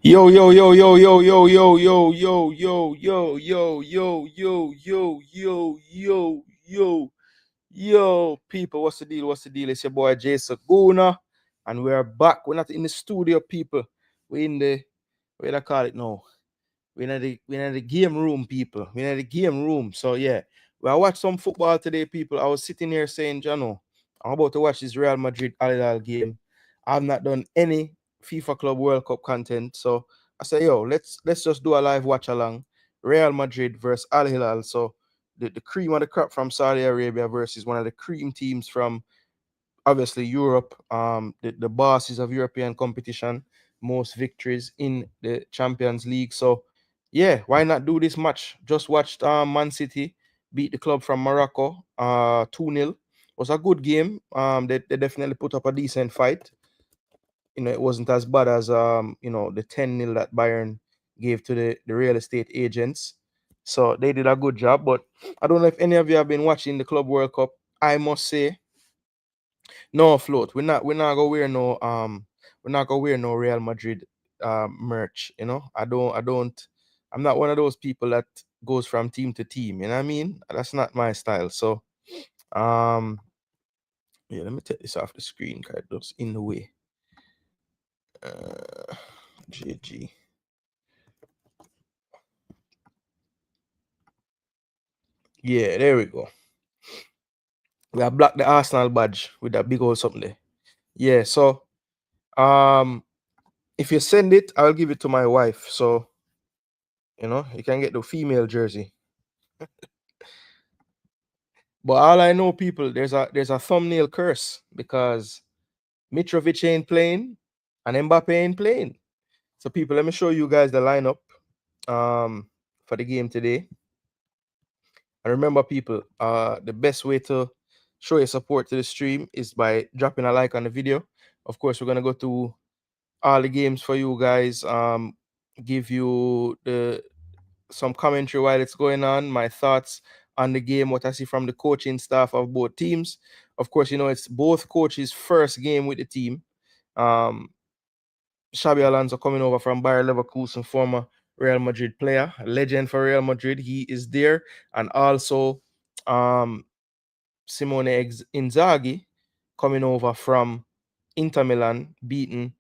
Yo, yo, yo, yo, yo, yo, yo, yo, yo, yo, yo, yo, yo, yo, yo, yo, yo, yo, yo, people, what's the deal? What's the deal? It's your boy Jason Gooner, and we're back. We're not in the studio, people. We're in the, what do I call it now? We're in the game room, people. We're in the game room. So yeah, I watched some football today, people. I was sitting here saying, Jano, I'm about to watch this Real Madrid Hilal game. I've not done any FIFA Club World Cup content, so I said, yo, let's just do a live watch along. Real Madrid versus Al Hilal. So the cream of the crop from Saudi Arabia versus one of the cream teams from obviously Europe, the bosses of European competition, most victories in the Champions League. So yeah, why not do this match? Just watched Man City beat the club from Morocco 2-0. Was a good game. They definitely put up a decent fight. It wasn't as bad as the 10-0 that Bayern gave to the real estate agents. So they did a good job. But I don't know if any of you have been watching the Club World Cup. I must say, no float. We're not gonna wear no Real Madrid merch, I'm not one of those people that goes from team to team, you know what I mean? That's not my style. So um yeah, let me take this off the screen because it's in the way. GG. Yeah, there we go. We have black the Arsenal badge with that big old something there. Yeah, so um if you send it, I'll give it to my wife. So you can get the female jersey. But all I know, people, there's a thumbnail curse because Mitrovic ain't playing and Mbappe ain't playing. So, people, let me show you guys the lineup for the game today. And remember, people, the best way to show your support to the stream is by dropping a like on the video. Of course, we're gonna go through all the games for you guys. Give you some commentary while it's going on, my thoughts on the game, what I see from the coaching staff of both teams. Of course, it's both coaches' first game with the team. Xabi Alonso coming over from Bayer Leverkusen, former Real Madrid player, a legend for Real Madrid. He is there. And also Simone Inzaghi coming over from Inter Milan, beating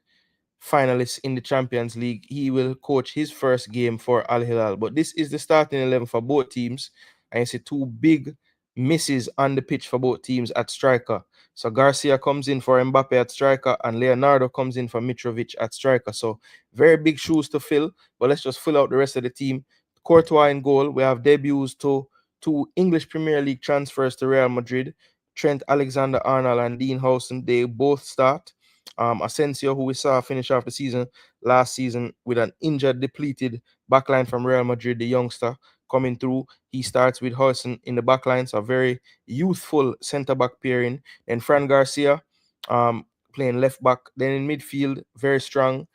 finalists in the Champions League. He will coach his first game for Al Hilal. But this is the starting 11 for both teams. And you see two big misses on the pitch for both teams at striker. So Garcia comes in for Mbappe at striker, and Leonardo comes in for Mitrovic at striker. So very big shoes to fill. But let's just fill out the rest of the team. Courtois in goal. We have debuts to two English Premier League transfers to Real Madrid. Trent Alexander-Arnold and Dean Howson. They both start. Asensio, who we saw finish off the season last season with an injured, depleted backline from Real Madrid, the youngster coming through. He starts with Hudson in the backline, so a very youthful centre back pairing. And Fran Garcia playing left back. Then in midfield, very strong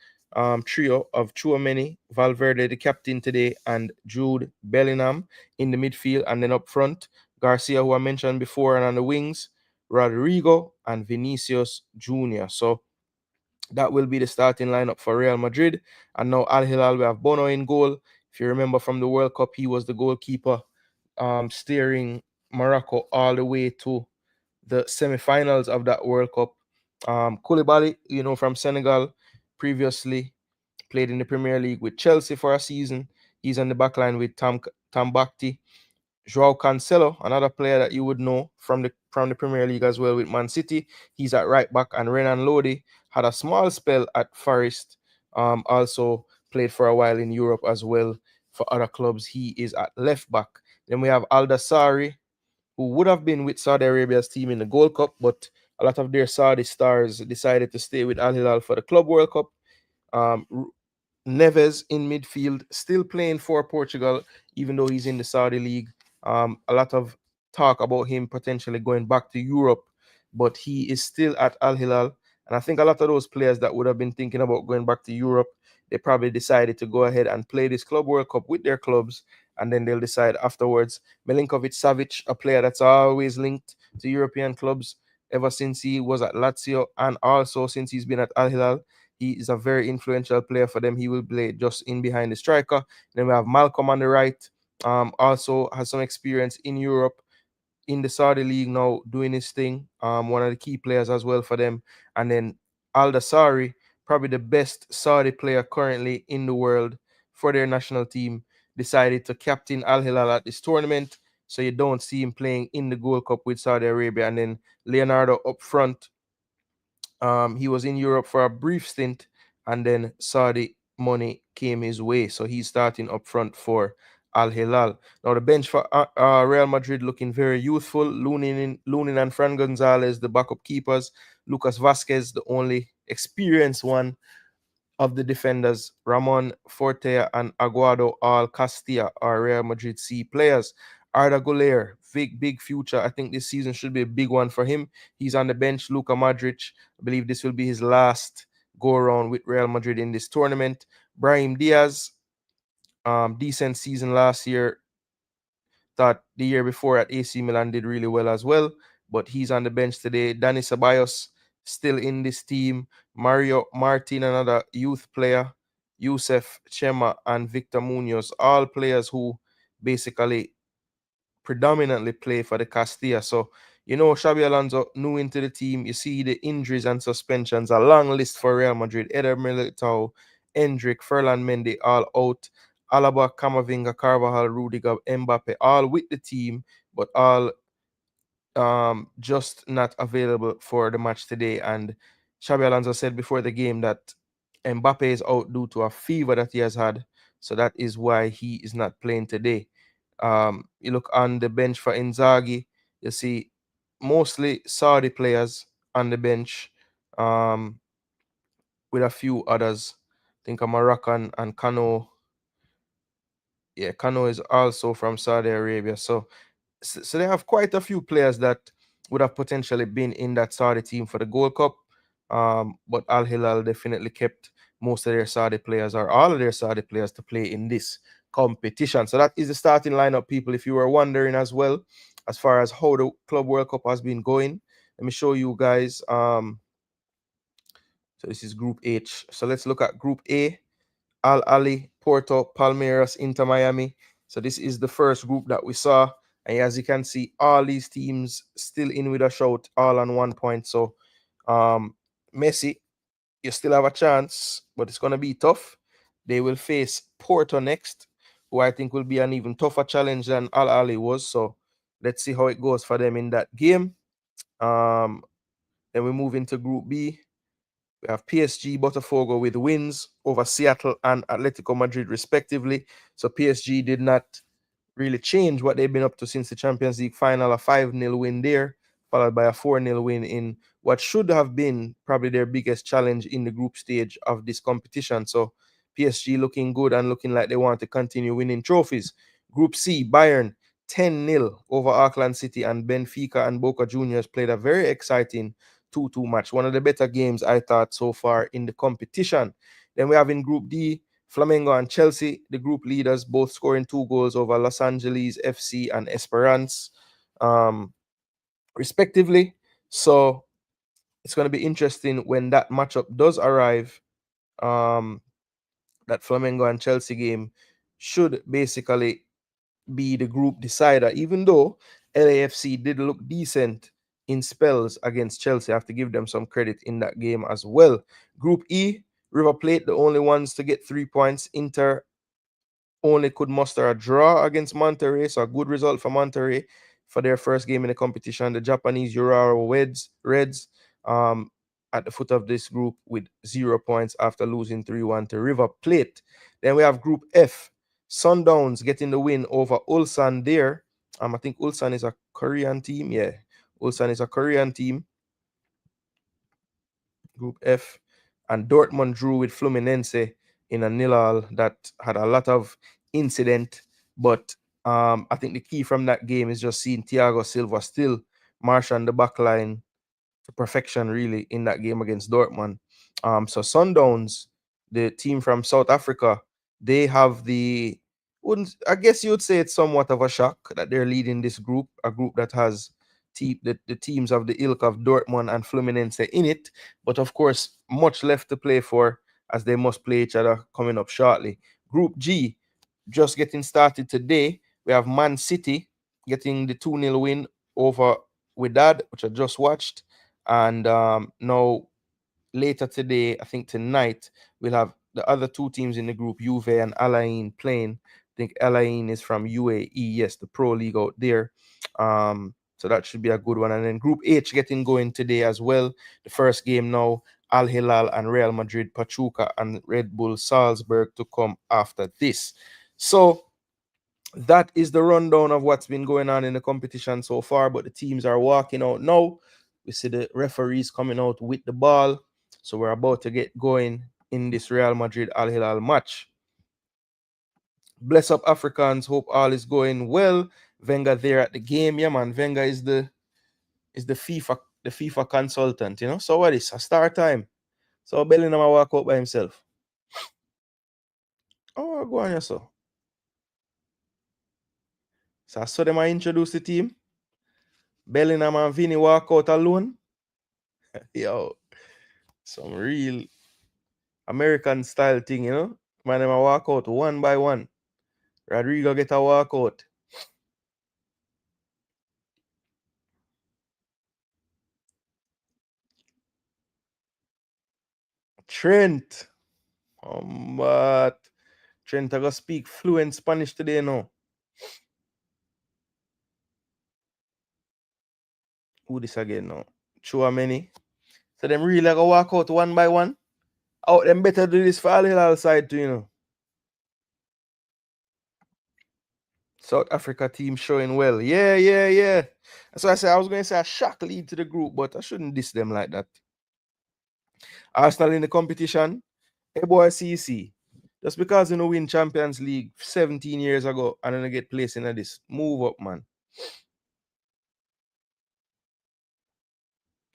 trio of Chouameni, Valverde, the captain today, and Jude Bellingham in the midfield. And then up front, Garcia, who I mentioned before, and on the wings, Rodrigo and Vinicius Jr. So that will be the starting lineup for Real Madrid. And now Al Hilal, we have Bono in goal. If you remember from the World Cup, he was the goalkeeper, steering Morocco all the way to the semi-finals of that World Cup. Koulibaly, from Senegal, previously played in the Premier League with Chelsea for a season. He's on the back line with Tam Bakti. Joao Cancelo, another player that you would know from the Premier League as well with Man City. He's at right back, and Renan Lodi had a small spell at Forest. Also played for a while in Europe as well for other clubs. He is at left back. Then we have Al-Dassari, who would have been with Saudi Arabia's team in the Gold Cup, but a lot of their Saudi stars decided to stay with Al Hilal for the Club World Cup. Um, Neves in midfield, still playing for Portugal, even though he's in the Saudi league. A lot of talk about him potentially going back to Europe, but he is still at Al Hilal. And I think a lot of those players that would have been thinking about going back to Europe, they probably decided to go ahead and play this Club World Cup with their clubs, and then they'll decide afterwards. Milinkovic Savic, a player that's always linked to European clubs ever since he was at Lazio, and also since he's been at Al Hilal. He is a very influential player for them. He will play just in behind the striker. Then we have Malcolm on the right. Also has some experience in Europe, in the Saudi league now, doing his thing. One of the key players as well for them. And then Al Dasari, probably the best Saudi player currently in the world for their national team, decided to captain Al Hilal at this tournament. So you don't see him playing in the Gold Cup with Saudi Arabia. And then Leonardo up front, he was in Europe for a brief stint, and then Saudi money came his way, so he's starting up front for Al Hilal. Now the bench for Real Madrid looking very youthful. Lunin and Fran Gonzalez, the backup keepers. Lucas Vasquez, the only experienced one of the defenders. Ramon Fortea and Aguado all Castilla are Real Madrid C players. Arda Güler, big future. I think this season should be a big one for him. He's on the bench. Luka Modric, I believe this will be his last go around with Real Madrid in this tournament. Brahim Diaz, decent season last year. Thought the year before at AC Milan did really well as well, but he's on the bench today. Dani Ceballos still in this team. Mario Martin, another youth player. Youssef Chema and Victor Munoz, all players who basically predominantly play for the Castilla. So, Xabi Alonso new into the team. You see the injuries and suspensions, a long list for Real Madrid. Eder Militao, Endrick, Ferland Mendy, all out. Alaba, Camavinga, Carvajal, Rudiger, Mbappe, all with the team, but all just not available for the match today. And Xabi Alonso said before the game that Mbappe is out due to a fever that he has had. So that is why he is not playing today. You look on the bench for Inzaghi, you see mostly Saudi players on the bench, with a few others. I think a Moroccan and Kano. Yeah, Kano is also from Saudi Arabia. So they have quite a few players that would have potentially been in that Saudi team for the Gold Cup. But Al Hilal definitely kept most of their Saudi players, or all of their Saudi players, to play in this competition. So that is the starting lineup, people. If you were wondering as well, as far as how the Club World Cup has been going, let me show you guys. So this is Group H. So let's look at Group A. Al Ali, Porto, Palmeiras, Inter Miami. So this is the first group that we saw. And as you can see, all these teams still in with a shout, all on 1 point. So Messi, you still have a chance, but it's going to be tough. They will face Porto next, who I think will be an even tougher challenge than Al Ali was. So let's see how it goes for them in that game. Then we move into Group B. We have PSG, Botafogo with wins over Seattle and Atletico Madrid, respectively. So PSG did not really change what they've been up to since the Champions League final, a 5-0 win there, followed by a 4-0 win in what should have been probably their biggest challenge in the group stage of this competition. So PSG looking good and looking like they want to continue winning trophies. Group C, Bayern 10-0 over Auckland City, and Benfica and Boca Juniors played a very exciting 2-2 match. One of the better games I thought so far in the competition. Then we have in Group D, Flamengo and Chelsea, the group leaders, both scoring 2 goals over Los Angeles FC and Esperance, respectively. So it's going to be interesting when that matchup does arrive. That Flamengo and Chelsea game should basically be the group decider, even though LAFC did look decent in spells against Chelsea. I have to give them some credit in that game as well. Group E, River Plate, the only ones to get 3 points. Inter only could muster a draw against Monterrey, so a good result for Monterrey for their first game in the competition. The Japanese Urawa Reds, at the foot of this group with 0 points after losing 3-1 to River Plate. Then we have Group F. Sundowns getting the win over Ulsan there. I think Ulsan is a Korean team. Yeah, Ulsan is a Korean team. Group F. And Dortmund drew with Fluminense in a nil-all that had a lot of incident. But I think the key from that game is just seeing Thiago Silva still marshal the back line to perfection, really, in that game against Dortmund. So Sundowns, the team from South Africa, they have I guess you would say it's somewhat of a shock that they're leading this group, a group that has the teams of the ilk of Dortmund and Fluminense in it. But of course, much left to play for as they must play each other coming up shortly. Group G, just getting started today. We have Man City getting the 2-0 win over Wydad, which I just watched. And now later today, I think tonight, we'll have the other two teams in the group, Juve and Al Ain, playing. I think Al Ain is from UAE, yes, the pro league out there. So that should be a good one. And then Group H getting going today as well. The first game now, Al Hilal and Real Madrid, Pachuca and Red Bull Salzburg to come after this. So that is the rundown of what's been going on in the competition so far. But the teams are walking out now. We see the referees coming out with the ball. So we're about to get going in this Real Madrid Al Hilal match. Bless up Africans. Hope all is going well. Wenger there at the game. Yeah, man. Wenger is the FIFA consultant, you know. So what is a start time? So Bellingham walk out by himself. Oh, go on yourself. So I saw them introduce the team. Bellingham and Vinny walk out alone. Yo, some real American style thing, you know. Man, them a walk out one by one. Rodrigo get a walk out. Trent. But Trent I go speak fluent Spanish today now. Who this again now? Chouameni. So them really go walk out one by one. Out them better do this for Al Hilal side too, you know. South Africa team showing well. Yeah, yeah, yeah. That's why I said I was going to say a shock lead to the group, but I shouldn't diss them like that. Arsenal in the competition. Hey boy, CC. Just because you know win Champions League 17 years ago and then get placed in this. Move up, man.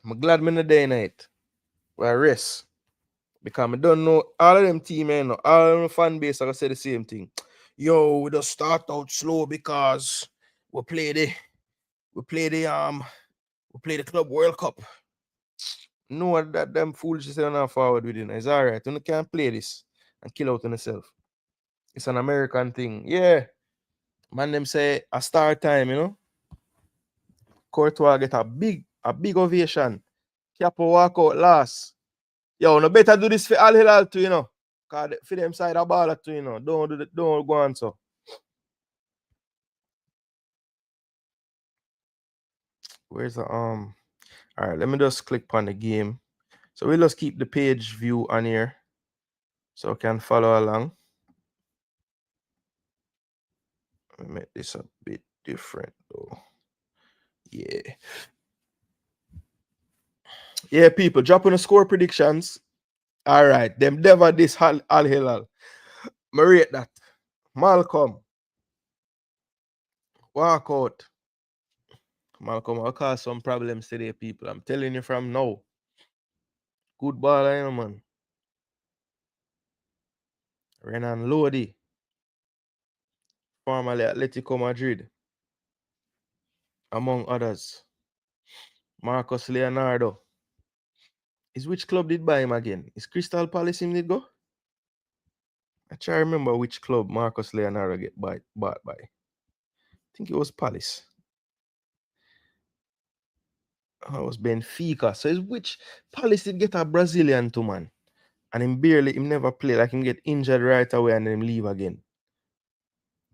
I'm glad I'm in the day night. Where I rest. Because I don't know all of them team, man, all of them fan base are gonna say the same thing. Yo, we just start out slow because we play the we play the we play the Club World Cup. No, that them fools is not forward with it. It's alright. You can't play this and kill out on yourself. It's an American thing. Yeah. Man, them say a start time, you know. Courtois get a big ovation. Capo walk out last. Yo, no better do this for Al Hilal too, you know. Cause for them side a baller too, you know. Don't go on so. Where's the Alright, let me just click on the game. So we'll just keep the page view on here. So I can follow along. Let me make this a bit different though. Yeah. Yeah, people, dropping the score predictions. All right, them never this Al Hilal. Me rate that. Malcolm, walk out. Malcolm, I'll cause some problems today, people. I'm telling you from now. Good ball, you know, man. Renan Lodi, formerly Atletico Madrid, among others. Marcus Leonardo. Is which club did buy him again? Is Crystal Palace him did go? I try to remember which club Marcus Leonardo get bought by. I think it was Palace. Oh, it was Benfica. So it's which Palace did get a Brazilian to man. And him never play. Like him get injured right away and then leave again.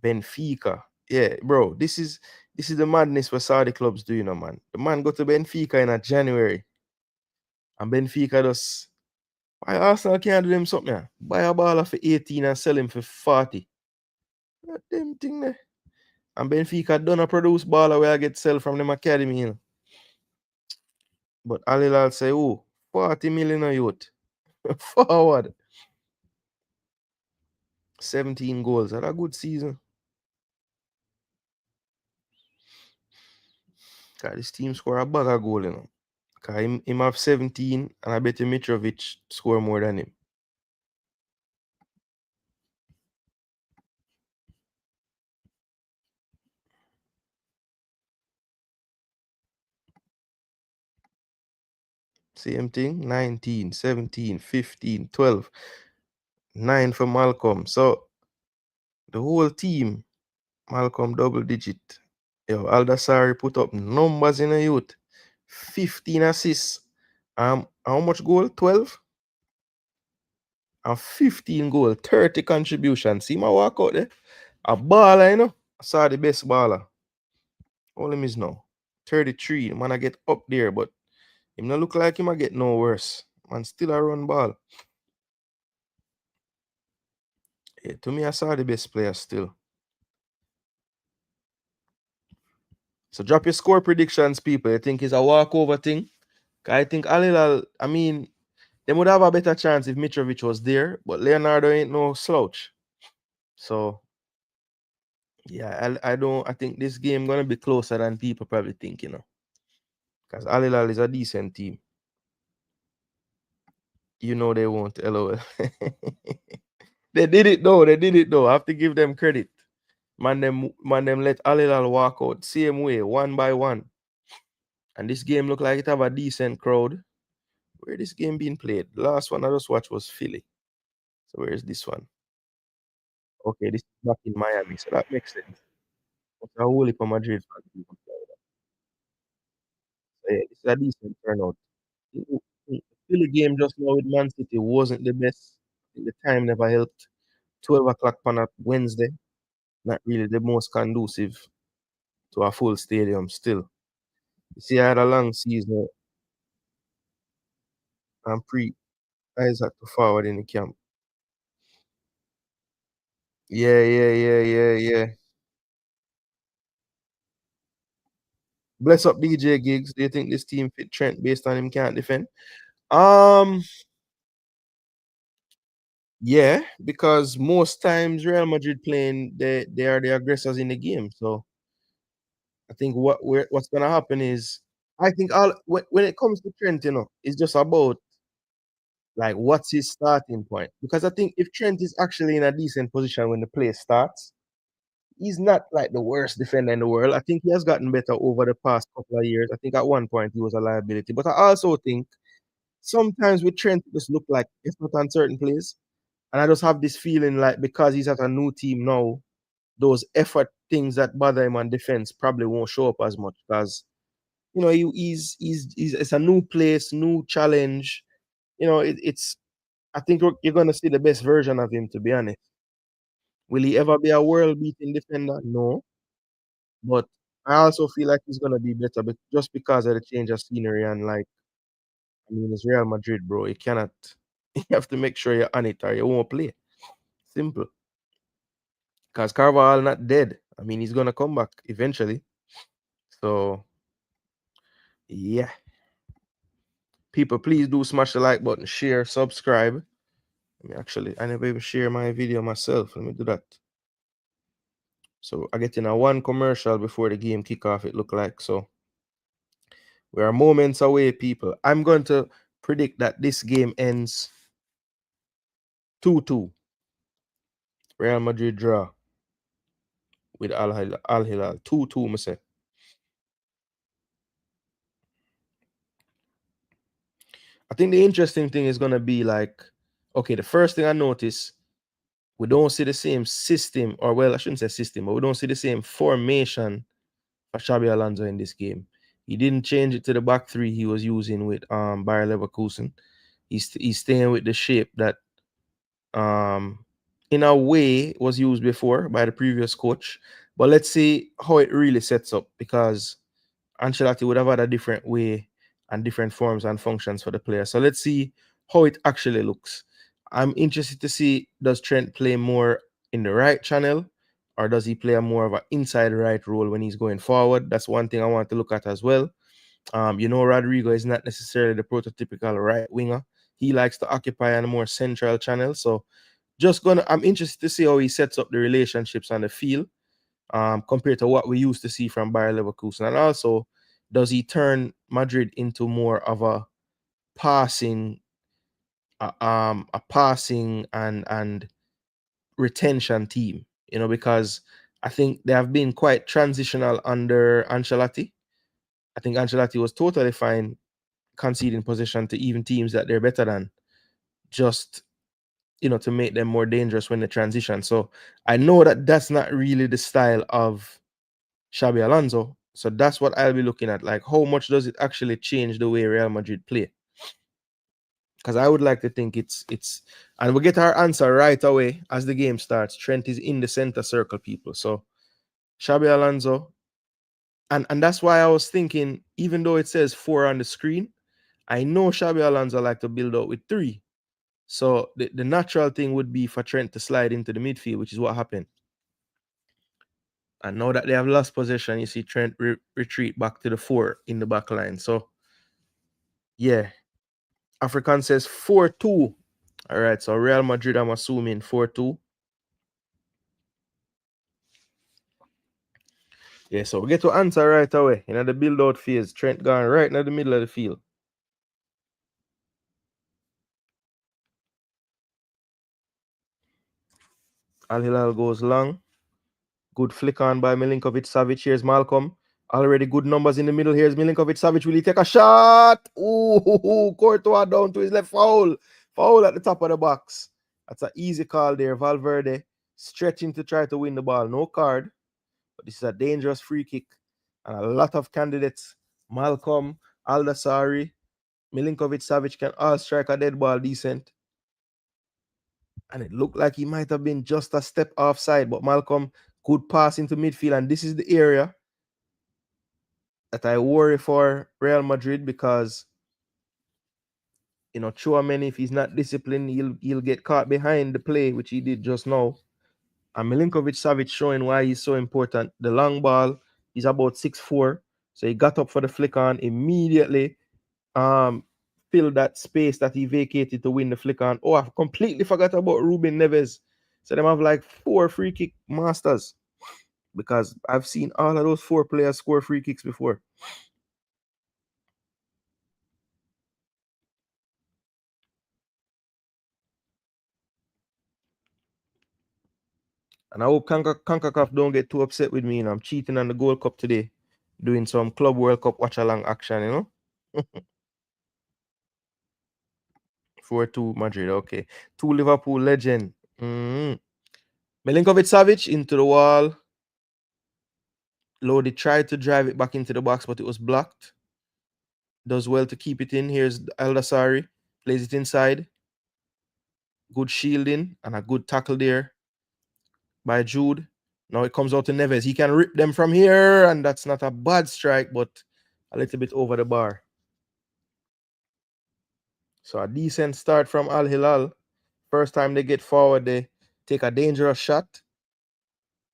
Benfica. Yeah, bro. This is the madness where Saudi clubs do, you know, man. The man go to Benfica in a January. And Benfica just why Arsenal can't do them something? Yeah? Buy a baller for 18 and sell him for 40. That them thing there. And Benfica done a produce baller where I get sell from them academy, you know. But Al Hilal say, oh, 40 million a youth. Forward. 17 goals. That's a good season. Cause this team score a bag of goal, you know. Cause him have 17 and I bet you Mitrovic score more than him. Same thing. 19, 17, 15, 12. 9 for Malcolm. So the whole team, Malcolm double digit. Yo, Aldasari put up numbers in a youth. 15 assists. How much goal? 12? And 15 goal, 30 contributions. See my walk out there? A baller, you know. I saw the best baller. All him is now. 33. Man, I get up there, but him not look like him I get no worse. Man, still a run ball. Yeah, to me, I saw the best player still. So drop your score predictions, people. You think it's a walkover thing? I think Al Hilal, I mean, they would have a better chance if Mitrovic was there, but Leonardo ain't no slouch. So yeah, I think this game gonna be closer than people probably think, you know. Because Al Hilal is a decent team. You know they won't, LOL. They did it though. They did it though. I have to give them credit. Man, them let Al Hilal walk out same way, one by one. And this game look like it have a decent crowd. Where this game being played? The last one I just watched was Philly. So where is this one? Okay, this is back in Miami, so that makes sense. It's a whole heap of Madrid fans. So, yeah, it's a decent turnout. The Philly game just now with Man City wasn't the best. I think the time never helped. 12 o'clock on a Wednesday, not really the most conducive to a full stadium still. You see, I had a long season and pre Isaac to forward in the camp. Yeah. Bless up DJ Gigs. Do you think this team fit Trent based on him can't defend? Um, yeah, because most times Real Madrid playing, they are the aggressors in the game. So I think what's gonna happen is I think all when it comes to Trent, you know, it's just about like what's his starting point. Because I think if Trent is actually in a decent position when the play starts, he's not like the worst defender in the world. I think he has gotten better over the past couple of years. I think at one point he was a liability. But I also think sometimes with Trent it just look like it's not on certain plays. And I just have this feeling like because he's at a new team now, those effort things that bother him on defense probably won't show up as much because you know he's it's a new place, new challenge. You know, it's I think you're gonna see the best version of him. To be honest, will he ever be a world-beating defender? No, but I also feel like he's gonna be better, but just because of the change of scenery and like I mean, it's Real Madrid, bro. You cannot. You have to make sure you're on it or you won't play. Simple. Because Carvajal not dead. I mean, he's gonna come back eventually. So yeah, people, please do smash the like button, share, subscribe. I never even share my video myself. Let me do that. So I get in a one commercial before the game kick off. It look like so. We are moments away, people. I'm going to predict that this game ends 2-2. Real Madrid draw with Al Hilal. 2-2, me say. I think the interesting thing is gonna be like, okay, the first thing I notice, we don't see the same system, or well, I shouldn't say system, but we don't see the same formation for Xabi Alonso in this game. He didn't change it to the back three he was using with Bayer Leverkusen. He's staying with the shape that in a way was used before by the previous coach. But let's see how it really sets up because Ancelotti would have had a different way and different forms and functions for the player. So let's see how it actually looks. I'm interested to see does Trent play more in the right channel or does he play a more of an inside right role when he's going forward? That's one thing I want to look at as well. You know, Rodrigo is not necessarily the prototypical right winger. He likes to occupy on a more central channel. So I'm interested to see how he sets up the relationships on the field compared to what we used to see from Bayer Leverkusen. And also, does he turn Madrid into more of a passing, a passing and retention team? You know, because I think they have been quite transitional under Ancelotti. I think Ancelotti was totally fine conceding possession to even teams that they're better than, just to make them more dangerous when they transition. So I know that that's not really the style of Xabi Alonso. So that's what I'll be looking at. Like, how much does it actually change the way Real Madrid play? Because I would like to think it's and we get our answer right away as the game starts. Trent is in the center circle, people. So Xabi Alonso, and that's why I was thinking, even though it says 4 on the screen, I know Xabi Alonso like to build out with 3. So the natural thing would be for Trent to slide into the midfield, which is what happened. And now that they have lost possession, you see Trent retreat back to the 4 in the back line. So, yeah. African says 4-2. All right, so Real Madrid, I'm assuming 4-2. Yeah, so we get to answer right away. The build-out phase. Trent gone right in the middle of the field. Al Hilal goes long. Good flick on by Milinkovic-Savic. Here's Malcolm. Already good numbers in the middle. Here's Milinkovic-Savic. Will he take a shot? Ooh, Courtois down to his left. Foul. Foul at the top of the box. That's an easy call there. Valverde stretching to try to win the ball. No card. But this is a dangerous free kick. And a lot of candidates. Malcolm, Aldasari, Milinkovic-Savic can all strike a dead ball decent. And it looked like he might have been just a step offside. But Malcolm could pass into midfield. And this is the area that I worry for Real Madrid, because Chouameni, if he's not disciplined, he'll get caught behind the play, which he did just now. And Milinkovic-Savic showing why he's so important. The long ball, he's about 6'4", so he got up for the flick on immediately. Filled that space that he vacated to win the flick on. Oh, I completely forgot about Ruben Neves. So them have like 4 free kick masters, because I've seen all of those 4 players score free kicks before. And I hope CONCACAF don't get too upset with me. I'm cheating on the Gold Cup today, doing some Club World Cup watch-along action, 4-2 Madrid, okay. 2 Liverpool legend. Milinkovic-Savic into the wall. Lodi tried to drive it back into the box, but it was blocked. Does well to keep it in. Here's Aldasari. Plays it inside. Good shielding and a good tackle there by Jude. Now it comes out to Neves. He can rip them from here, and that's not a bad strike, but a little bit over the bar. So a decent start from Al Hilal. First time they get forward, they take a dangerous shot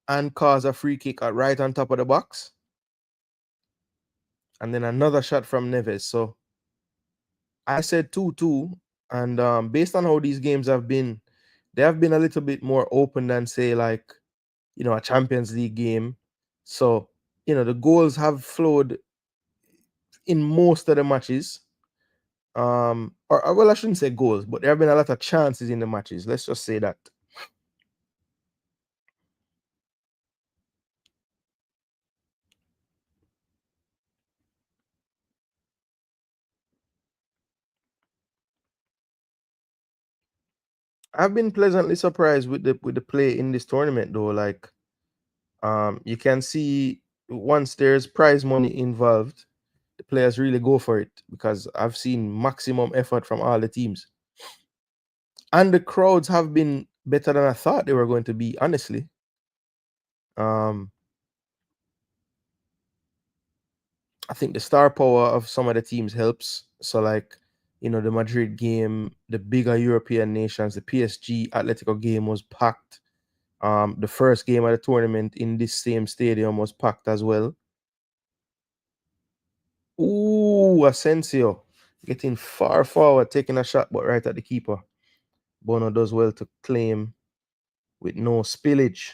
and cause a free kick right on top of the box. And then another shot from Neves. So I said 2-2. And based on how these games have been, they have been a little bit more open than, say, like, a Champions League game. So, the goals have flowed in most of the matches. Or well, I shouldn't say goals, but there have been a lot of chances in the matches. Let's just say that. I've been pleasantly surprised with the play in this tournament, though. Like, you can see once there's prize money involved, the players really go for it, because I've seen maximum effort from all the teams. And the crowds have been better than I thought they were going to be, honestly. I think the star power of some of the teams helps. So, like, the Madrid game, the bigger European nations, the PSG Atletico game was packed. The first game of the tournament in this same stadium was packed as well. Ooh, Asensio getting far forward, taking a shot, but right at the keeper. Bono does well to claim with no spillage.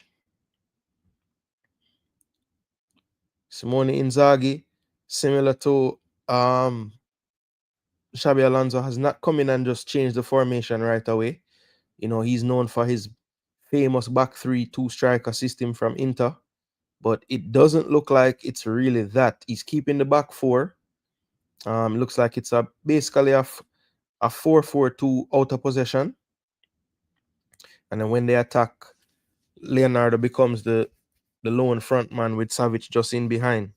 Simone Inzaghi, similar to Xabi Alonso, has not come in and just changed the formation right away. He's known for his famous back 3-2 striker system from Inter, but it doesn't look like it's really that. He's keeping the back 4, Looks like it's a basically a 4-4-2 out of possession. And then when they attack, Leonardo becomes the lone front man with Savage just in behind.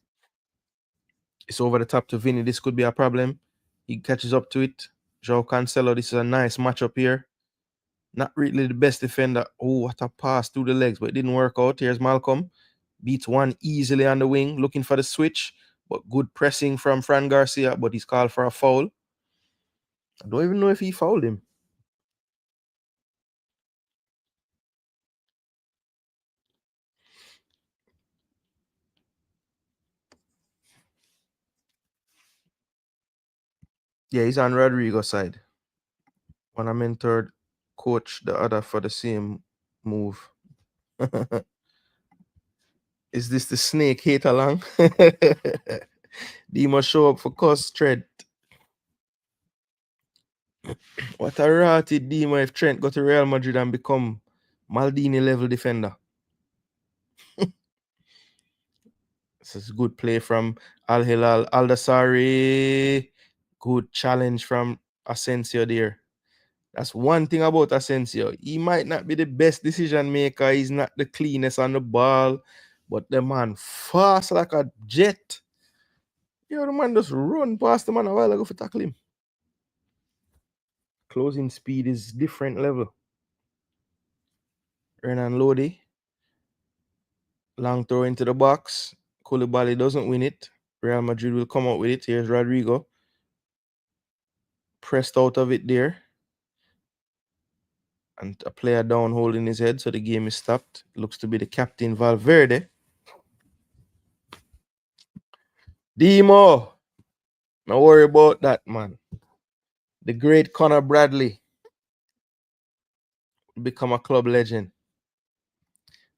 It's over the top to Vinny. This could be a problem. He catches up to it. Joao Cancelo, this is a nice matchup here. Not really the best defender. Oh, what a pass through the legs, but it didn't work out. Here's Malcolm. Beats one easily on the wing, looking for the switch. But good pressing from Fran Garcia, but he's called for a foul. I don't even know if he fouled him. Yeah, he's on Rodrigo's side. One I mentored coach, the other for the same move. Is this the snake hate along? He must show up for cuss Trent. What a rotted Dima if Trent go to Real Madrid and become Maldini level defender. This is good play from Al Hilal. Aldasari. Good challenge from Asensio there. That's one thing about Asensio. He might not be the best decision maker. He's not the cleanest on the ball. But the man fast like a jet. Yo, the man just run past the man a while ago for tackle him. Closing speed is different level. Renan Lodi. Long throw into the box. Koulibaly doesn't win it. Real Madrid will come out with it. Here's Rodrigo. Pressed out of it there. And a player down holding his head, so the game is stopped. Looks to be the captain, Valverde. Demo. Don't worry about that, man. The great Conor Bradley will become a club legend.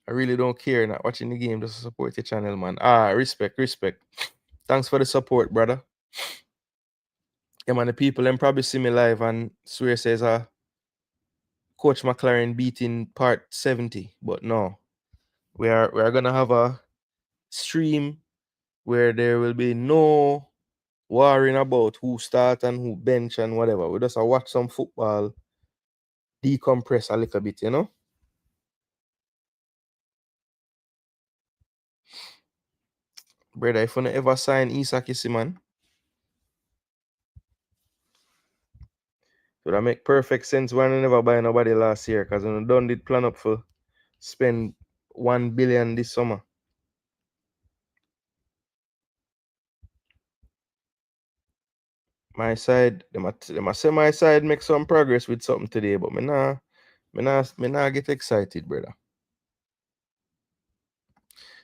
I really don't care not watching the game, just to support the channel, man. Respect. Thanks for the support, brother. Yeah, man, the people them probably see me live and swear says Coach McLaren beating part 70, but no. We are gonna have a stream where there will be no worrying about who start and who bench and whatever. We just watch some football, decompress a little bit, you know. Brother, if you don't ever sign Isak man, so that make perfect sense why I never buy nobody last year, because I done did plan up for spend 1 billion this summer. My side, they must say my side make some progress with something today, but me nah get excited, brother.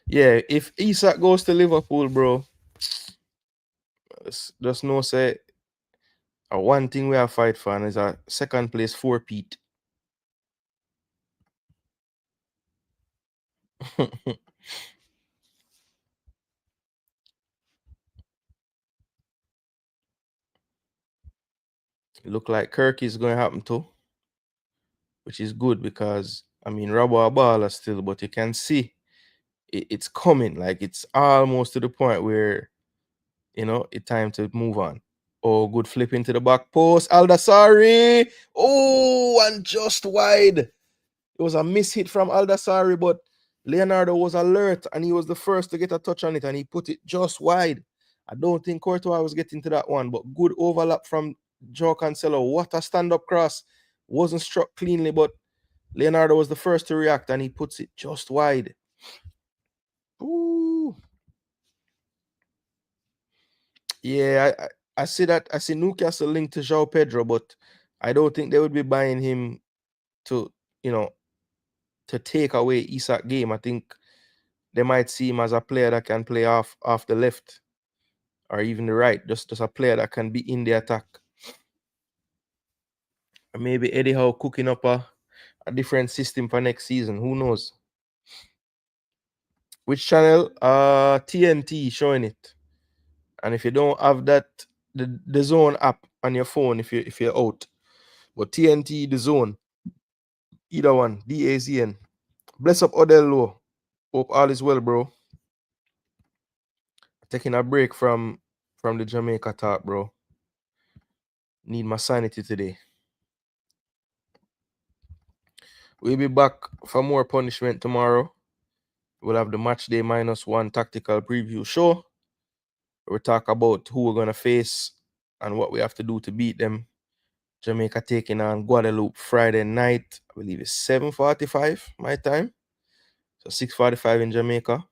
Yeah, if Isak goes to Liverpool, bro, just know say one thing we are fight for and is a second place 4-peat. Look like Kirk is going to happen too, which is good because I mean Robo a baller still, but you can see it's coming. Like it's almost to the point where it's time to move on. Oh, good flip into the back post. Aldasari. Oh, and just wide. It was a miss hit from Aldasari, but Leonardo was alert and he was the first to get a touch on it and he put it just wide. I don't think Courtois was getting to that one, but good overlap from Joao Cancelo. What a stand-up cross. Wasn't struck cleanly, but Leonardo was the first to react and he puts it just wide. Ooh. Yeah, I see that. I see Newcastle linked to João Pedro, but I don't think they would be buying him to, you know, to take away Isak game. I think they might see him as a player that can play off the left or even the right, just a player that can be in the attack. And maybe Eddie Howe cooking up a different system for next season. Who knows? Which channel? TNT showing it. And if you don't have that, the Zone app on your phone, if you're out, but TNT, the Zone, either one, DAZN. Bless up Odell Low. Hope all is well, bro. Taking a break from from the Jamaica talk, bro. Need my sanity today. We'll be back for more punishment tomorrow. We'll have the match day -1 tactical preview show. We'll talk about who we're gonna face and what we have to do to beat them. Jamaica taking on Guadeloupe Friday night. I believe it's 7:45 my time. So 6:45 in Jamaica.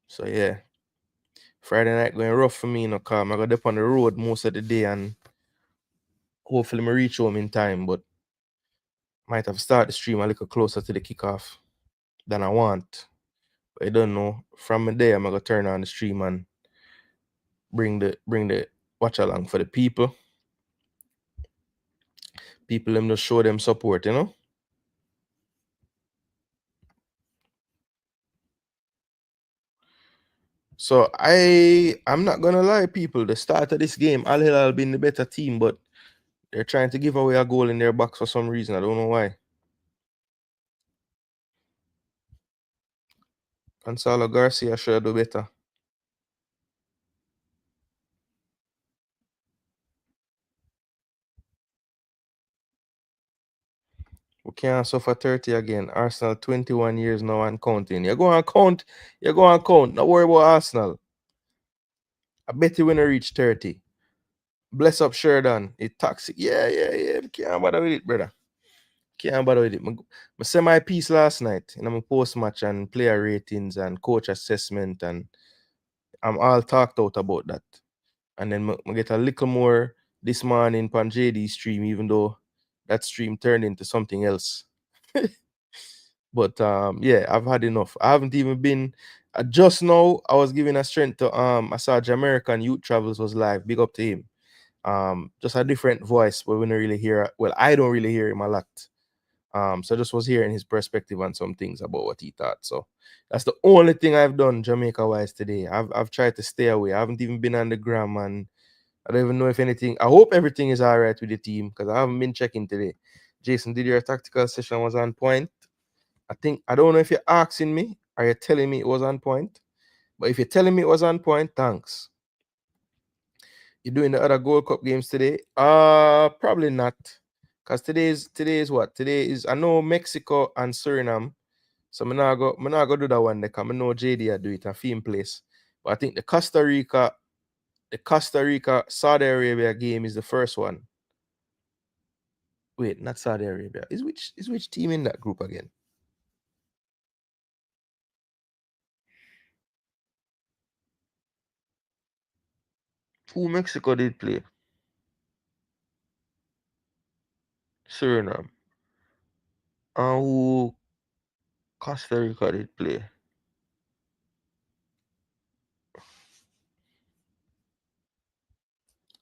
So yeah. Friday night going rough for me, cause I'm gonna dip on the road most of the day and hopefully I reach home in time, but might have started the stream a little closer to the kickoff than I want. But I don't know. From there, I'm gonna turn on the stream and bring the watch along for the people. People them just show them support, So I'm not gonna lie, people. The start of this game, Al Hilal been the better team, but they're trying to give away a goal in their box for some reason. I don't know why. Gonzalo Garcia should do better. We can't suffer 30 again. Arsenal 21 years now and counting. You go and count. Don't worry about Arsenal. I bet you when I reach 30. Bless up Sheridan. It toxic. Yeah. Can't bother with it, brother. Can't bother with it. I said my piece last night in my post match and player ratings and coach assessment, and I'm all talked out about that. And then I get a little more this morning on JD stream, even though that stream turned into something else. But yeah, I've had enough. I haven't even been just now. I was giving a strength to I saw Jamaican Youth Travels was live. Big up to him. Just a different voice, but we don't really hear. Well, I don't really hear him a lot. So I just was hearing his perspective on some things about what he thought. So that's the only thing I've done Jamaica wise today. I've tried to stay away. I haven't even been on the gram, and I don't even know if anything. I hope everything is all right with the team because I haven't been checking today. Jason, did your tactical session was on point? I don't know if you're asking me or you're telling me it was on point. But if you're telling me it was on point, thanks. You're doing the other Gold Cup games today? Probably not. Because today is what? Today is I know Mexico and Suriname. So I'm not go do that one because I know JD I do it a theme place. But I think the Costa Rica Saudi Arabia game is the first one. Wait, not Saudi Arabia. Is which team in that group again? Who Mexico did play? Suriname. And who Costa Rica did play?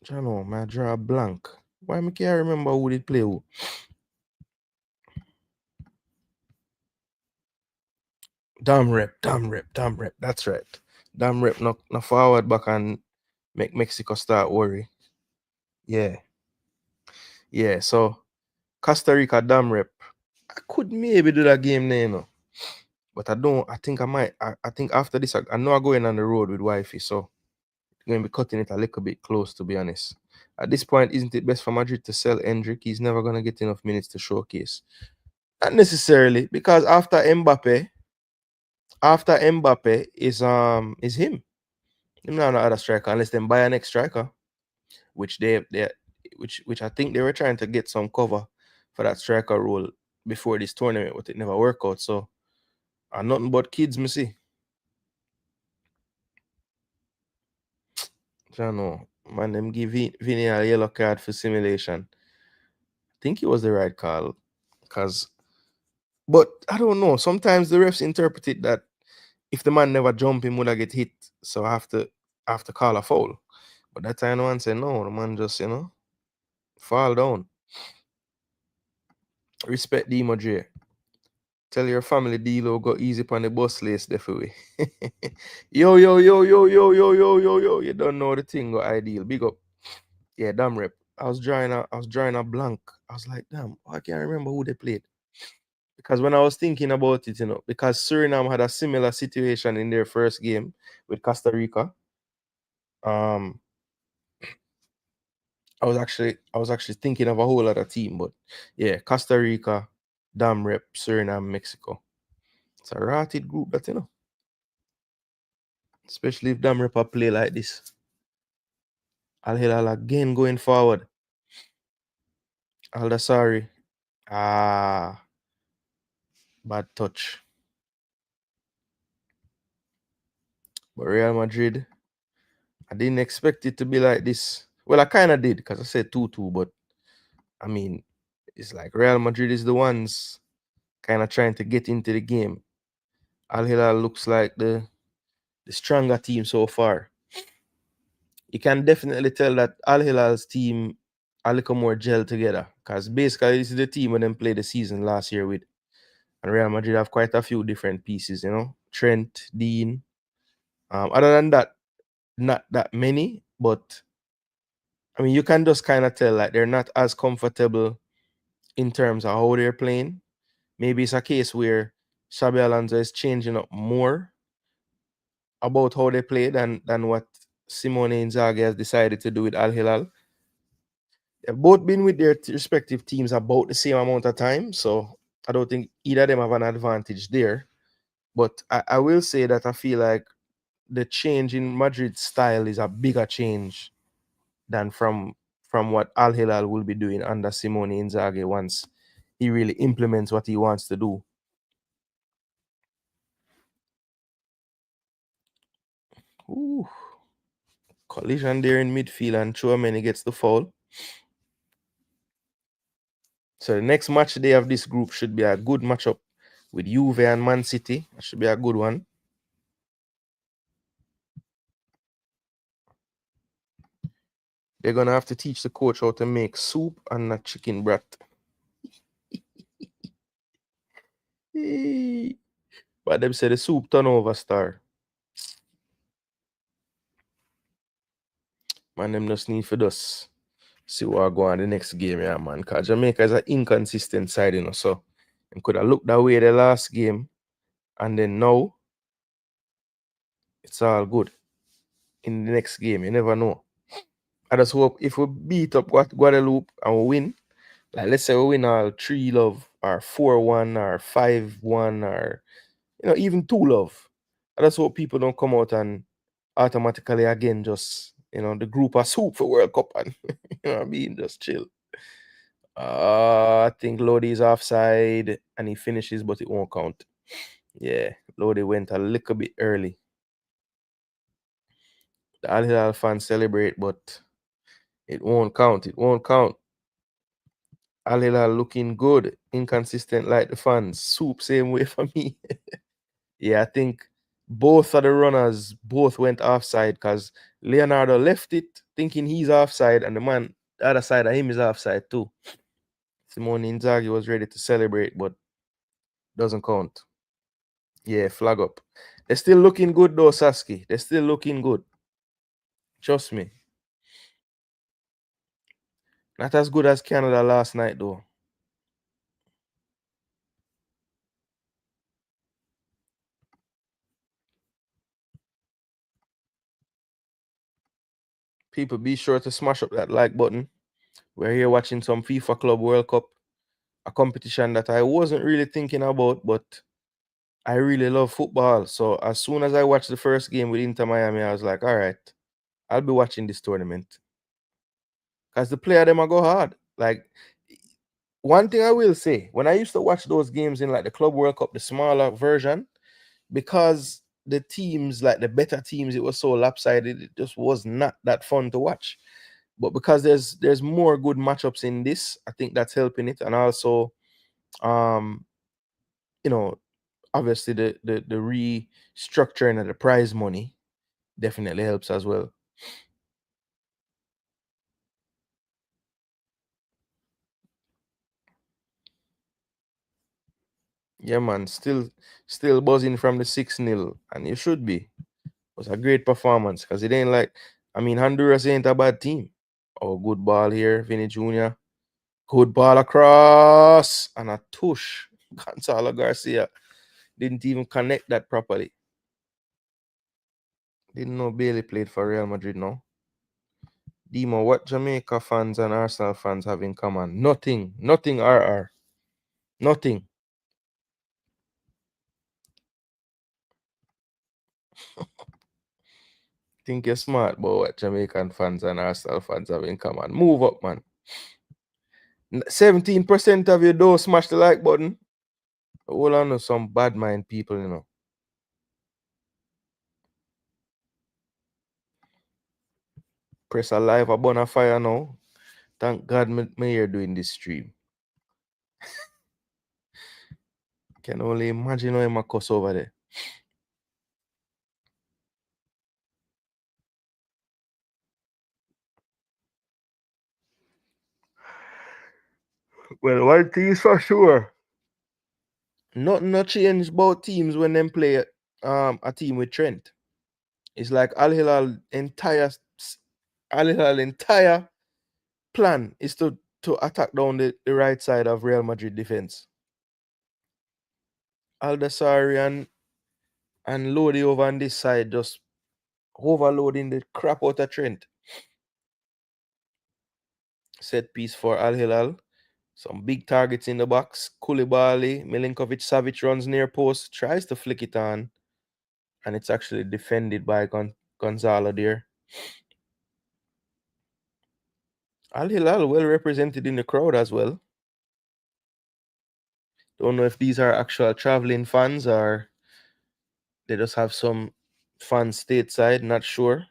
I don't know, man, draw a blank. Why I can't remember who did play who? Damn rep. That's right. Damn rep, no forward back and make Mexico start worry. Yeah. So Costa Rica damn rep. I could maybe do that game there, But I don't. I think I might. I think after this, I know I'm going on the road with wifey, so I'm going to be cutting it a little bit close, to be honest. At this point, isn't it best for Madrid to sell Hendrick? He's never going to get enough minutes to showcase. Not necessarily, because after Mbappe is him. Him not no other striker unless they buy an next striker, which which I think they were trying to get some cover for that striker role before this tournament, but it never worked out. So nothing but kids, me see. I don't know. Man, them give Vinny a yellow card for simulation. I think it was the right call. But I don't know. Sometimes the refs interpret it that if the man never jump, him would have get hit. So I have to call a foul. But that time one said no, the man just, fall down. Respect D Madrid. Tell your family D-Lo go easy on the bus lace definitely. Yo. You don't know the thing go ideal. Big up. Yeah, damn rep. I was drawing a blank. I was like, damn, I can't remember who they played. Because when I was thinking about it, because Suriname had a similar situation in their first game with Costa Rica. Um, I was actually thinking of a whole other team, but yeah, Costa Rica, Dam Rep, Suriname, Mexico. It's a rotted group, that especially if Dam Rep play like this. Al Hilal again going forward. Al Dasari. Ah, bad touch. But Real Madrid, I didn't expect it to be like this. Well, I kind of did because I said 2-2, but I mean, it's like Real Madrid is the ones kind of trying to get into the game. Al Hilal looks like the stronger team so far. You can definitely tell that Al Hilal's team a little more gel together because basically this is the team when them played the season last year with. And Real Madrid have quite a few different pieces, Trent, Dean. Other than that, not that many, but I mean, you can just kind of tell like they're not as comfortable in terms of how they're playing. Maybe it's a case where Xabi Alonso is changing up more about how they play than what Simone Inzaghi has decided to do with Al Hilal. They've both been with their respective teams about the same amount of time, so I don't think either of them have an advantage there. But I will say that I feel like the change in Madrid's style is a bigger change than from what Al Hilal will be doing under Simone Inzaghi once he really implements what he wants to do. Ooh, collision there in midfield and Chouameni gets the foul. So the next match day of this group should be a good matchup with Juve and Man City. That should be a good one. They're gonna have to teach the coach how to make soup and not chicken broth. But them say the soup turnover star. Man, them just need for us. See what go on the next game, yeah, man. Because Jamaica is an inconsistent side, So they could have looked that way the last game, and then now it's all good. In the next game, you never know. I just hope if we beat up Guadeloupe and we win, like let's say we win all 3-love or 4-1 or 5-1 or even 2-love. I just hope people don't come out and automatically again just the group of soup for World Cup and being just chill. I think Lodi's offside and he finishes, but it won't count. Yeah, Lodi went a little bit early. The Al Hilal fans celebrate, but it won't count. It won't count. Al Hilal looking good, inconsistent like the fans. Soup, same way for me. Yeah, I think both of the runners both went offside because Leonardo left it thinking he's offside, and the other side of him is offside too. Simone Inzaghi was ready to celebrate, but doesn't count. Yeah, flag up. They're still looking good though, Saski. They're still looking good. Trust me. Not as good as Canada last night though. People, be sure to smash up that like button. We're here watching some FIFA Club World Cup, a competition that I wasn't really thinking about, but I really love football. So as soon as I watched the first game with Inter Miami, I was like, all right, I'll be watching this tournament. Because the player them I go hard. Like one thing I will say, when I used to watch those games in like the Club World Cup, the smaller version, because the teams, like the better teams, it was so lopsided, it just was not that fun to watch. But because there's more good matchups in this, I think that's helping it. And also, um, you know, obviously the restructuring of the prize money definitely helps as well. Yeah, man, still buzzing from the 6-0, and you should be. It was a great performance because it ain't like, I mean, Honduras ain't a bad team. Oh, good ball here, Vinny Jr. Good ball across and a tush. Gonzalo Garcia didn't even connect that properly. Didn't know Bailey played for Real Madrid now. Demo, what Jamaica fans and Arsenal fans have in common? Nothing. Nothing, RR. Nothing. Think you're smart about what Jamaican fans and Arsenal fans have in common. Move up, man. 17% of you don't smash the like button. Hold on to some bad mind people, you know. Press a live a burn a fire now. Thank God me here doing this stream. Can only imagine how I'm cuss over there. Well, one thing is for sure. Nothing not change about teams when them play a team with Trent. It's like Al Hilal entire plan is to attack down the right side of Real Madrid defense. Aldasari and Lodi over on this side just overloading the crap out of Trent. Set piece for Al Hilal. Some big targets in the box. Koulibaly, Milinkovic Savic runs near post, tries to flick it on, and it's actually defended by Gonzalo there. Al Hilal well represented in the crowd as well. Don't know if these are actual traveling fans or they just have some fans stateside, not sure.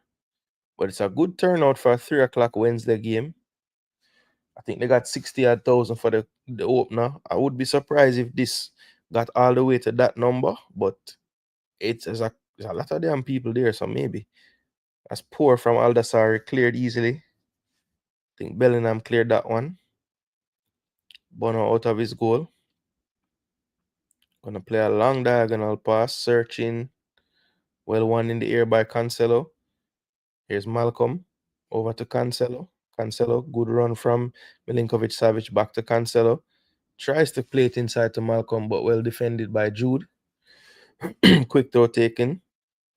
But it's a good turnout for a 3 o'clock Wednesday game. I think they got 60,000 for the opener. I would be surprised if this got all the way to that number, but there's a lot of damn people there, so maybe. That's poor from Aldasari, cleared easily. I think Bellingham cleared that one. Bono out of his goal. Gonna play a long diagonal pass, searching. Well, one in the air by Cancelo. Here's Malcolm over to Cancelo. Cancelo, good run from Milinkovic Savic back to Cancelo. Tries to play it inside to Malcolm, but well defended by Jude. Quick throw taken.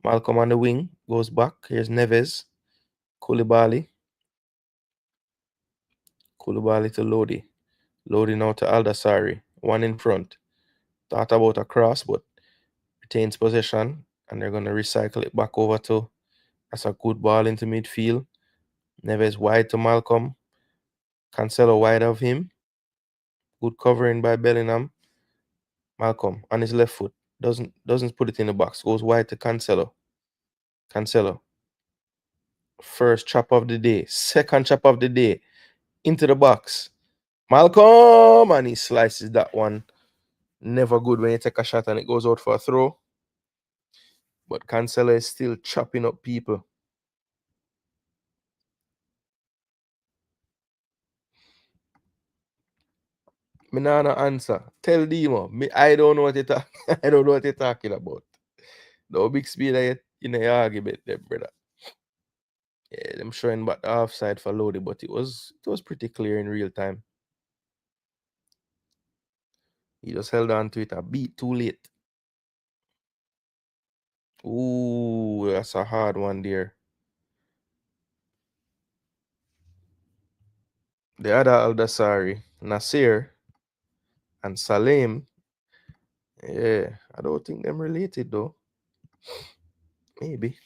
Malcolm on the wing, goes back. Here's Neves. Koulibaly. Koulibaly to Lodi. Lodi now to Aldasari. One in front. Thought about a cross, but retains possession. And they're going to recycle it back over to. That's a good ball into midfield. Neves wide to Malcolm. Cancelo wide of him. Good covering by Bellingham. Malcolm on his left foot. Doesn't put it in the box. Goes wide to Cancelo. Cancelo. First chop of the day. Second chop of the day. Into the box. Malcolm! And he slices that one. Never good when you take a shot and it goes out for a throw. But Cancelo is still chopping up people. Me nah no answer. Tell Demo. I don't know what you I don't know what you're talking about. No big speed in the argument them, brother. Yeah, them showing back the offside for Lodi, but it was pretty clear in real time. He just held on to it a beat too late. Ooh, that's a hard one there. The other Aldasari, Nasir, and Salim. Yeah, I don't think them related though. Maybe.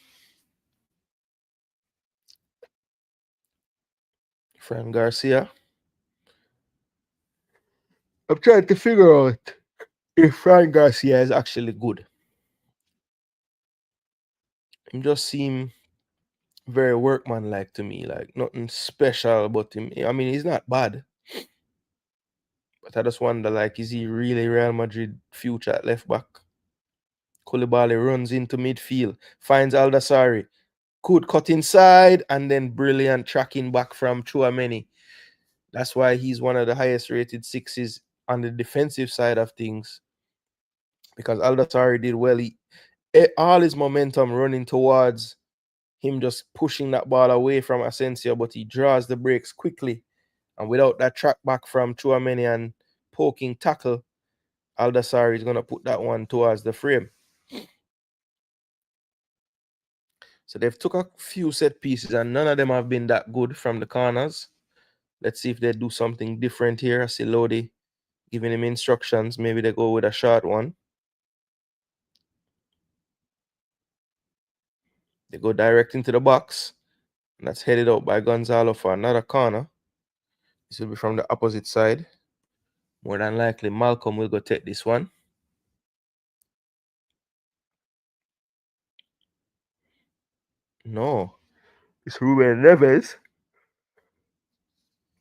Fran Garcia. I'm trying to figure out if Fran Garcia is actually good. Him just seem very workmanlike to me, like nothing special about him. I mean, he's not bad, but I just wonder, like, is he really Real Madrid future at left back? Koulibaly runs into midfield, finds Aldasari, could cut inside, and then brilliant tracking back from Chouameni. That's why he's one of the highest rated sixes on the defensive side of things. Because Aldasari did well. All his momentum running towards him, just pushing that ball away from Asensio, but he draws the breaks quickly. And without that track back from Chouameni and poking tackle, Aldasari is going to put that one towards the frame. So they've took a few set pieces and none of them have been that good from the corners. Let's see if they do something different here. I see Lodi giving him instructions. Maybe they go with a short one. They go direct into the box. And that's headed out by Gonzalo for another corner. This will be from the opposite side. More than likely, Malcolm will go take this one. No. It's Ruben Neves.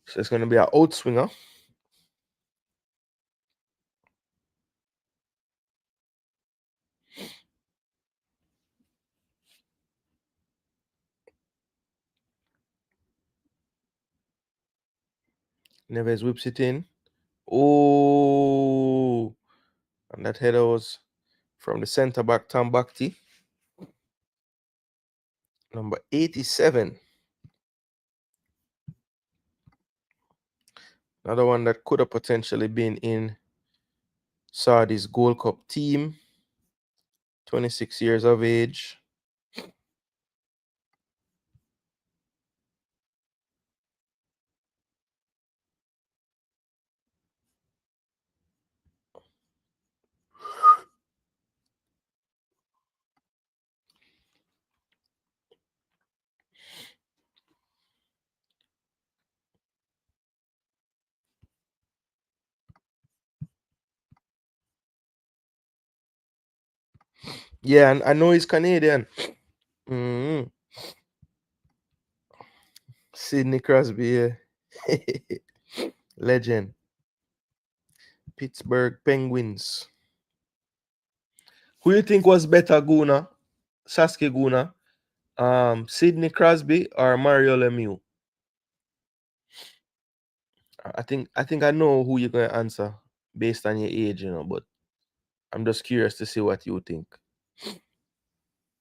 So it's going to be an outswinger. Neves whips it in. Oh. And that header was from the centre back, Tom Bakti. Number 87. Another one that could have potentially been in Saudi's Gold Cup team. 26 years of age. Yeah, and I know he's Canadian. Mm-hmm. Sidney Crosby, yeah. Legend. Pittsburgh Penguins. Who you think was better, Gooner? Sasuke Gooner? Sidney Crosby or Mario Lemieux? I think I know who you're gonna answer based on your age, but I'm just curious to see what you think.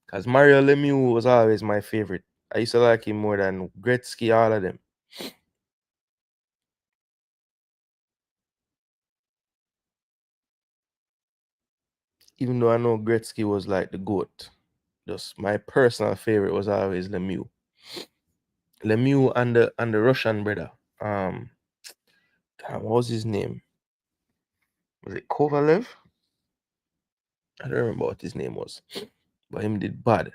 Because Mario Lemieux was always my favorite. I used to like him more than Gretzky, all of them. Even though I know Gretzky was like the GOAT. Just my personal favorite was always Lemieux. Lemieux and the Russian brother. What was his name? Was it Kovalev? I don't remember what his name was. But him did bad.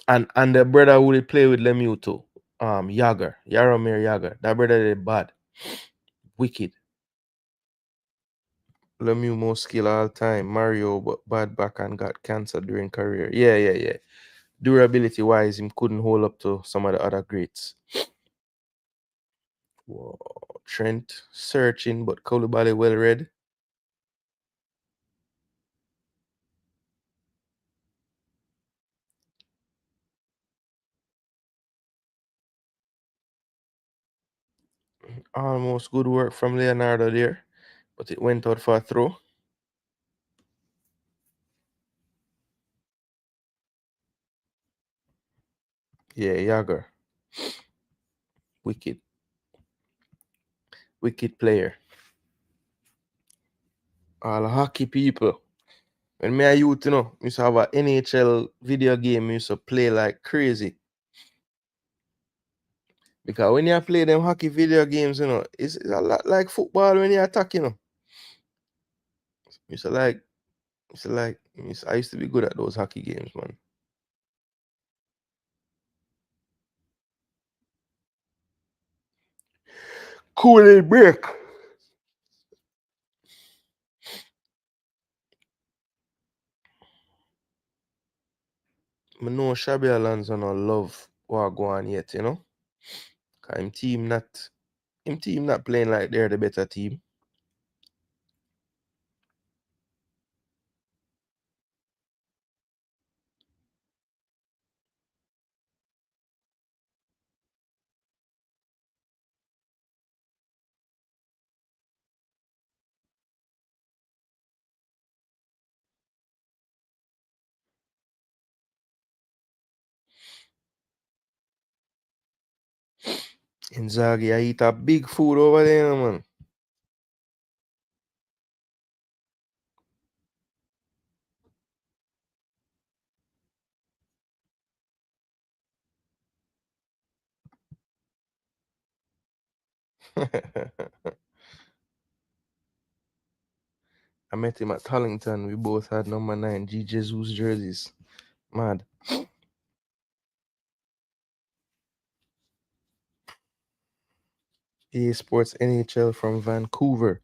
And the brother who did play with Lemieux too. Jaromir Jagr. That brother did bad. Wicked. Lemieux most skill all time. Mario but bad back and got cancer during career. Yeah. Durability wise, him couldn't hold up to some of the other greats. Whoa. Trent searching, but Koulibaly well read. Almost good work from Leonardo there, but it went out for a throw. Yeah, Jagr. Wicked. Wicked player. All hockey people. When me a youth, used to have a NHL video game, used to play like crazy. Because when you play them hockey video games, it's a lot like football when you attack, Used to like, I used to be good at those hockey games, man. Cool break. I know Shabby Alonso no love what go on yet, Cause him team not playing like they're the better team. Inzaghi, I eat a big food over there, man. I met him at Tollington. We both had number 9 G Jesus jerseys. Mad. EA Sports NHL from Vancouver.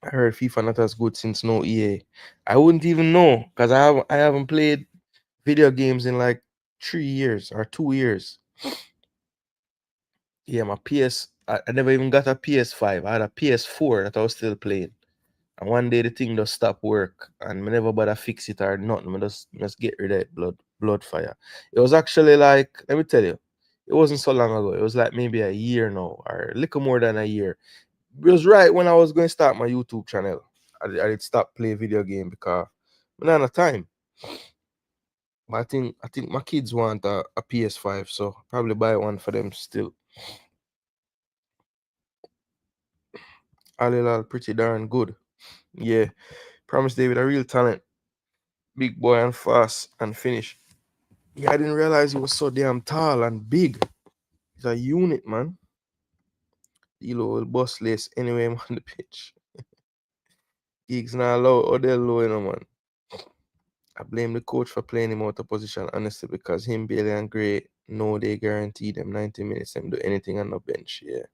I heard FIFA not as good since no EA. I wouldn't even know because I haven't played video games in like 3 years or 2 years. Yeah, my I never even got a PS5. I had a PS4 that I was still playing. And one day the thing just stopped work and I never bother fix it or nothing. I just get rid of it, blood fire. It was actually like, let me tell you, it wasn't so long ago. It was like maybe a year now, or a little more than a year. It was right when I was going to start my YouTube channel. I did stop playing video game because I don't have time. But I think my kids want a PS5, so probably buy one for them still. Hilal pretty darn good. Yeah. Promise David a real talent. Big boy and fast and finish. Yeah, I didn't realize he was so damn tall and big. He's a unit, man. Elo will bust lace anyway I'm on the pitch. Gigs not low, Odell low, man. I blame the coach for playing him out of position, honestly, because him, Bailey, and Gray know they guarantee them 90 minutes them do anything on the bench. Yeah.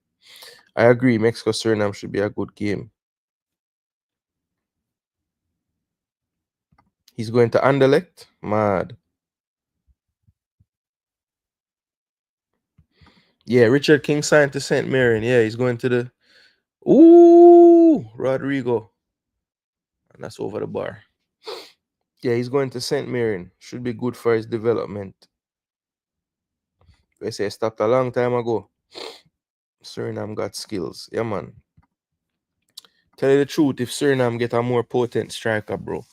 I agree. Mexico Suriname should be a good game. He's going to Anderlecht? Mad. Yeah, Richard King signed to St. Mirren. Yeah, he's going to the. Ooh, Rodrigo. And that's over the bar. Yeah, he's going to St. Mirren. Should be good for his development. They say stopped a long time ago. Suriname got skills. Yeah, man. Tell you the truth, if Suriname get a more potent striker, bro,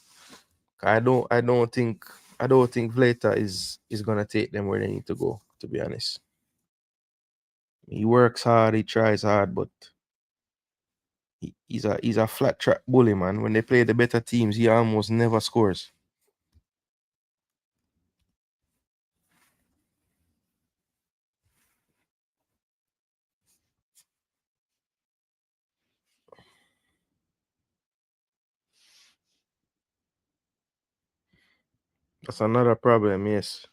I don't think Vlata is gonna take them where they need to go, to be honest. He works hard, he tries hard, but he's a flat track bully, man. When they play the better teams, he almost never scores. That's another problem, yes.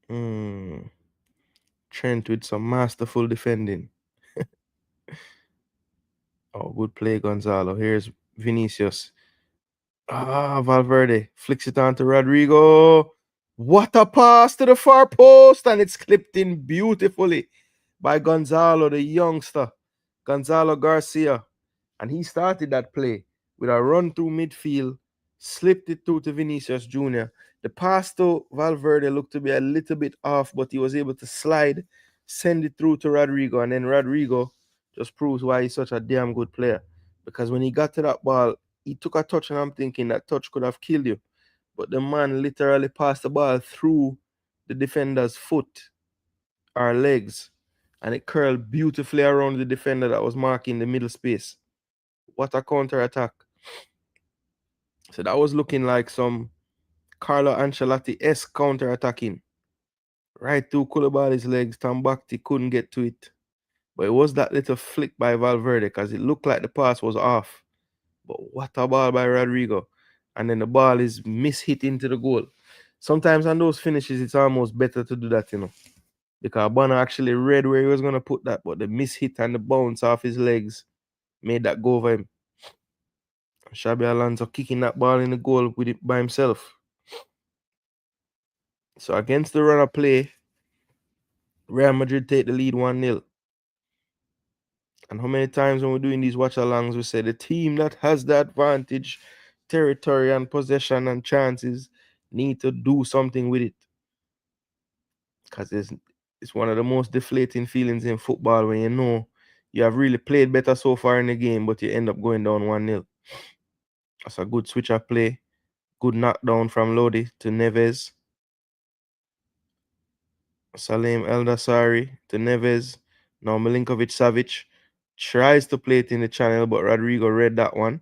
Mm. Trent with some masterful defending. Oh, good play, Gonzalo. Here's Vinicius. Ah, Valverde flicks it on to Rodrigo. What a pass to the far post, and it's clipped in beautifully by Gonzalo, the youngster, Gonzalo Garcia. And he started that play with a run through midfield, slipped it through to Vinicius Jr. The pass to Valverde looked to be a little bit off, but he was able to slide, send it through to Rodrigo, and then Rodrigo just proves why he's such a damn good player. Because when he got to that ball, he took a touch, and I'm thinking that touch could have killed you. But the man literally passed the ball through the defender's foot or legs, and it curled beautifully around the defender that was marking the middle space. What a counter attack. So that was looking like some Carlo Ancelotti-esque counter attacking. Right through Koulibaly's legs, Tambakti couldn't get to it. But it was that little flick by Valverde because it looked like the pass was off. But what a ball by Rodrigo. And then the ball is mishit into the goal. Sometimes on those finishes, it's almost better to do that. Because Bonner actually read where he was going to put that, but the mishit and the bounce off his legs made that go over him. Xabi Alonso kicking that ball in the goal with it by himself. So against the run of play, Real Madrid take the lead 1-0. And how many times when we're doing these watch alongs, we say the team that has the advantage, territory and possession and chances need to do something with it. Because it's one of the most deflating feelings in football when you know you have really played better so far in the game, but you end up going down 1-0. That's a good switch of play. Good knockdown from Lodi to Neves. Salim Eldasari to Neves. Now Milinkovic Savic tries to play it in the channel, but Rodrigo read that one.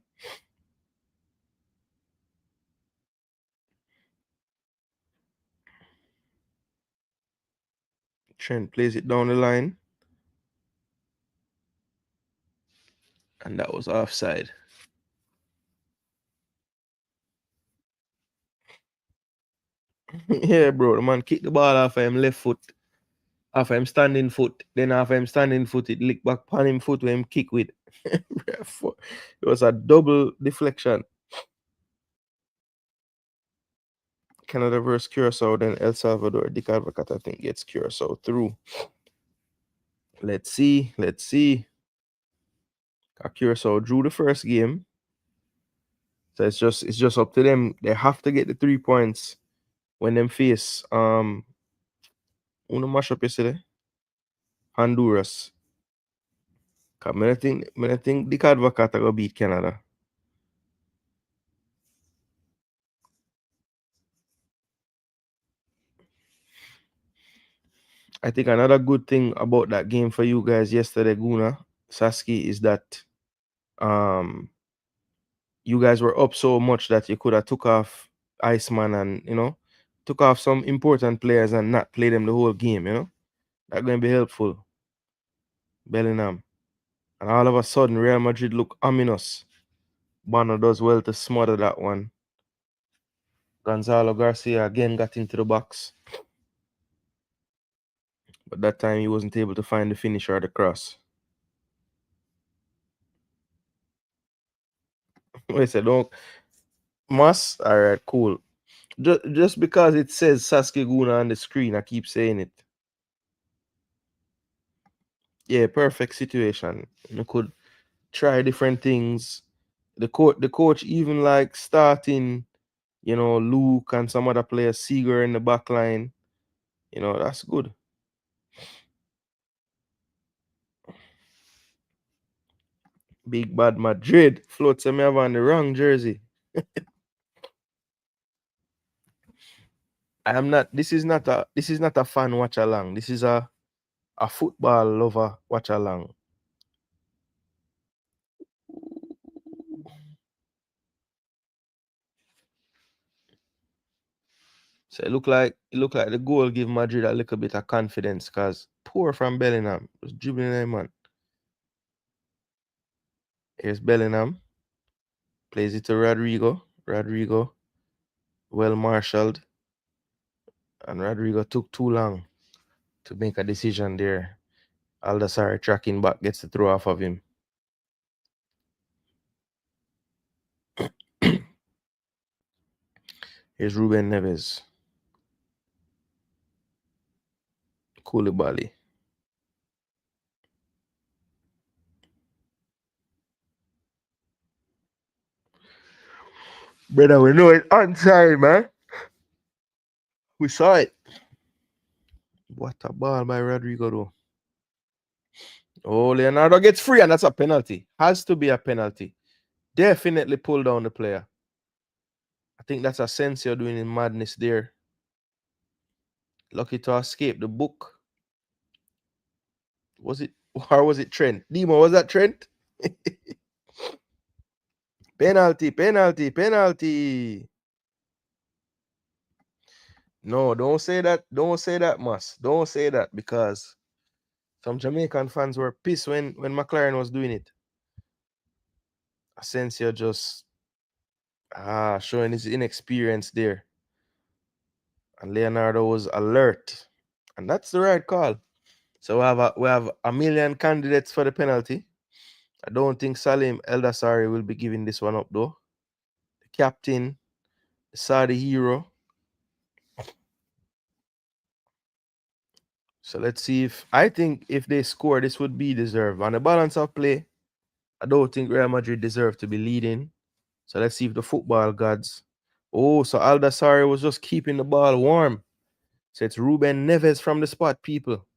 Trent plays it down the line. And that was offside. Yeah, bro. The man kicked the ball off of him left foot. Off of him standing foot. Then off of him standing foot, it licked back on him foot where him kick with. It was a double deflection. Canada versus Curacao, then El Salvador. Dick Advocat, I think, gets Curacao through. Let's see. Curacao drew the first game. So it's just up to them. They have to get the 3 points when them face who mash up yesterday? Honduras. Cause I think Dick Advocat go beat Canada. I think another good thing about that game for you guys yesterday, Gooner, Saski, is that you guys were up so much that you could have took off Iceman and took off some important players and not play them the whole game, That's gonna be helpful. Bellingham. And all of a sudden Real Madrid look ominous. Bono does well to smother that one. Gonzalo Garcia again got into the box. But that time he wasn't able to find the finish or the cross. I said, don't Moss? Alright, cool. Just because it says Sasuke Guna on the screen, I keep saying it. Yeah, perfect situation. You could try different things. The coach even like starting, Luke and some other players, Seager in the back line. That's good. Big Bad Madrid floats me have on the wrong jersey. I am not. This is not a fan watch along. This is a football lover watch along. So it look like the goal give Madrid a little bit of confidence because poor from Bellingham. Just dribbling him, man. Here's Bellingham. Plays it to Rodrigo. Rodrigo, well marshaled. And Rodrigo took too long to make a decision there. Aldasari tracking back gets the throw off of him. Here's Ruben Neves. Koulibaly. Brother, we know it on time, man. We saw it. What a ball by Rodrigo, though. Oh, Leonardo gets free, and that's a penalty. Has to be a penalty. Definitely pull down the player. I think that's Asensio doing in madness there. Lucky to escape the book. Was it, or was it Trent? Demo, was that Trent? Penalty. No, don't say that. Don't say that, Mas. Don't say that because some Jamaican fans were pissed when McLaren was doing it. Asensio just showing his inexperience there. And Leonardo was alert. And that's the right call. So we have a million candidates for the penalty. I don't think Salim Eldasari will be giving this one up though. The captain, the Saudi hero. So let's see I think if they score, this would be deserved. On the balance of play, I don't think Real Madrid deserve to be leading. So let's see if the football gods. Oh, so Aldasari was just keeping the ball warm. So it's Ruben Neves from the spot, people.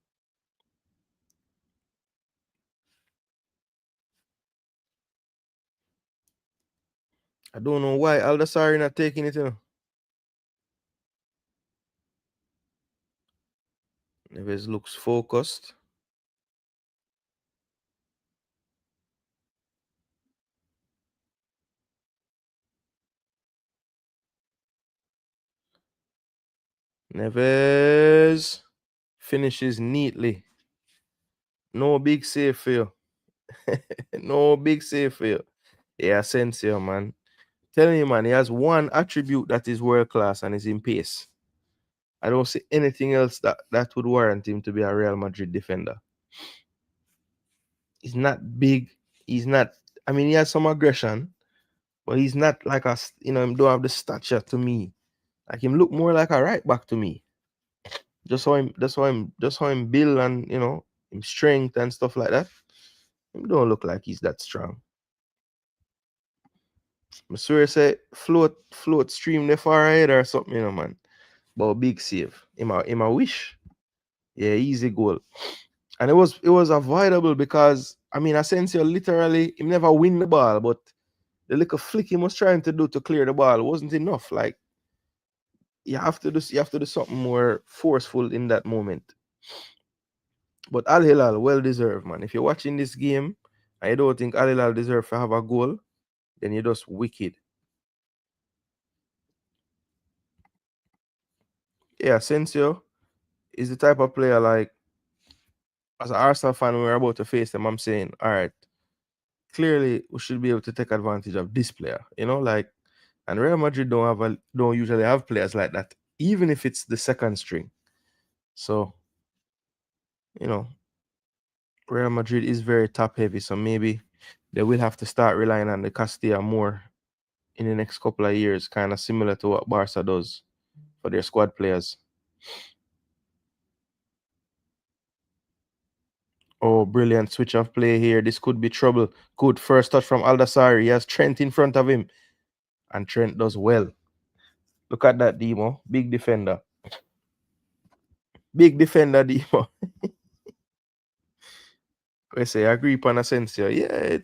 I don't know why Aldasari not taking it, Neves looks focused. Neves Finishes neatly. No big save for you. No big save for you. Yeah, Asensio, man. Telling you, man, he has one attribute that is world class and is in pace. I don't see anything else that would warrant him to be a Real Madrid defender. He's not big. He's not. I mean, he has some aggression, but he's not like him don't have the stature to me. Like him look more like a right back to me. Just how him build and him strength and stuff like that. Him don't look like he's that strong. I swear say float stream the far ahead or something, man. But big save. Him a wish. Yeah, easy goal. And it was avoidable because I mean Asensio literally he never win the ball, but the little flick he was trying to do to clear the ball wasn't enough. Like you have to do something more forceful in that moment. But Al Hilal, well deserved, man. If you're watching this game and you don't think Al Hilal deserve to have a goal, then you're just wicked. Yeah, Asensio is the type of player like as an Arsenal fan when we're about to face them, I'm saying, all right, clearly we should be able to take advantage of this player. Like and Real Madrid don't usually have players like that, even if it's the second string. So, you know, Real Madrid is very top heavy, so maybe they will have to start relying on the Castilla more in the next couple of years, kind of similar to what Barca does for their squad players. Oh, brilliant switch of play here. This could be trouble. Good first touch from Aldasari. He has Trent in front of him, and Trent does well. Look at that, Demo. Big defender. Big defender, Demo. I say, I agree upon Asensio. Yeah,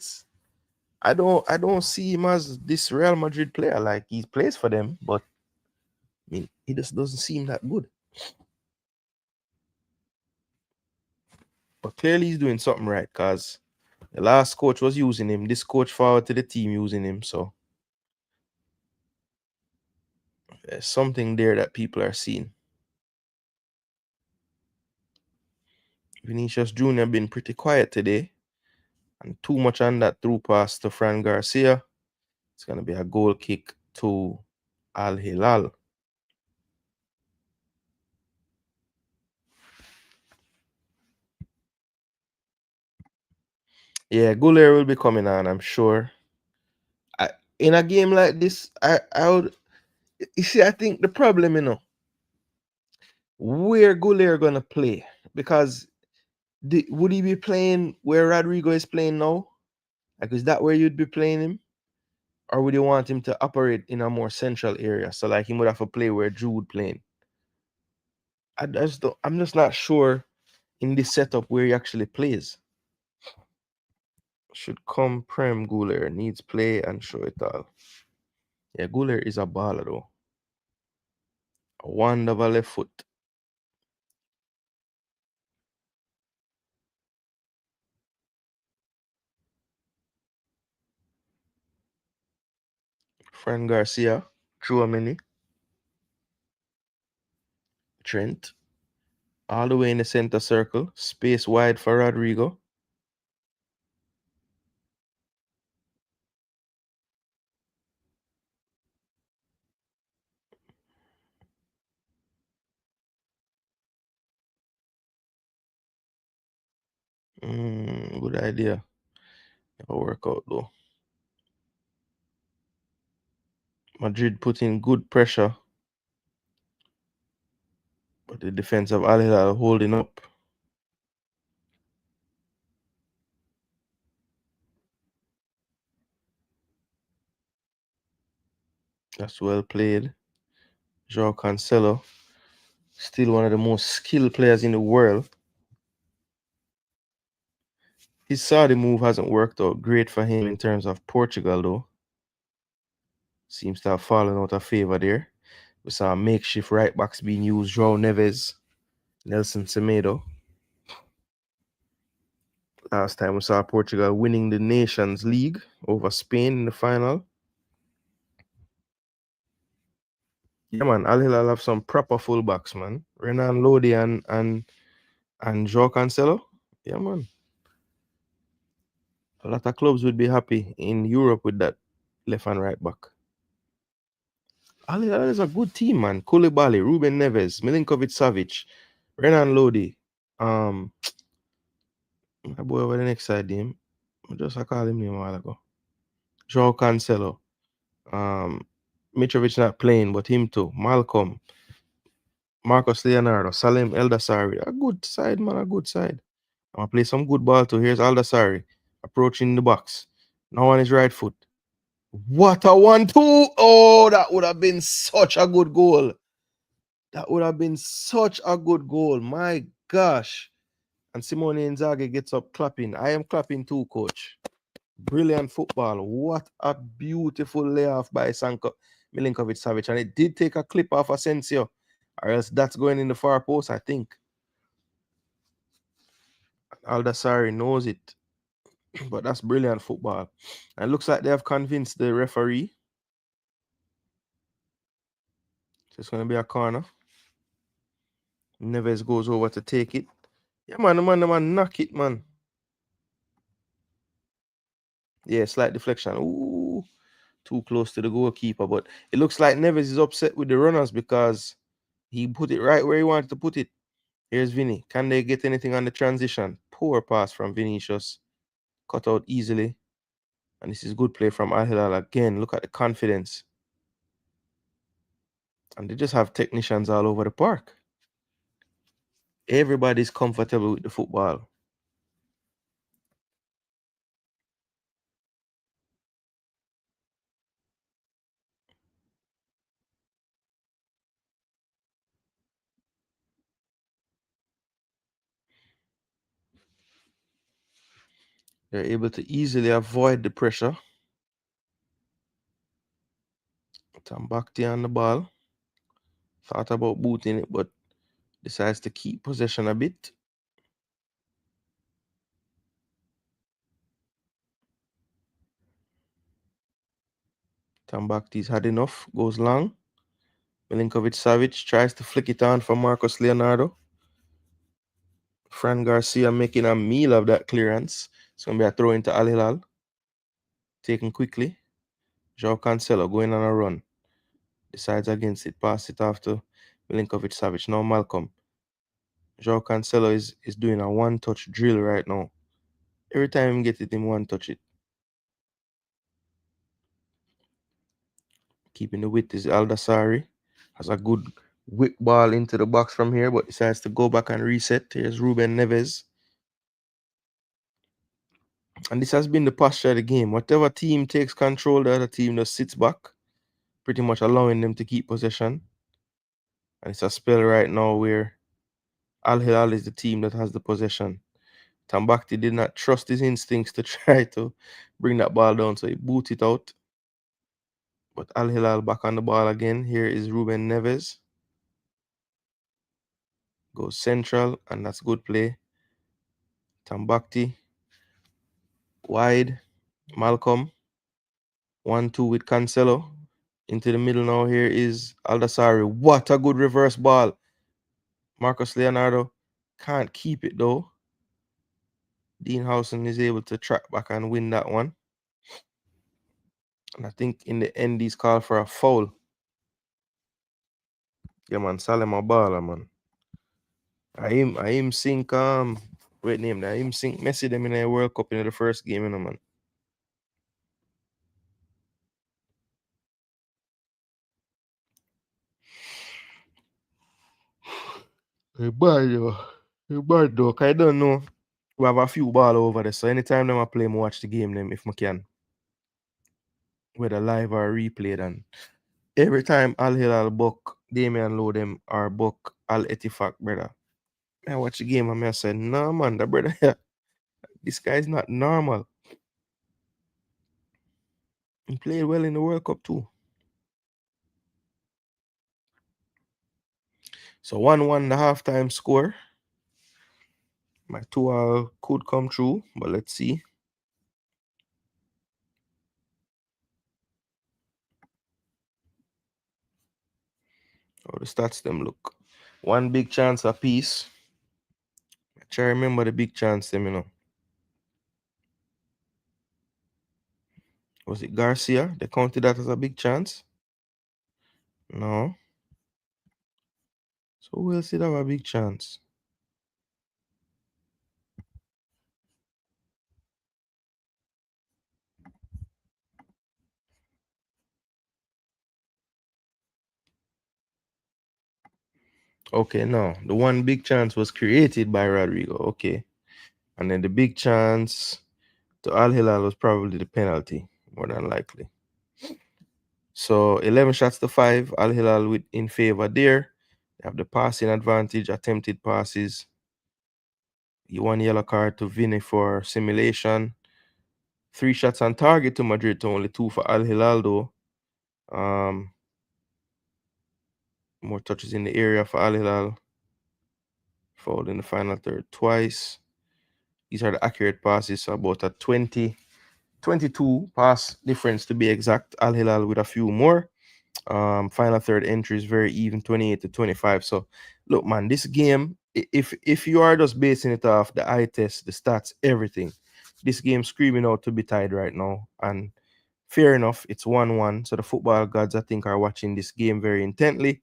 I don't see him as this Real Madrid player. Like he plays for them, but I mean he just doesn't seem that good. But clearly he's doing something right because the last coach was using him. This coach forward to the team using him. So there's something there that people are seeing. Vinicius Jr. been pretty quiet today. And too much on that through pass to Fran Garcia. It's gonna be a goal kick to Al Hilal. Yeah, Goulier will be coming on, I'm sure. In a game like this, I would. You see, I think the problem, where Goulier gonna play because would he be playing where Rodrigo is playing now? Like, is that where you'd be playing him, or would you want him to operate in a more central area? So, like, he would have to play where Jude playing. I'm just not sure in this setup where he actually plays. Should come Prem Goulier needs play and show it all. Yeah, Goulier is a baller though. A wonderful left foot. Fran Garcia, through a mini. Trent, all the way in the center circle. Space wide for Rodrigo. Good idea. Never work out though. Madrid put in good pressure, but the defense of Al Hilal holding up. That's well played. Joao Cancelo, still one of the most skilled players in the world. His Saudi move hasn't worked out great for him in terms of Portugal, though. Seems to have fallen out of favor there. We saw makeshift right backs being used, João Neves, Nelson Semedo. Last time we saw Portugal winning the Nations League over Spain in the final. Yeah, man, Al Hilal have some proper fullbacks, man. Renan Lodi and And Joao Cancelo, yeah, man. A lot of clubs would be happy in Europe with that left and right back. Al Hilal is a good team, man. Koulibaly, Ruben Neves, Milinkovic Savic, Renan Lodi. My boy over the next side him. I called him name a while ago. Joao Cancelo. Mitrovic not playing, but him too. Malcolm, Marcos Leonardo, Salim Eldasari. A good side, man. A good side. I'm gonna play some good ball too. Here's Aldasari approaching the box. Now on his right foot. What a 1-2. Oh, that would have been such a good goal. That would have been such a good goal. My gosh. And Simone Inzaghi gets up clapping. I am clapping too, coach. Brilliant football. What a beautiful layoff by Sanko Milinkovic Savic. And it did take a clip off Asensio. Or else that's going in the far post, I think. Aldasari knows it. But that's brilliant football. And it looks like they have convinced the referee. So it's going to be a corner. Neves goes over to take it. Yeah, man, the man knock it, man. Yeah, slight deflection. Ooh, too close to the goalkeeper. But it looks like Neves is upset with the runners because he put it right where he wanted to put it. Here's Vinny. Can they get anything on the transition? Poor pass from Vinicius. Cut out easily. And this is good play from Al Hilal again. Look at the confidence. And they just have technicians all over the park. Everybody's comfortable with the football. They're able to easily avoid the pressure. Tambakti on the ball. Thought about booting it, but decides to keep possession a bit. Tambakti's had enough. Goes long. Milinkovic Savic tries to flick it on for Marcos Leonardo. Fran Garcia making a meal of that clearance. It's going to be a throw into Al Hilal. Taken quickly. Joao Cancelo going on a run. Decides against it. Pass it off to Milinkovic Savic. Now Malcolm. Joao Cancelo is doing a one-touch drill right now. Every time he gets it in one touch it. Keeping the width is Aldasari. Has a good whip ball into the box from here, but decides to go back and reset. Here's Ruben Neves. And this has been the posture of the game. Whatever team takes control, the other team just sits back, pretty much allowing them to keep possession. And it's a spell right now where Al Hilal is the team that has the possession. Tambakti did not trust his instincts to try to bring that ball down, so he booted it out. But Al Hilal back on the ball again. Here is Ruben Neves. Goes central, and that's good play. Tambakti. Wide. Malcolm. 1-2 with Cancelo. Into the middle now. Here is Aldasari. What a good reverse ball. Marcos Leonardo can't keep it though. Dean Howson is able to track back and win that one. And I think in the end, he's called for a foul. Yeah, man. Salem Abala, man. I him sink wait name that. Him sink Messi them in a World Cup in the first game, you know, man. Hey, bad though. Hey, bad though. 'Cause I don't know. We have a few ball over there. So anytime them I play, I watch the game them if I can. Whether live or replayed. And every time Al Hilal buck Damian Low them or buck Al Etifak, brother. I watch the game and I say, no man, the brother this guy is not normal. He played well in the World Cup too. So 1-1 the halftime score. My 2 could come true, but let's see. How the stats them look. One big chance apiece. Try remember the big chance them, Was it Garcia? They counted that as a big chance? No. So who else did have a big chance? Okay, no. The one big chance was created by Rodrigo. Okay. And then the big chance to Al Hilal was probably the penalty, more than likely. So 11 shots to 5. Al Hilal with in favor there. They have the passing advantage, attempted passes. One yellow card to Vini for simulation. 3 shots on target to Madrid to only 2 for Al Hilal though. More touches in the area for Al Hilal. Fouled in the final third twice. These are the accurate passes, so about a 22 pass difference to be exact. Al Hilal with a few more. Final third entry is very even, 28 to 25. So look, man, this game, if you are just basing it off the eye test, the stats, everything, this game screaming out to be tied right now. And fair enough, it's 1-1. So the football gods, I think, are watching this game very intently.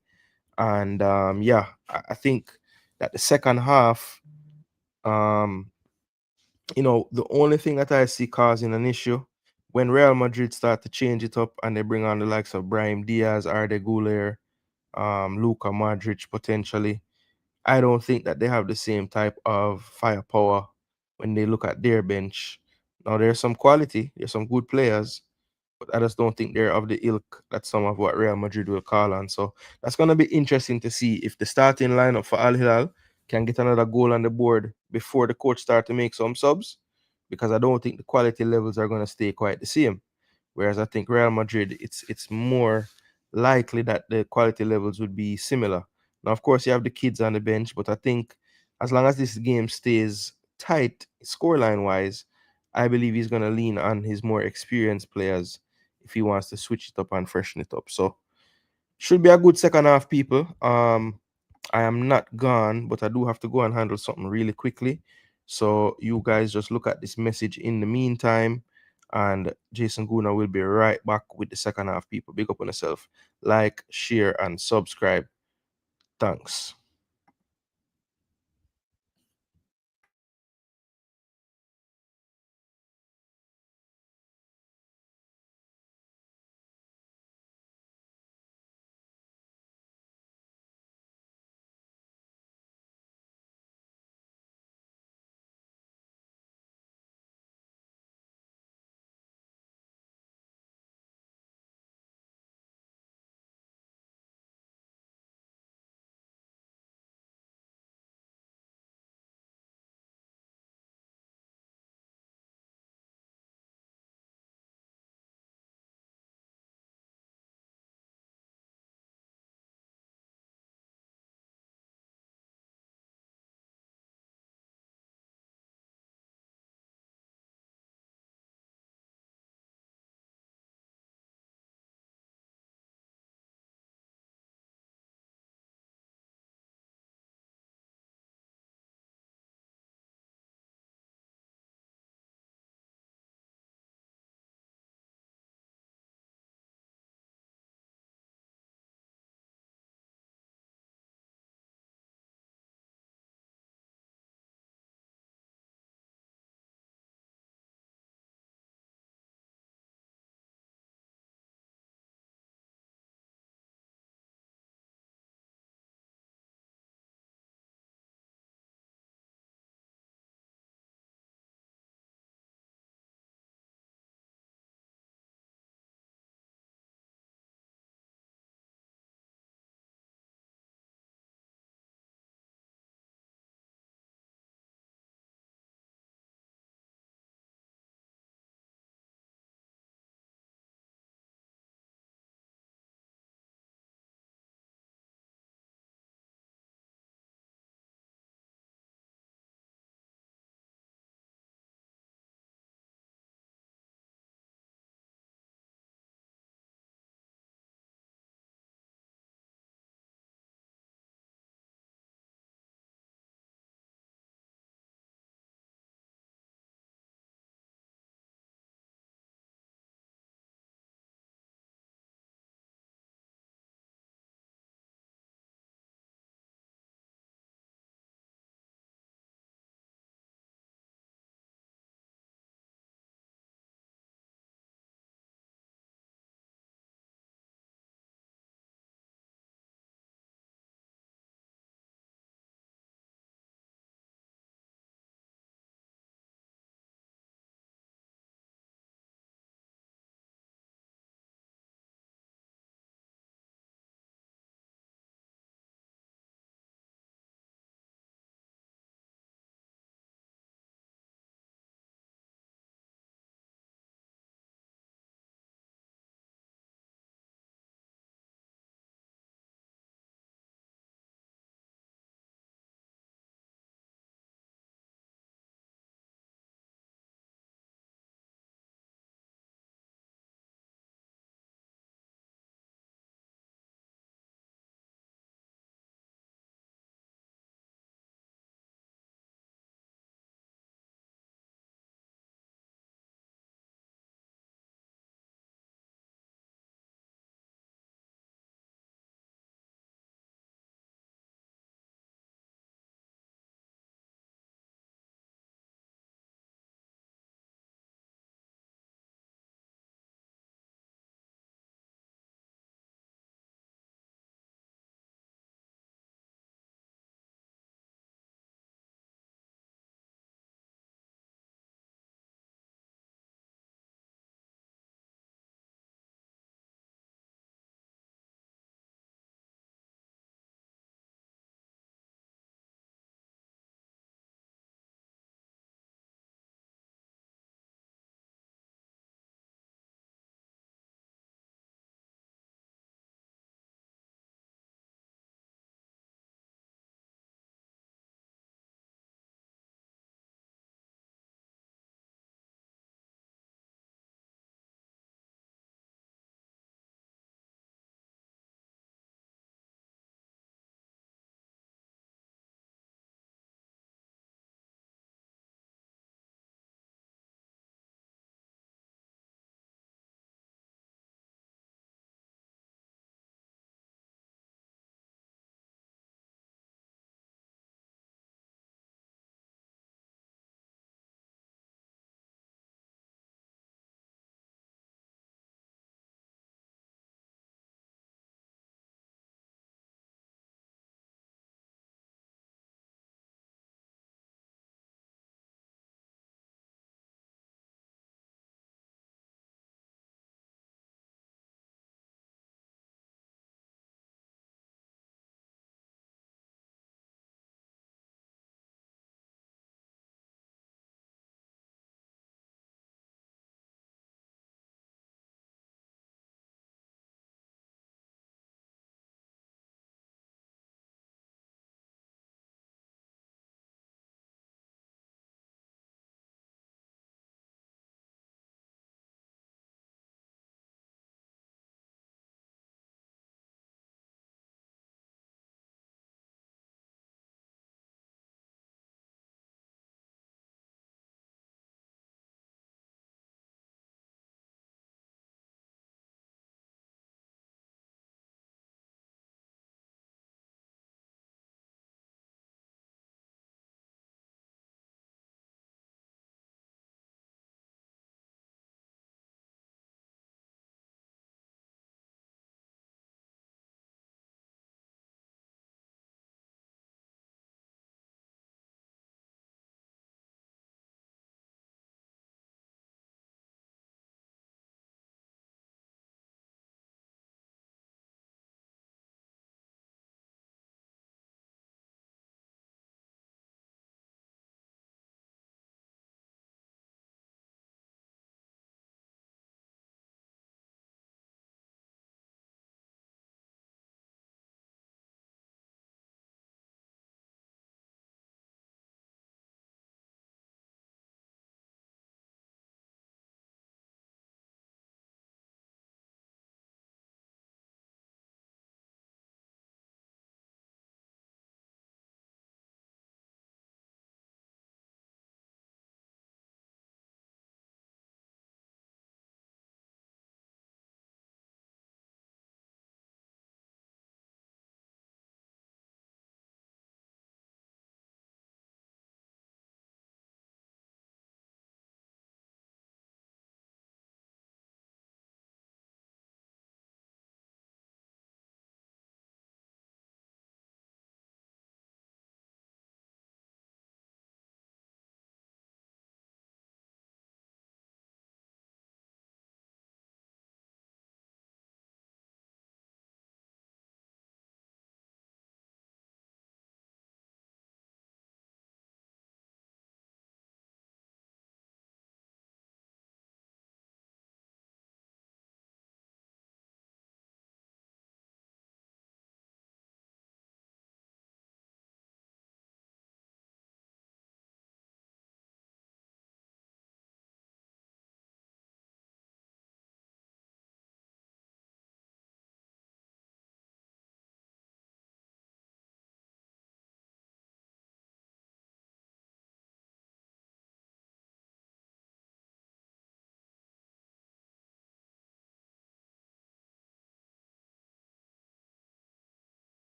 And yeah, I think that the second half, the only thing that I see causing an issue when Real Madrid start to change it up and they bring on the likes of Brahim Diaz, Arda Güler, Luka Modric potentially. I don't think that they have the same type of firepower when they look at their bench. Now there's some quality, there's some good players, but I just don't think they're of the ilk that some of what Real Madrid will call on. So that's gonna be interesting to see if the starting lineup for Al Hilal can get another goal on the board before the coach start to make some subs, because I don't think the quality levels are gonna stay quite the same. Whereas I think Real Madrid, it's more likely that the quality levels would be similar. Now, of course, you have the kids on the bench, but I think as long as this game stays tight, scoreline wise, I believe he's gonna lean on his more experienced players if he wants to switch it up and freshen it up. So should be a good second half, people. I am not gone, but I do have to go and handle something really quickly. So you guys just look at this message in the meantime, and Jason Gooner will be right back with the second half, people. Big up on yourself. Like, share, and subscribe. Thanks.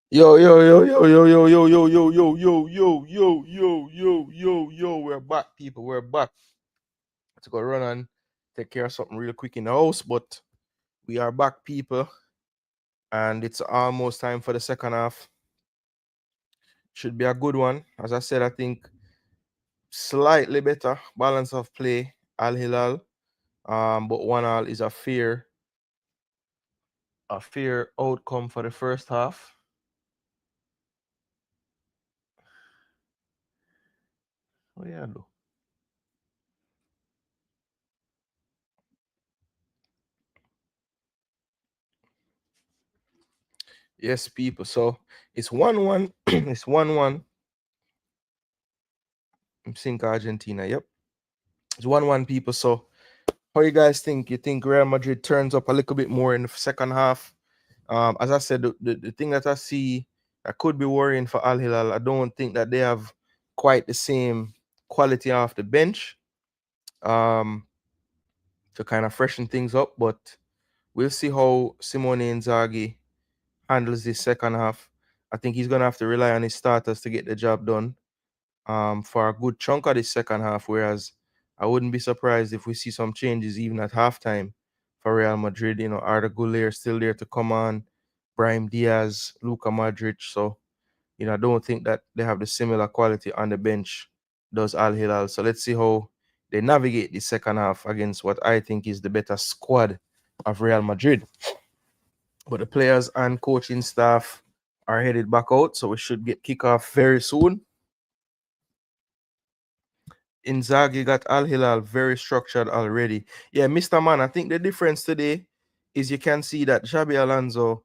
Yo, yo, yo, yo, yo, yo, yo, yo, yo, yo, yo, yo, yo, yo, yo, yo, yo. We're back, people. We're back. To go run and take care of something real quick in the house, but we are back, people, and it's almost time for the second half. Should be a good one. As I said, I think slightly better balance of play, Al Hilal. But 1-1 is a fair outcome for the first half. Oh yeah, though. Yes, people. So it's 1-1. It's 1-1. I'm seeing Argentina. Yep. It's 1-1, people. So how you guys think? You think Real Madrid turns up a little bit more in the second half? As I said, the thing that I see that could be worrying for Al Hilal, I don't think that they have quite the same quality off the bench um, to kind of freshen things up. But we'll see how Simone Inzaghi handles this second half. I think he's going to have to rely on his starters to get the job done for a good chunk of the second half. Whereas I wouldn't be surprised if we see some changes even at halftime for Real Madrid. You know, Arda Güler still there to come on, Brahim Diaz, Luka Modric. So, I don't think that they have the similar quality on the bench does Al Hilal. So let's see how they navigate the second half against what I think is the better squad of Real Madrid. But the players and coaching staff are headed back out, so we should get kickoff very soon. Inzaghi got Al Hilal very structured already. Yeah, Mr. Man, I think the difference today is you can see that Xabi Alonso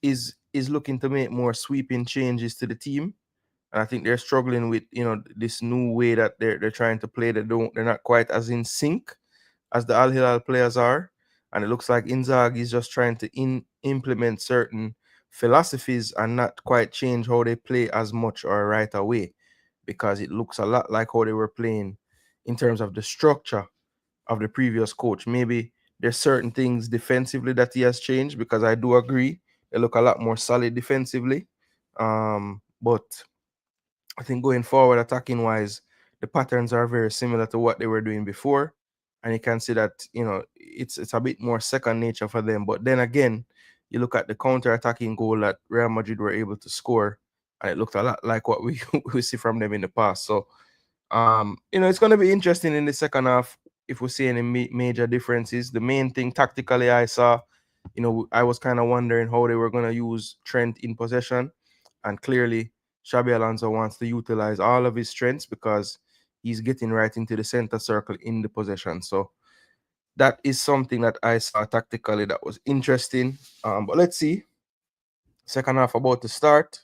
is looking to make more sweeping changes to the team. And I think they're struggling with, this new way that they're trying to play. They're not quite as in sync as the Al Hilal players are. And it looks like Inzaghi is just trying to implement certain philosophies and not quite change how they play as much or right away, because it looks a lot like how they were playing in terms of the structure of the previous coach. Maybe there's certain things defensively that he has changed, because I do agree they look a lot more solid defensively. But I think going forward, attacking wise, the patterns are very similar to what they were doing before. And you can see that, it's a bit more second nature for them. But then again, you look at the counter-attacking goal that Real Madrid were able to score, and it looked a lot like what we, we see from them in the past. So it's going to be interesting in the second half if we see any major differences. The main thing tactically I saw, I was kind of wondering how they were going to use Trent in possession. And clearly, Xabi Alonso wants to utilize all of his strengths because he's getting right into the center circle in the possession. So that is something that I saw tactically that was interesting. But let's see. Second half about to start.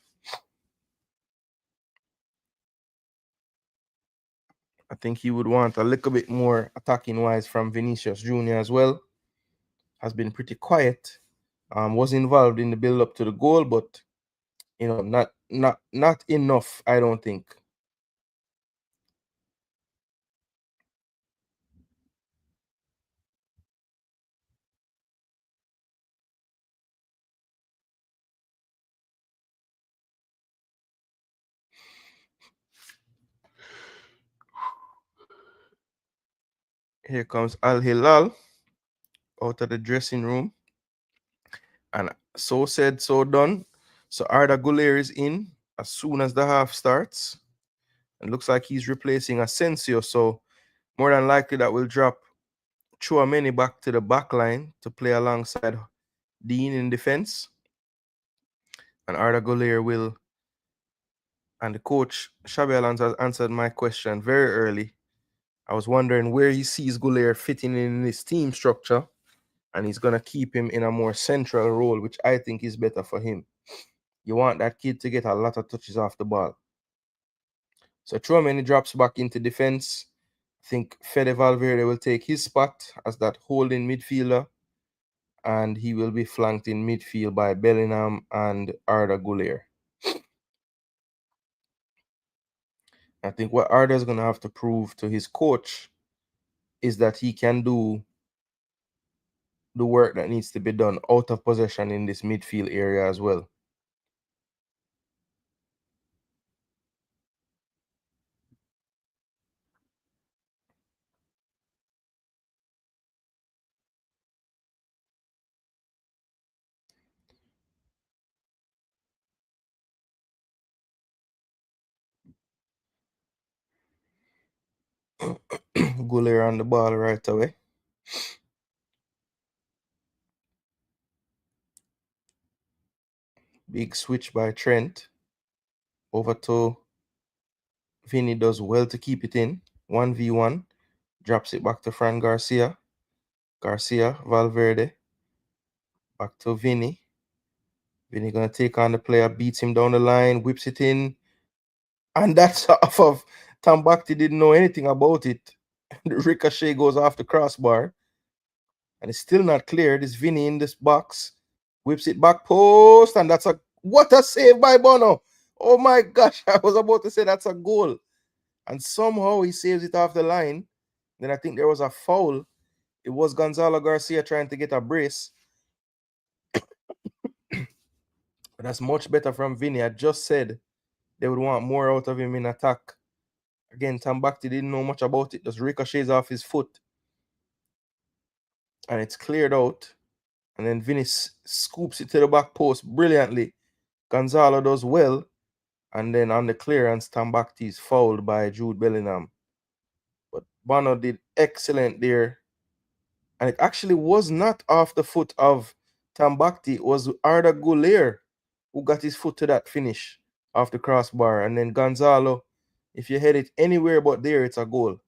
I think he would want a little bit more attacking wise from Vinicius Jr. as well. Has been pretty quiet. Was involved in the build up to the goal, but not enough, I don't think. Here comes Al Hilal out of the dressing room. And so said, so done. So Arda Güler is in as soon as the half starts. It looks like he's replacing Asensio. So more than likely that will drop Chouameni back to the back line to play alongside Dean in defense. And Arda Güler will, and the coach, Xabi Alonso, has answered my question very early. I was wondering where he sees Güler fitting in his team structure, and he's going to keep him in a more central role, which I think is better for him. You want that kid to get a lot of touches off the ball. So Chouameni drops back into defense. I think Fede Valverde will take his spot as that holding midfielder, and he will be flanked in midfield by Bellingham and Arda Güler. I think what Arda is going to have to prove to his coach is that he can do the work that needs to be done out of possession in this midfield area as well. Guler on the ball right away. Big switch by Trent. Over to Vinny, does well to keep it in. 1v1. Drops it back to Fran Garcia. Garcia, Valverde. Back to Vinny. Vinny gonna take on the player, beats him down the line, whips it in. And that's off of Tambakti didn't know anything about it. The ricochet goes off the crossbar. And it's still not cleared. It's Vinny in this box. Whips it back post. And that's what a save by Bono. Oh my gosh. I was about to say that's a goal. And somehow he saves it off the line. Then I think there was a foul. It was Gonzalo Garcia trying to get a brace. But that's much better from Vinny. I just said they would want more out of him in attack. Again, Tambakti didn't know much about it. Just ricochets off his foot. And it's cleared out. And then Vinny scoops it to the back post brilliantly. Gonzalo does well. And then on the clearance, Tambakti is fouled by Jude Bellingham. But Bono did excellent there. And it actually was not off the foot of Tambakti. It was Arda Güler who got his foot to that finish off the crossbar. And then Gonzalo, if you head it anywhere but there, it's a goal.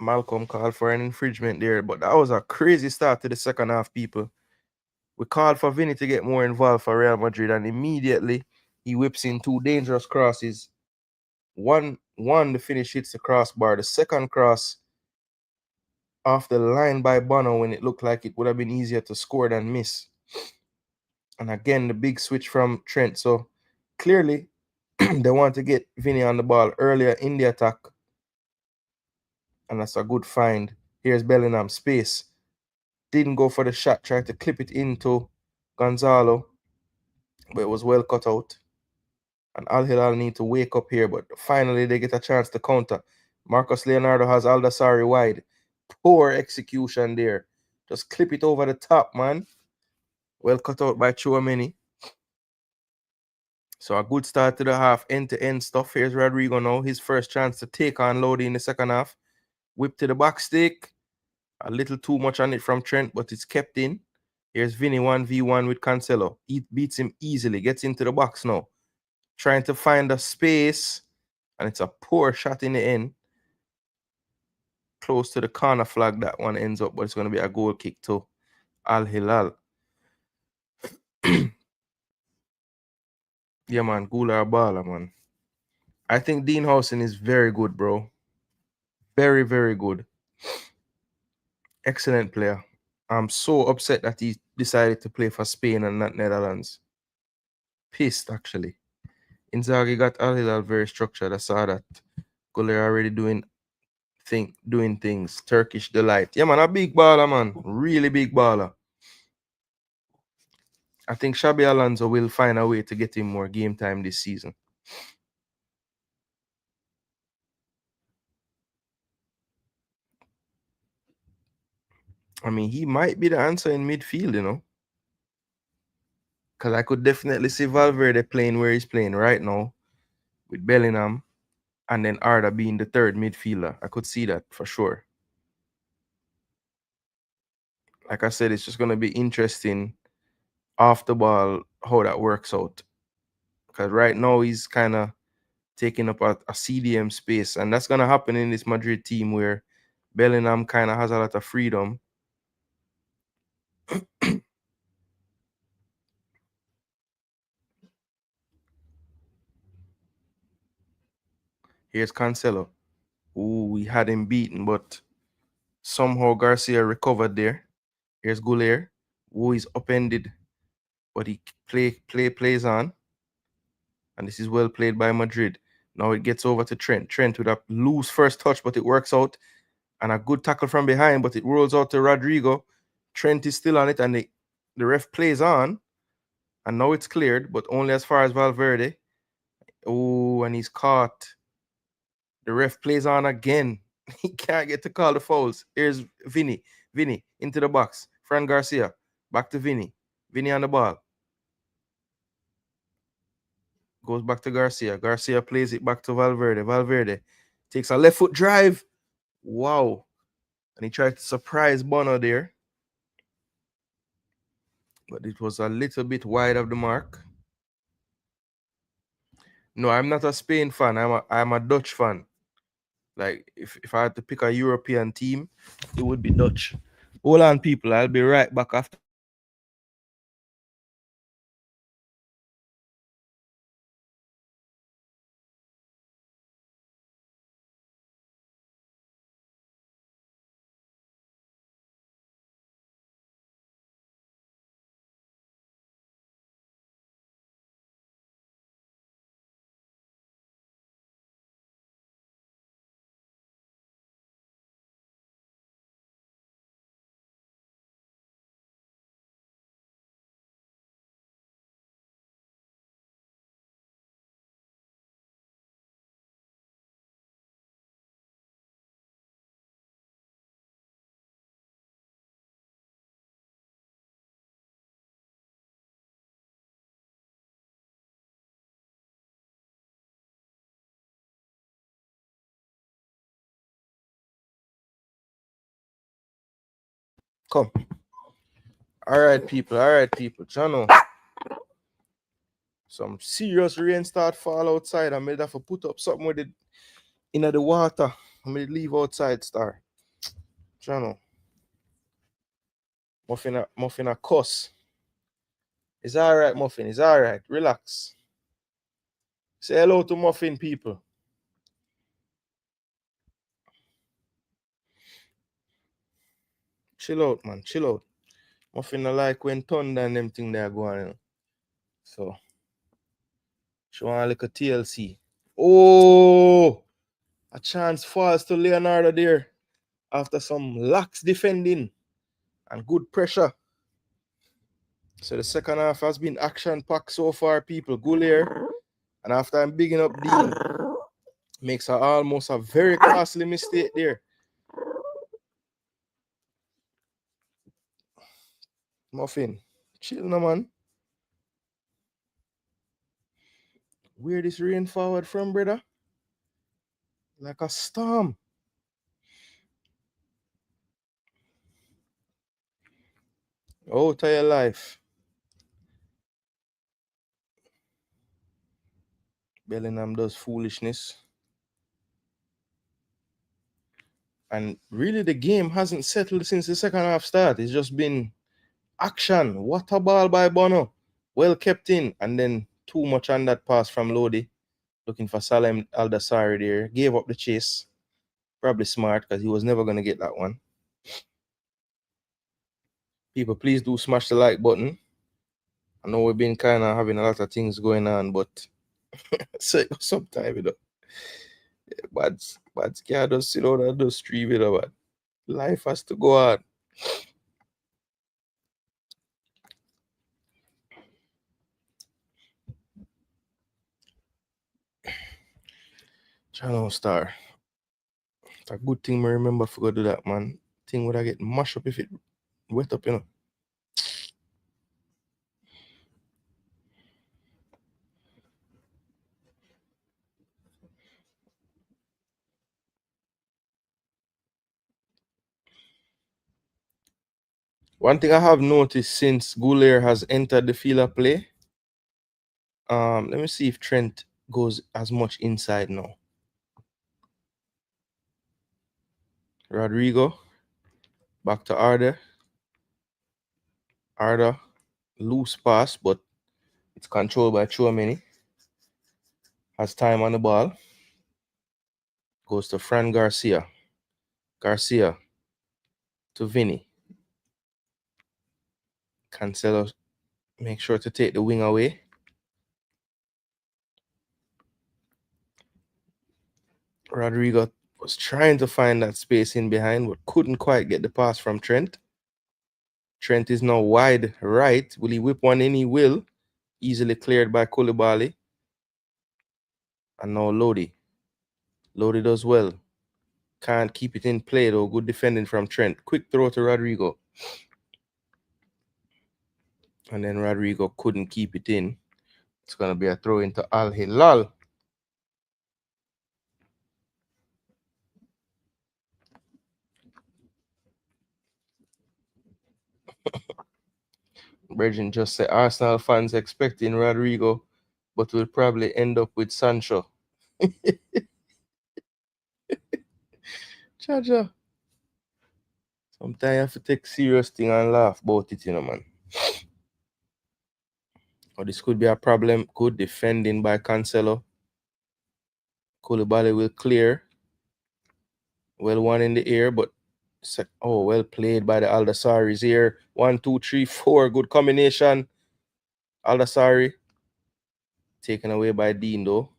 Malcolm called for an infringement there, but that was a crazy start to the second half, people. We called for Vinny to get more involved for Real Madrid, and immediately he whips in two dangerous crosses. One, the finish hits the crossbar. The second cross off the line by Bono when it looked like it would have been easier to score than miss. And again, the big switch from Trent. So clearly, they want to get Vinny on the ball earlier in the attack. And that's a good find. Here's Bellingham, space. Didn't go for the shot, tried to clip it into Gonzalo, but it was well cut out. And Al Hilal need to wake up here, but finally they get a chance to counter. Marcos Leonardo has Aldasari wide. Poor execution there. Just clip it over the top, man. Well cut out by Chouameni. So a good start to the half, end-to-end stuff. Here's Rodrigo now. His first chance to take on Lodi in the second half. Whip to the back stick. A little too much on it from Trent, but it's kept in. Here's Vinny 1v1 with Cancelo. He beats him easily. Gets into the box now. Trying to find a space. And it's a poor shot in the end. Close to the corner flag, that one ends up, but it's going to be a goal kick to Al Hilal. Yeah, man. Gula Bala, man. I think Dean Housen is very good, bro. Very, very good. Excellent player. I'm so upset that he decided to play for Spain and not Netherlands. Pissed, actually. Inzaghi got Al Hilal very structured. I saw that. Guler already doing things. Turkish delight. Yeah, man, a big baller, man. Really big baller. I think Xabi Alonso will find a way to get him more game time this season. I mean, he might be the answer in midfield, you know. Because I could definitely see Valverde playing where he's playing right now with Bellingham and then Arda being the third midfielder. I could see that for sure. Like I said, it's just going to be interesting off the ball how that works out. Because right now he's kind of taking up a CDM space. And that's going to happen in this Madrid team where Bellingham kind of has a lot of freedom. Here's Cancelo. Ooh, we had him beaten, but somehow Garcia recovered there. Here's Guler, who is upended, but he plays on. And this is well played by Madrid. Now it gets over to Trent. Trent with a loose first touch, but it works out. And a good tackle from behind, but it rolls out to Rodrigo. Trent is still on it, and the ref plays on. And now it's cleared, but only as far as Valverde. Oh, and he's caught. The ref plays on again. He can't get to call the fouls. Here's Vinny. Vinny into the box. Fran Garcia. Back to Vinny. Vinny on the ball. Goes back to Garcia. Garcia plays it back to Valverde. Valverde takes a left foot drive. Wow. And he tried to surprise Bono there. But it was a little bit wide of the mark. No, I'm not a Spain fan. I'm a Dutch fan. Like if I had to pick a European team, it would be Dutch. Hold on, people. I'll be right back after. Come. All right, people. All right, people. Channel. Some serious rain start fall outside. I made have to put up something with it in the water. I made leave outside star. Channel. Muffin a cuss. It's alright, Muffin. It's alright. Relax. Say hello to Muffin people. Chill out, man. Chill out. Muffin I like when thunder and them thing there going on. So she want a little TLC. Oh, a chance falls to Leonardo there after some lax defending and good pressure. So the second half has been action-packed so far, people. Goulier, and after I'm bigging up Dean, makes almost a very costly mistake there. Muffin, chill now, man. Where this rain forward from, brother? Like a storm. Oh, to your life. Bellingham does foolishness. And really, the game hasn't settled since the second half start. It's just been action. What a ball by Bono. Well kept in. And then too much on that pass from Lodi. Looking for Salem Aldassari there. Gave up the chase. Probably smart because he was never going to get that one. People, please do smash the like button. I know we've been kind of having a lot of things going on, but sometime, you know. But can't just sit down and just stream it, but life has to go on. Channel star. It's a good thing I remember to do that, man. Thing would I get mashed up if it wet up, you know. One thing I have noticed since Goulier has entered the field of play, let me see if Trent goes as much inside now. Rodrigo, back to Arda. Arda, loose pass, but it's controlled by Chouameni. Has time on the ball. Goes to Fran Garcia. Garcia to Vinny. Cancelo, make sure to take the wing away. Rodrigo was trying to find that space in behind, but couldn't quite get the pass from Trent. Trent is now wide right. Will he whip one in? He will. Easily cleared by Koulibaly. And now Lodi. Lodi does well. Can't keep it in play though. Good defending from Trent. Quick throw to Rodrigo. And then Rodrigo couldn't keep it in. It's going to be a throw into Al Hilal. Virgin just said Arsenal fans expecting Rodrigo, but will probably end up with Sancho. Chaja. Sometimes you have to take serious thing and laugh about it, man. Or this could be a problem. Good defending by Cancelo. Koulibaly will clear. Well, one in the air, but well played by the Aldasaris here. 1, 2, 3, 4. Good combination. Aldasari taken away by Dean though.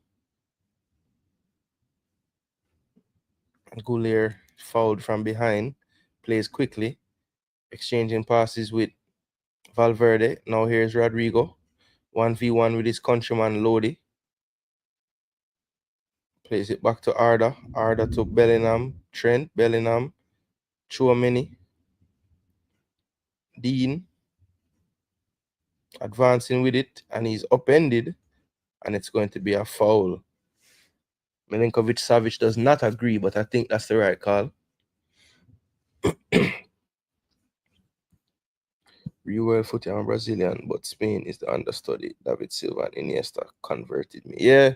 And Goulier fouled from behind. Plays quickly. Exchanging passes with Valverde. Now here's Rodrigo. 1v1 with his countryman Lodi. Plays it back to Arda. Arda to Bellingham. Trent. Bellingham. Chouameni. Dean. Advancing with it. And he's upended. And it's going to be a foul. Milinkovic-Savic does not agree, but I think that's the right call. Real world footy, I'm Brazilian, but Spain is the understudy. David Silva and Iniesta converted me. Yeah,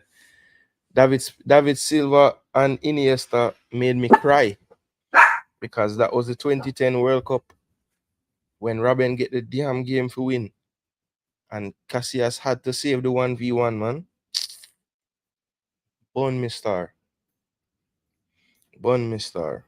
David Silva and Iniesta made me cry because that was the 2010 World Cup when Robin get the damn game for win. And Casillas had to save the 1v1, man. Bun me star. Bun me star.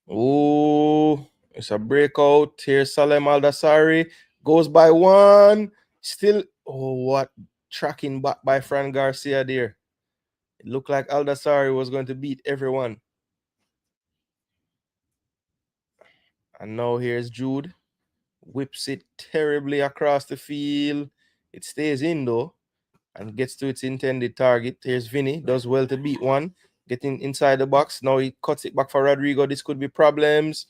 Oh, it's a breakout. Here's Salem Aldasari. Goes by one. Still, what? Tracking back by Fran Garcia there. It looked like Aldasari was going to beat everyone. And now here's Jude. Whips it terribly across the field. It stays in though and gets to its intended target. Here's Vinny. Does well to beat one. Getting inside the box. Now he cuts it back for Rodrigo. This could be problems.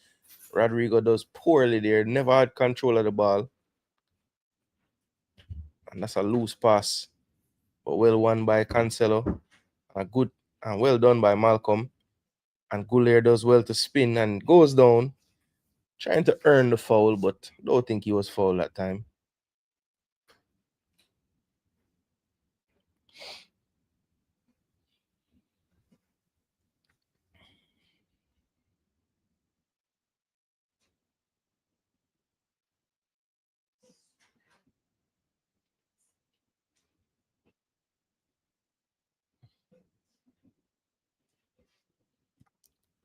Rodrigo does poorly there. Never had control of the ball. And that's a loose pass. But well won by Cancelo. And good and well done by Malcolm. And Goulier does well to spin and goes down. Trying to earn the foul, but don't think he was fouled that time.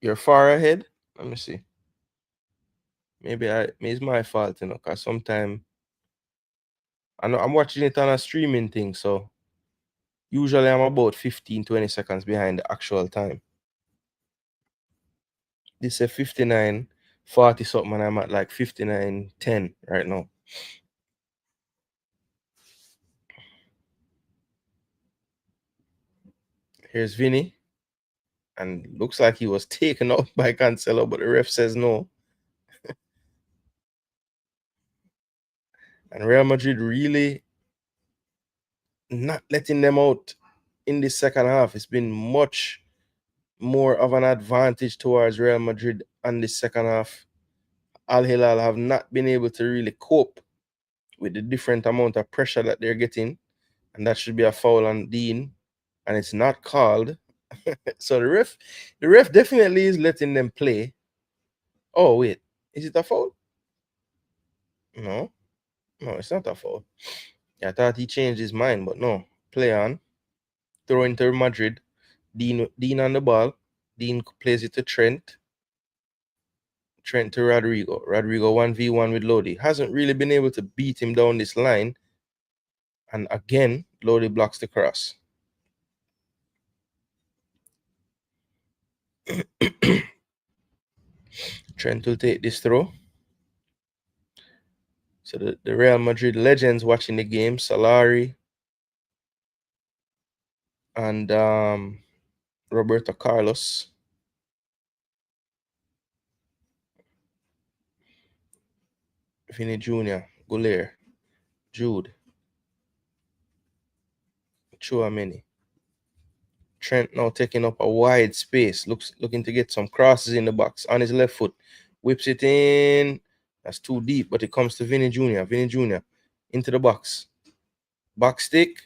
You're far ahead. Let me see. Maybe it's my fault, because sometimes I know I'm watching it on a streaming thing, so usually I'm about 15-20 seconds behind the actual time. This is 59-40 something, and I'm at like 59-10 right now. Here's Vinny. And looks like he was taken out by Cancelo, but the ref says no. And Real Madrid really not letting them out in the second half. It's been much more of an advantage towards Real Madrid in the second half. Al Hilal have not been able to really cope with the different amount of pressure that they're getting. And that should be a foul on Dean. And it's not called. So the ref definitely is letting them play. Oh, wait. Is it a foul? No. No, it's not a foul. I thought he changed his mind, but no. Play on. Throw into Madrid. Dean on the ball. Dean plays it to Trent. Trent to Rodrigo. Rodrigo 1v1 with Lodi. Hasn't really been able to beat him down this line. And again, Lodi blocks the cross. Trent will take this throw. So the Real Madrid legends watching the game, Solari and Roberto Carlos. Vinny Jr., Goulier, Jude, Chouameni. Trent now taking up a wide space, looking to get some crosses in the box on his left foot. Whips it in. That's too deep, but it comes to Vinny Jr. Vinny Jr. into the box. Box stick.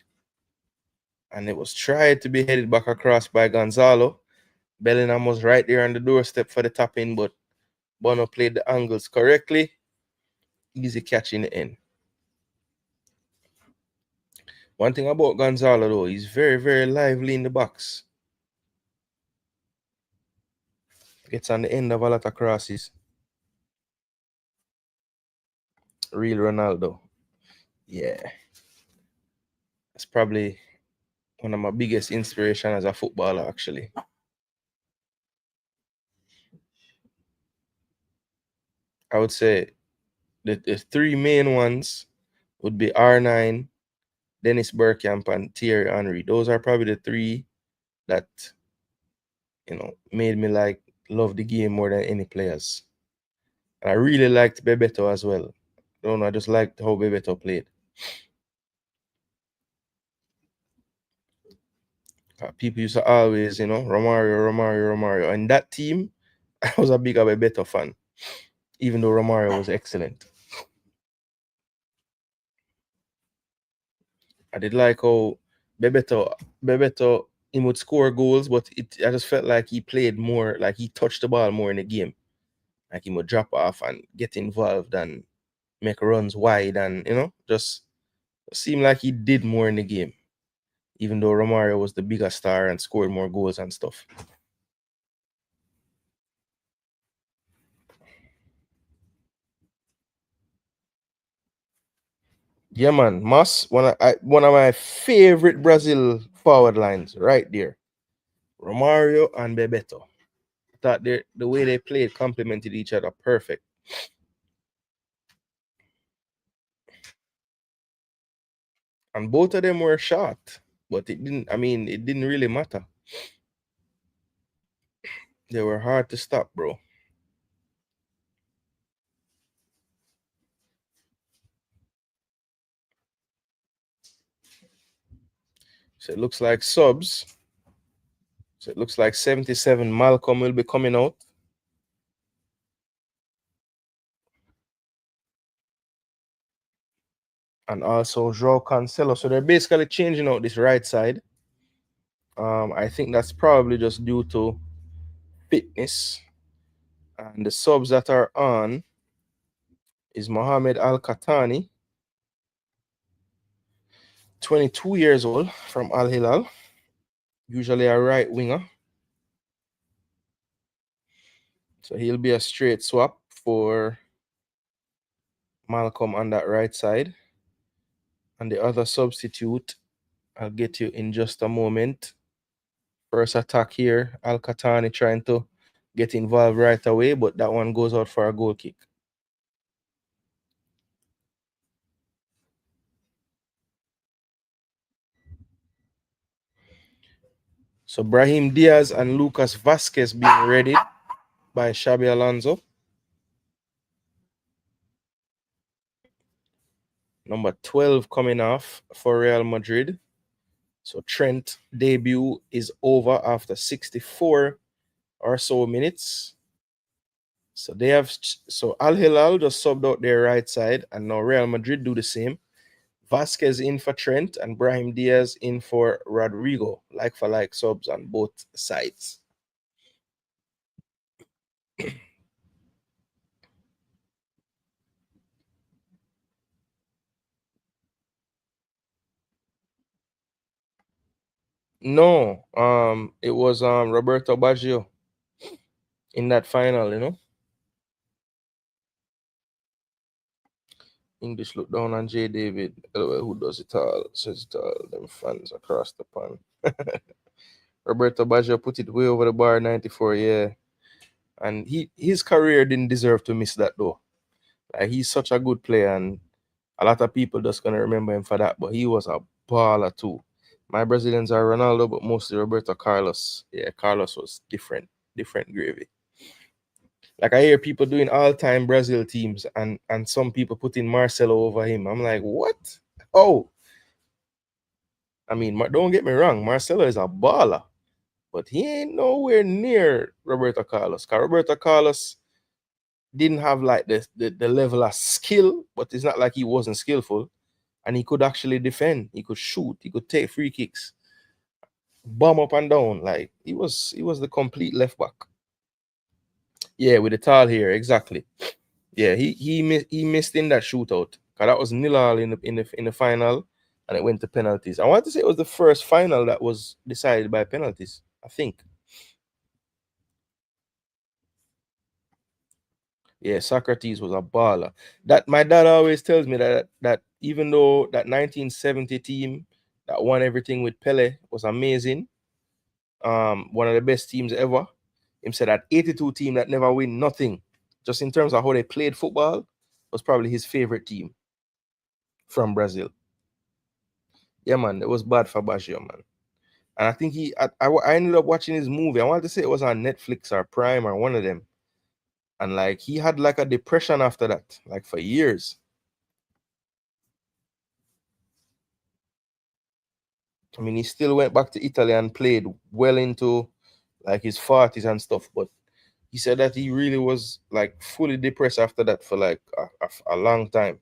And it was tried to be headed back across by Gonzalo. Bellingham was right there on the doorstep for the tap in, but Bono played the angles correctly. Easy catch in the end. One thing about Gonzalo, though, he's very, very lively in the box. Gets on the end of a lot of crosses. Real Ronaldo. Yeah. That's probably one of my biggest inspiration as a footballer, actually. I would say the three main ones would be R9, Dennis Bergkamp, and Thierry Henry. Those are probably the three that, made me love the game more than any players. And I really liked Bebeto as well. I don't know, I just liked how Bebeto played. People used to always, Romario. And that team, I was a bigger Bebeto fan, even though Romario was excellent. I did like how Bebeto, he would score goals, but I just felt like he played more, like he touched the ball more in the game. Like he would drop off and get involved and make runs wide and, just seemed like he did more in the game, even though Romario was the bigger star and scored more goals and stuff. Yeah, man. Mas, one of my favorite Brazil forward lines right there. Romario and Bebeto. Thought the way they played complemented each other perfect. And both of them were short, but it didn't really matter. They were hard to stop, bro. So it looks like subs. So it looks like 77 Malcolm will be coming out. And also Joao Cancelo. So they're basically changing out this right side. I think that's probably just due to fitness. And the subs that are on is Mohamed Al Khatani, 22 years old, from Al Hilal, usually a right winger. So he'll be a straight swap for Malcolm on that right side. And the other substitute, I'll get you in just a moment. First attack here, Al Khatani trying to get involved right away, but that one goes out for a goal kick. So Brahim Diaz and Lucas Vasquez being readied by Xabi Alonso. Number 12 coming off for Real Madrid. So Trent debut is over after 64 or so minutes. So Al Hilal just subbed out their right side, and now Real Madrid do the same. Vasquez in for Trent and Brahim Diaz in for Rodrigo, like for like subs on both sides. No, it was Roberto Baggio in that final, English look down on J. David. LOL, who does it all? Says it all. Them fans across the pond. Roberto Baggio put it way over the bar, 94. Yeah, and his career didn't deserve to miss that though. Like, he's such a good player, and a lot of people just gonna remember him for that. But he was a baller too. My Brazilians are Ronaldo, but mostly Roberto Carlos. Yeah, Carlos was different gravy. Like, I hear people doing all-time Brazil teams, and some people putting Marcelo over him. I'm like, what? Oh, I mean, don't get me wrong, Marcelo is a baller, but he ain't nowhere near Roberto Carlos. Cause Roberto Carlos didn't have like the level of skill, but it's not like he wasn't skillful, and he could actually defend. He could shoot. He could take free kicks, bomb up and down. Like, he was the complete left back. Yeah, with the tall hair, exactly. Yeah, he missed in that shootout. Cause that was nil all in the final, and it went to penalties. I want to say it was the first final that was decided by penalties, I think. Yeah, Socrates was a baller. That my dad always tells me that even though that 1970 team that won everything with Pele was amazing, one of the best teams ever. Him said that 82 team that never win nothing, just in terms of how they played football, was probably his favorite team from Brazil. Yeah, man, it was bad for Baggio, man. And I think I ended up watching his movie. I wanted to say it was on Netflix or Prime or one of them. And like, he had like a depression after that, like for years. I mean, he still went back to Italy and played well into like his 40s and stuff. But he said that he really was like fully depressed after that for like a long time.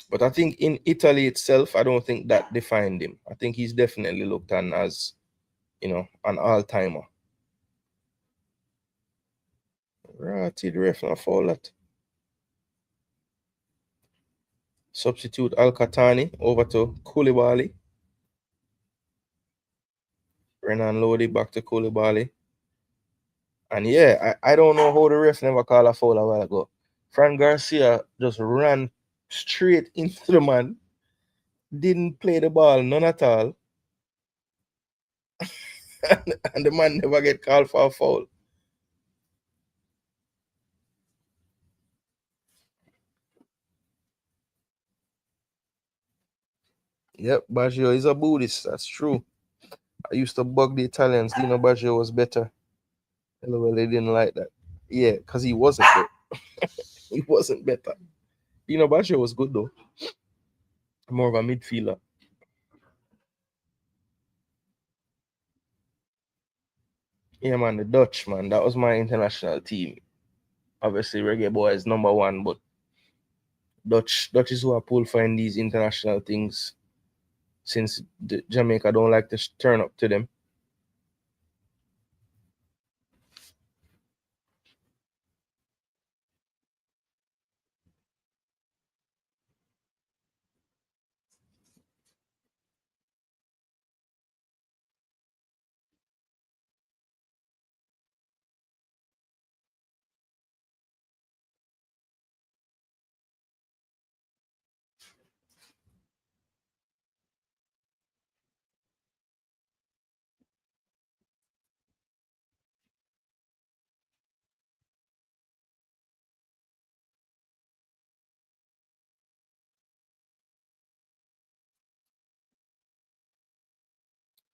But I think in Italy itself, I don't think that defined him. I think he's definitely looked on as, an all timer. Right, the ref not foul that. Substitute Al Katani over to Koulibaly. Renan Lodi back to Koulibaly. And yeah, I don't know how the ref never called a foul a while ago. Fran Garcia just ran straight into the man, didn't play the ball none at all, and the man never get called for a foul. Yep, Baggio is a Buddhist, that's true. I used to bug the Italians. Dino Baggio was better. Well, they didn't like that. Yeah, because he wasn't though. He wasn't better. Dino Baggio was good though. More of a midfielder. Yeah, man, the Dutch, man. That was my international team. Obviously, Reggae Boy is number one, but Dutch is who I pull for in these international things, since Jamaica don't like to turn up to them.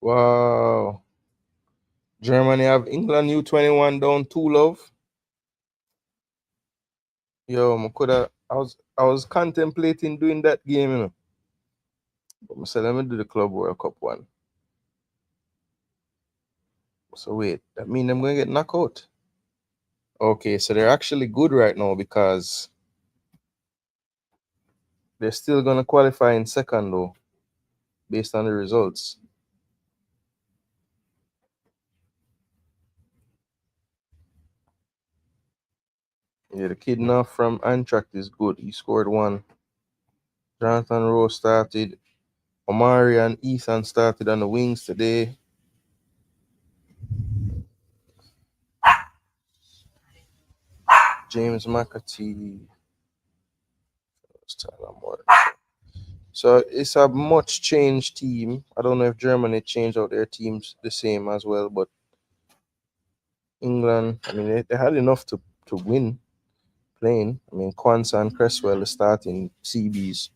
Wow. Germany have England U21 down 2 love. Yo, I was contemplating doing that game, But I said, let me do the Club World Cup one. So wait, that mean I'm gonna get knocked out. Okay, so they're actually good right now because they're still gonna qualify in second though, based on the results. Yeah, the kid now from Eintracht is good. He scored one. Jonathan Rowe started. Omari and Ethan started on the wings today. James McAtee. So it's a much changed team. I don't know if Germany changed out their teams the same as well, but England, I mean, they had enough to win playing. I mean, Kwanzaa and Cresswell, the starting CBs.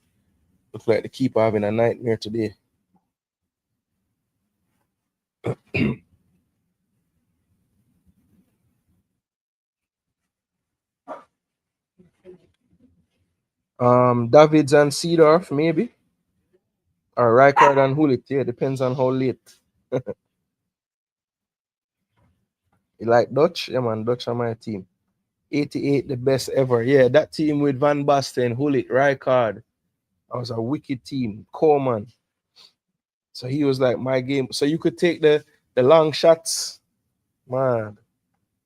Look like the keeper having a nightmare today. Davids and Seedorf, maybe. Or Rijkaard and Hulit, yeah, depends on how late. You like Dutch? Yeah, man, Dutch are my team. 88, the best ever. Yeah, that team with Van Basten, Hulit, Rijkaard. That was a wicked team. Coleman. So he was like my game. So you could take the long shots, man,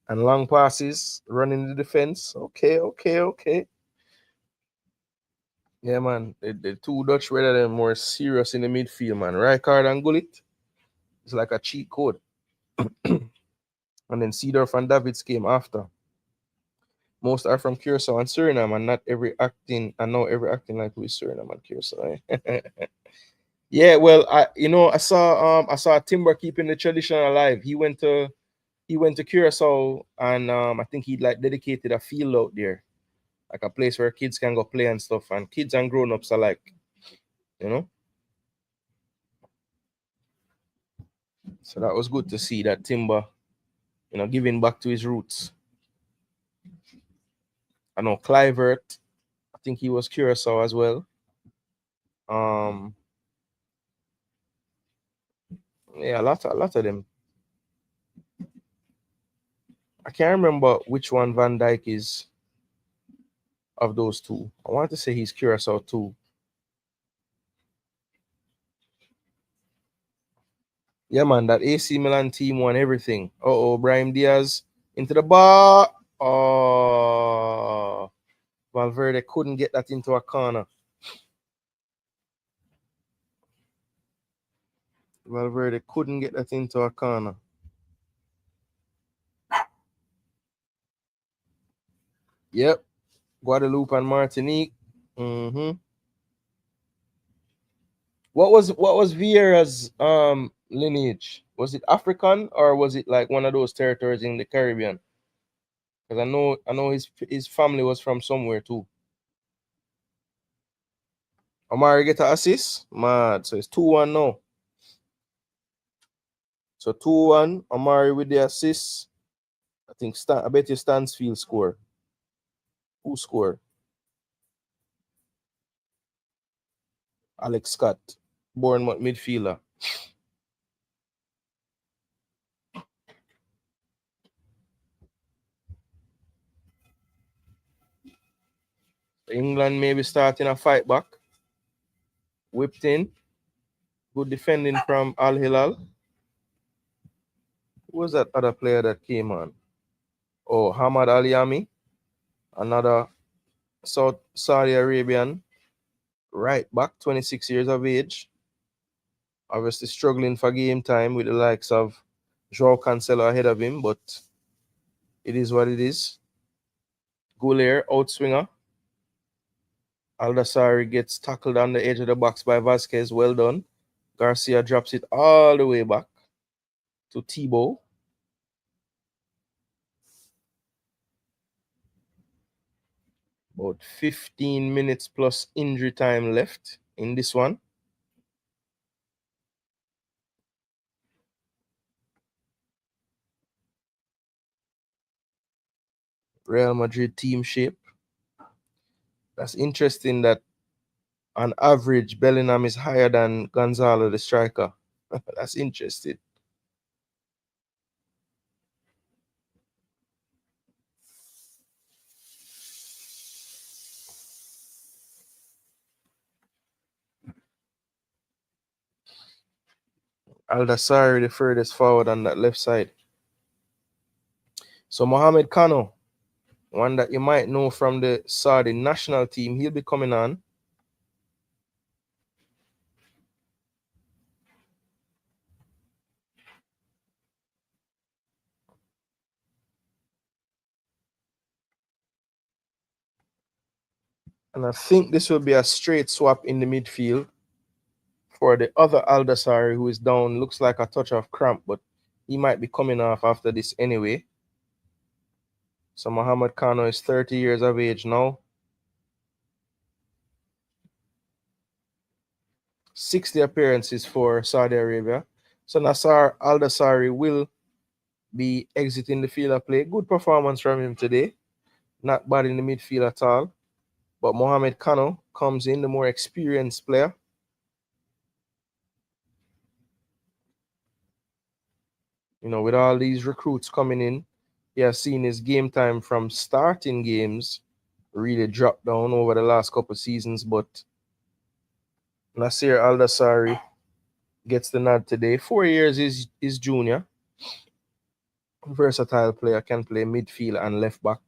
and long passes, running the defense. Okay. Yeah, man. The two Dutch rather than more serious in the midfield, man. Rijkaard and Gullit. It's like a cheat code. And then Seedorf and Davids came after. Most are from Curacao and Suriname, and not every acting. I know every acting like who is Suriname and Curacao. Eh? Yeah, well, I saw Timber keeping the tradition alive. He went to Curacao, and I think he like dedicated a field out there, like a place where kids can go play and stuff, and kids and grown-ups alike, you know. So that was good to see that Timber, giving back to his roots. I know Clivert, I think he was Curacao as well. Um, yeah, a lot of them. I can't remember which one Van Dyke is of those two. I want to say he's Curacao too. Yeah, man, that AC Milan team won everything. Oh, Brahim Diaz into the bar. Oh, Valverde couldn't get that into a corner. Valverde couldn't get that into a corner. Yep, Guadeloupe and Martinique. hmm What was Vieira's lineage? Was it African or was it like one of those territories in the Caribbean? Because I know his family was from somewhere too. Omari get an assist? Mad. So it's 2-1 now. So 2-1. Omari with the assist. I bet you Stansfield score. Who score? Alex Scott. Bournemouth midfielder. England maybe starting a fight back. Whipped in. Good defending from Al Hilal. Who was that other player that came on? Oh, Hamad Aliami. Another South Saudi Arabian right back, 26 years of age. Obviously struggling for game time with the likes of Joao Cancelo ahead of him, but it is what it is. Goulier, outswinger. Aldasari gets tackled on the edge of the box by Vasquez. Well done. Garcia drops it all the way back to Thibaut. About 15 minutes plus injury time left in this one. Real Madrid team shape. That's interesting that on average, Bellingham is higher than Gonzalo, the striker. That's interesting. Aldasari, the furthest forward on that left side. So Mohamed Kano, one that you might know from the Saudi national team, he'll be coming on. And I think this will be a straight swap in the midfield for the other Aldasari who is down. Looks like a touch of cramp, but he might be coming off after this anyway. So Mohamed Kano is 30 years of age now. 60 appearances for Saudi Arabia. So Nassar Aldasari will be exiting the field of play. Good performance from him today. Not bad in the midfield at all. But Mohamed Kano comes in, the more experienced player. You know, with all these recruits coming in, he has seen his game time from starting games really drop down over the last couple of seasons. But Nasir Al-Dassari gets the nod today. 4 years is junior. Versatile player, can play midfield and left back.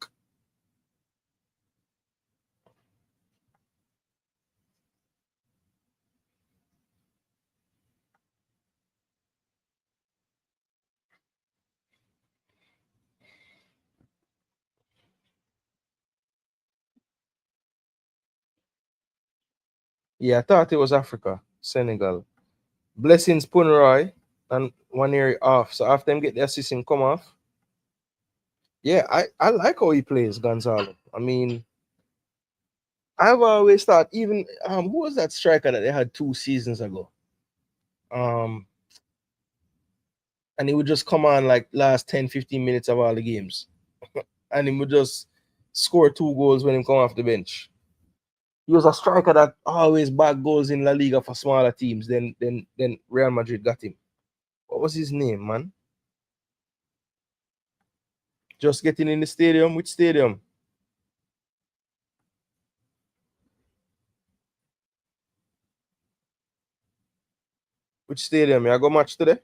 Yeah, I thought it was Africa, Senegal. Blessings Punroy and one area off. So after them get the assist and come off. Yeah, I like how he plays, Gonzalo. I mean, I've always thought, even who was that striker that they had 2 seasons ago? And he would just come on like last 10, 15 minutes of all the games. And he would just score 2 goals when he come off the bench. He was a striker that always bagged goals in La Liga for smaller teams. Then Real Madrid got him. What was his name, man? Just getting in the stadium. Which stadium? Which stadium? You go match today?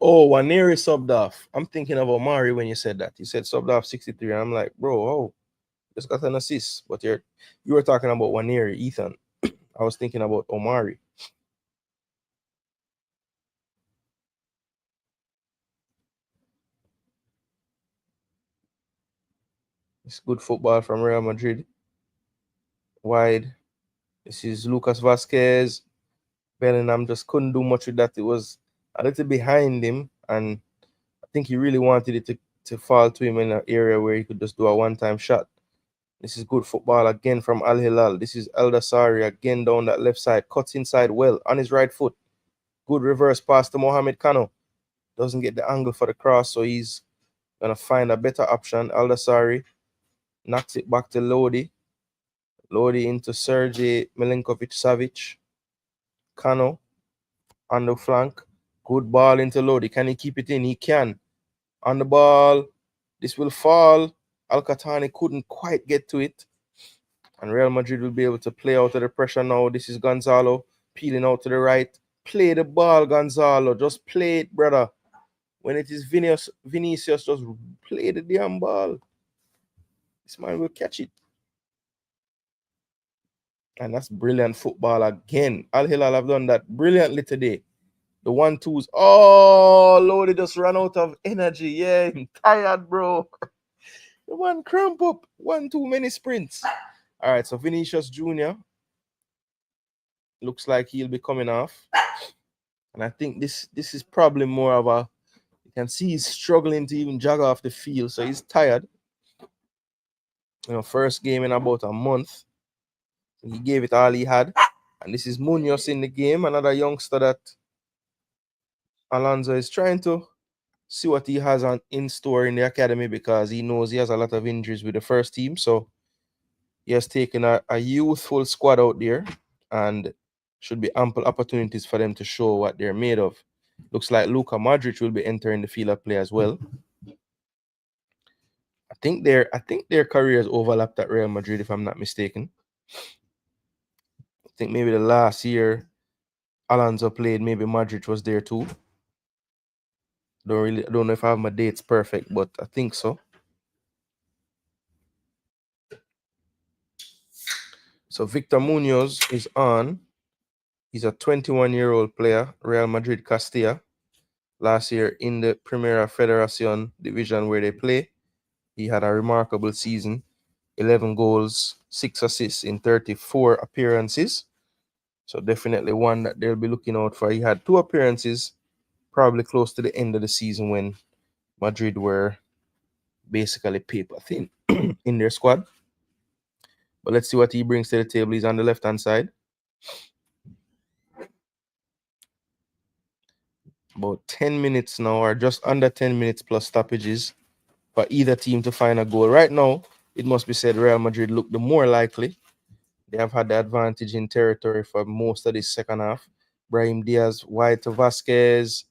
Oh, Waneri subbed off. I'm thinking of Omari when you said that. You said subbed off 63. I'm like, bro, oh, just got an assist. But you were talking about Waneri, Ethan. I was thinking about Omari. It's good football from Real Madrid. Wide. This is Lucas Vasquez. Bellingham just couldn't do much with that. It was a little behind him, and I think he really wanted it to fall to him in an area where he could just do a one-time shot. This is good football again from Al Hilal. This is El Dasari again down that left side. Cuts inside well on his right foot. Good reverse pass to Mohamed Kano. Doesn't get the angle for the cross, so he's going to find a better option. Al Dasari knocks it back to Lodi. Lodi into Sergey Milinkovic-Savic. Kano on the flank. Good ball into Lodi. Can he keep it in? He can. On the ball. This will fall. Al-Khatani couldn't quite get to it. And Real Madrid will be able to play out of the pressure now. This is Gonzalo peeling out to the right. Play the ball, Gonzalo. Just play it, brother. When it is Vinicius, just play the damn ball. This man will catch it. And that's brilliant football again. Al Hilal have done that brilliantly today. The 1-2s. Oh, Lodi just ran out of energy. Yeah, I'm tired, bro. The one cramp up. One too many sprints. All right, so Vinicius Jr. looks like he'll be coming off. And I think this is probably more of a, you can see he's struggling to even jog off the field. So he's tired. You know, first game in about a month. He gave it all he had. And this is Munoz in the game, another youngster that Alonso is trying to see what he has in store in the academy, because he knows he has a lot of injuries with the first team. So he has taken a youthful squad out there, and should be ample opportunities for them to show what they're made of. Looks like Luka Modric will be entering the field of play as well. I think their careers overlapped at Real Madrid, if I'm not mistaken. I think maybe the last year Alonso played, maybe Modric was there too. Don't know if I have my dates perfect, but I think so. So Victor Munoz is on. He's a 21-year-old player, Real Madrid Castilla. last year in the Primera Federación division where they play. He had a remarkable season, 11 goals, 6 assists in 34 appearances. So definitely one that they'll be looking out for. He had 2 appearances probably close to the end of the season when Madrid were basically paper thin in their squad. But let's see what he brings to the table. He's on the left-hand side. About 10 minutes now, or just under 10 minutes plus stoppages for either team to find a goal. Right now, it must be said Real Madrid look the more likely. They have had the advantage in territory for most of this second half. Brahim Diaz wide to Vasquez,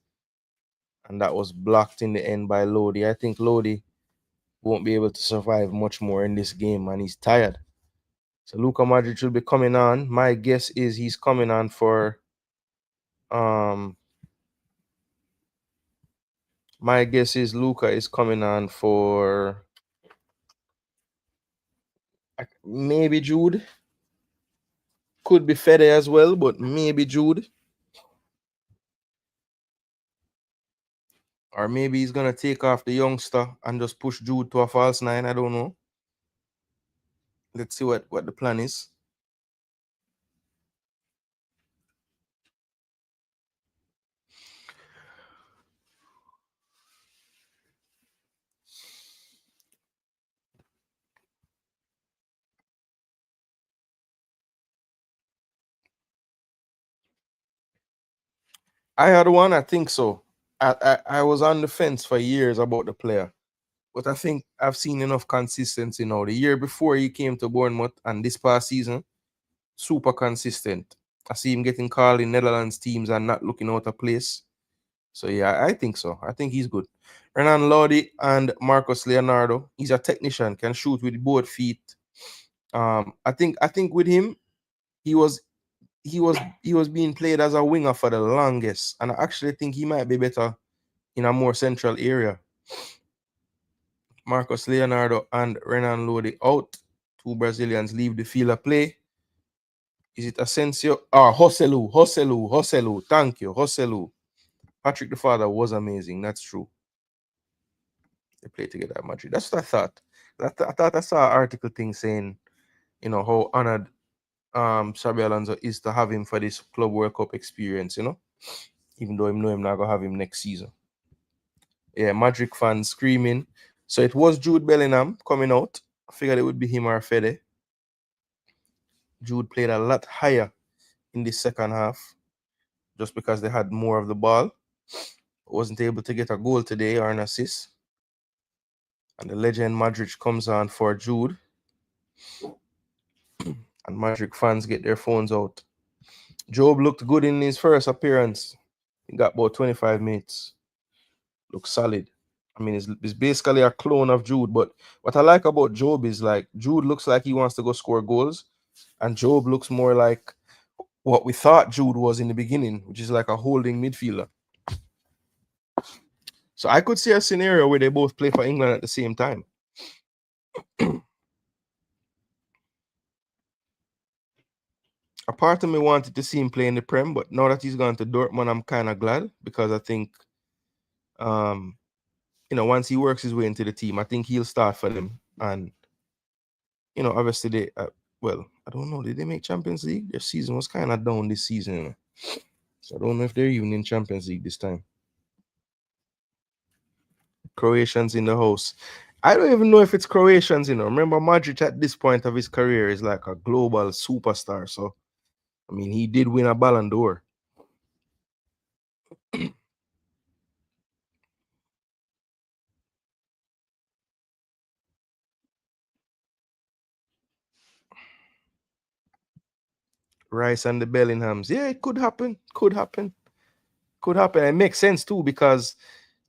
and that was blocked in the end by Lodi. I think Lodi won't be able to survive much more in this game, and he's tired. So Luka Modric should be coming on. My guess is he's coming on for my guess is Luka is coming on for maybe Jude. Could be Fede as well, but maybe Jude. Or maybe he's gonna take off the youngster and just push Jude to a false 9. I don't know. Let's see what the plan is. I had one, I think so. I was on the fence for years about the player, but I think I've seen enough consistency now. The year before he came to Bournemouth and this past season, super consistent. I see him getting called in Netherlands teams and not looking out of place. So yeah, I think so. I think he's good. Renan Lodi and Marcos Leonardo. He's a technician, can shoot with both feet. I think with him, he was he was being played as a winger for the longest, and I actually think he might be better in a more central area. Marcos Leonardo and Renan Lodi out. 2 Brazilians leave the field of play. Is it Asensio? Hoselu. Thank you, Hoselu. Patrick the father was amazing. That's true. They played together at Madrid. That's what I thought. I thought I saw an article thing saying, how honored Xabi Alonso is to have him for this Club World Cup experience, even though him know him not gonna have him next season. Yeah, Madrid fans screaming. So it was Jude Bellingham coming out. I figured it would be him or Fede. Jude played a lot higher in the second half just because they had more of the ball. Wasn't able to get a goal today or an assist. And the legend Madrid comes on for Jude. And Madrid fans get their phones out. Job looked good in his first appearance. He got about 25 minutes. Looks solid. I mean, it's basically a clone of Jude. But what I like about Job is like Jude looks like he wants to go score goals. And Job looks more like what we thought Jude was in the beginning, which is like a holding midfielder. So I could see a scenario where they both play for England at the same time. A part of me wanted to see him play in the Prem, but now that he's gone to Dortmund, I'm kind of glad because I think, once he works his way into the team, I think he'll start for them. And, obviously they, I don't know, did they make Champions League? Their season was kind of down this season. So I don't know if they're even in Champions League this time. Croatians in the house. I don't even know if it's Croatians, Remember, Modric at this point of his career is like a global superstar. So, I mean, he did win a Ballon d'Or. Rice and the Bellinghams. Yeah, it could happen. Could happen. It makes sense too because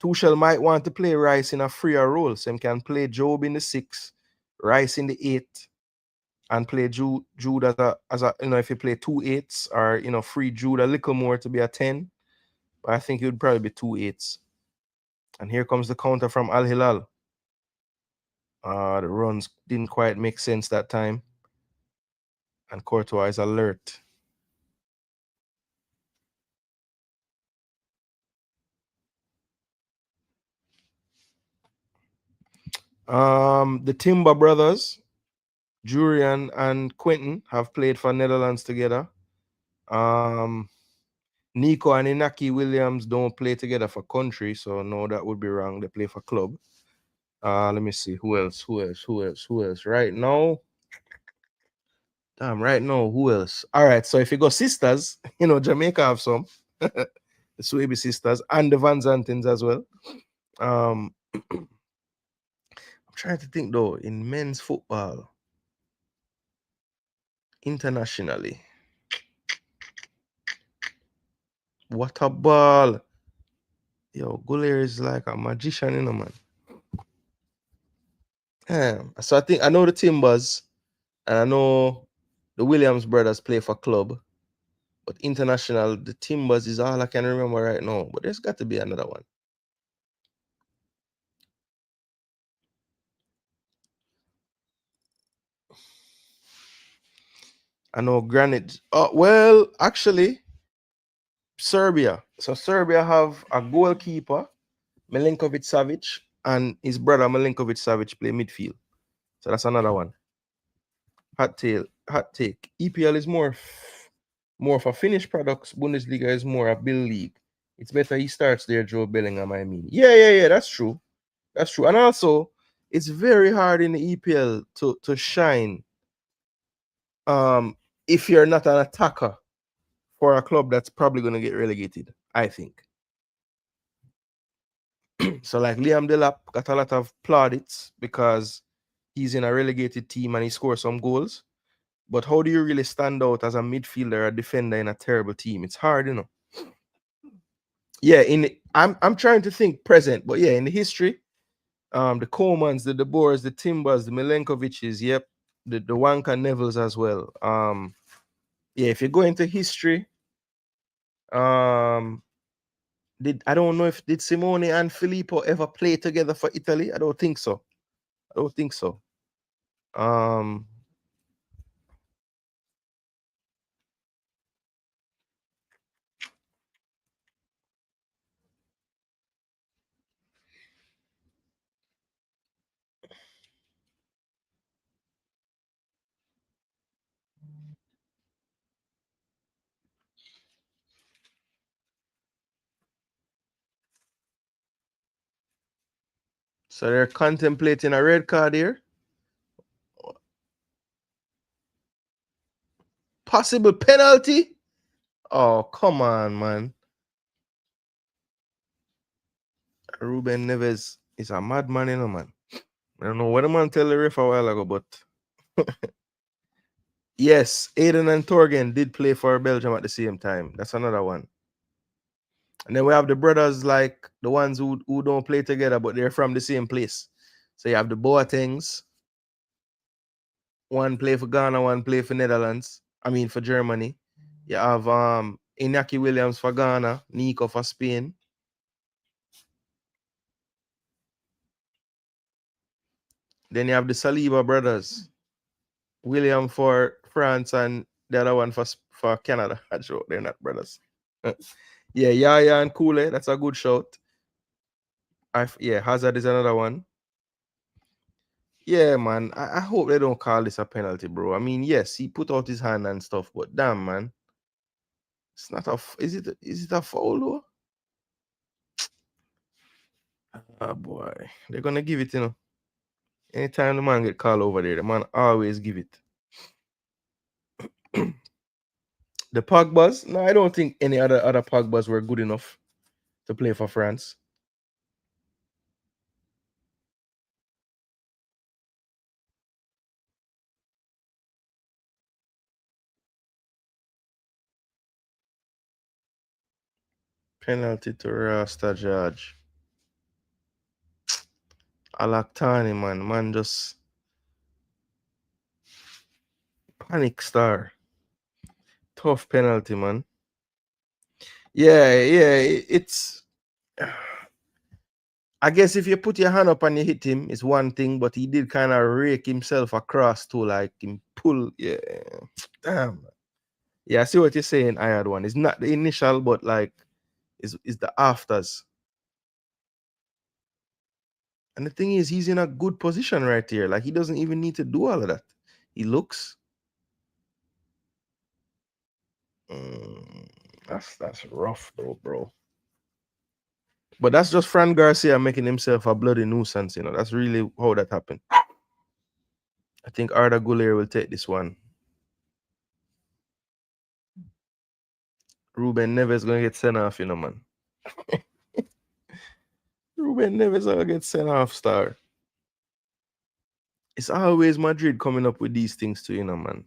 Tuchel might want to play Rice in a freer role. So he can play Job in the 6, Rice in the 8, and play Jude as a if you play 2 8s or free Jude a little more to be a 10. But I think it would probably be 2 8s. And here comes the counter from Al Hilal. The runs didn't quite make sense that time. And Courtois is alert. The Timber brothers, Jurian and Quentin, have played for Netherlands together. Nico and Inaki Williams don't play together for country, so no, that would be wrong. They play for club. Let me see. Who else? Right now, right now, who else? All right, so if you go sisters, Jamaica have some. The Swaby sisters and the Van Zantens as well. I'm trying to think though, in men's football, internationally. What a ball. Yo, Guler is like a magician, man. So I know the Timbers and I know the Williams brothers play for club, but international, the Timbers is all I can remember right now. But there's got to be another one. I know Granite. Oh, well, actually, Serbia. So Serbia have a goalkeeper, Milinkovic Savic, and his brother Milinkovic Savic play midfield. So that's another one. Hot take. EPL is more for finished products. Bundesliga is more a bill league. It's better he starts there, Joe Bellingham. I mean, yeah. That's true. That's true. And also, it's very hard in the EPL to shine. If you're not an attacker for a club that's probably going to get relegated, I think. So like Liam Delap got a lot of plaudits because he's in a relegated team and he scores some goals. But how do you really stand out as a midfielder, a defender in a terrible team? It's hard. Yeah, I'm trying to think present, but yeah, in the history, the Comans, the De Boers, the Timbers, the Milenkoviches, yep, the Wanka Nevils as well. Yeah, if you go into history, I don't know if did Simone and Filippo ever play together for Italy? I don't think so. Um, so they're contemplating a red card here. Possible penalty? Oh, come on, man. Ruben Neves is a madman, man. I don't know what the man tell the ref a while ago, but yes, Aiden and Torgen did play for Belgium at the same time. That's another one. And then we have the brothers, like the ones who don't play together, but they're from the same place. So you have the Boatengs. One play for Ghana, one play for Netherlands. I mean for Germany. You have Inaki Williams for Ghana, Nico for Spain. Then you have the Saliba brothers. William for France and the other one for Canada. They're not brothers. Yeah, Yaya and Kule. That's a good shout. Hazard is another one. Yeah, man. I hope they don't call this a penalty, bro. I mean, yes, he put out his hand and stuff, but damn, man, it's not a. Is it a foul though? Oh boy, they're gonna give it. Anytime the man get called over there, the man always give it. The Pogbas, no, I don't think any other Pogbas were good enough to play for France. Penalty to Rasta Judge. Alaktani, man just panic star. Tough penalty, man. Yeah, it's. I guess if you put your hand up and you hit him, it's one thing, but he did kind of rake himself across too, like him pull. Yeah, damn. Yeah, I see what you're saying. I had one. It's not the initial, but like, is the afters. And the thing is, he's in a good position right here. Like, he doesn't even need to do all of that. He looks. That's rough though, bro. But that's just Fran Garcia making himself a bloody nuisance, you know. That's really how that happened. I think Arda Guler will take this one. Ruben Neves gonna get sent off, you know, man. Ruben Neves gonna get sent off, star. It's always Madrid coming up with these things too, you know, man.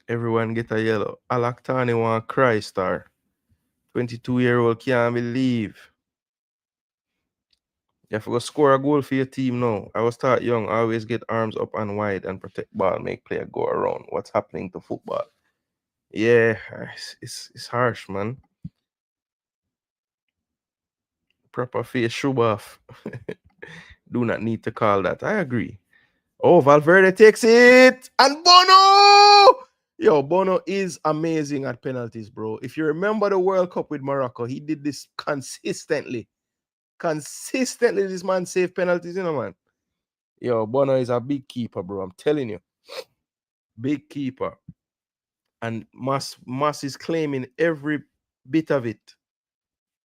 Everyone get a yellow. Alaktani want cry, star. 22-year-old can't believe. You have to go score a goal for your team now. I was taught young, always get arms up and wide and protect ball, make player go around. What's happening to football? Yeah, it's harsh, man. Proper face shoe off. Do not need to call that. I agree. Oh, Valverde takes it. And Bono! Yo, Bono is amazing at penalties, bro. If you remember the World Cup with Morocco, he did this consistently. Consistently, this man saved penalties, you know, man. Yo, Bono is a big keeper, bro. I'm telling you. Big keeper. And Moss is claiming every bit of it.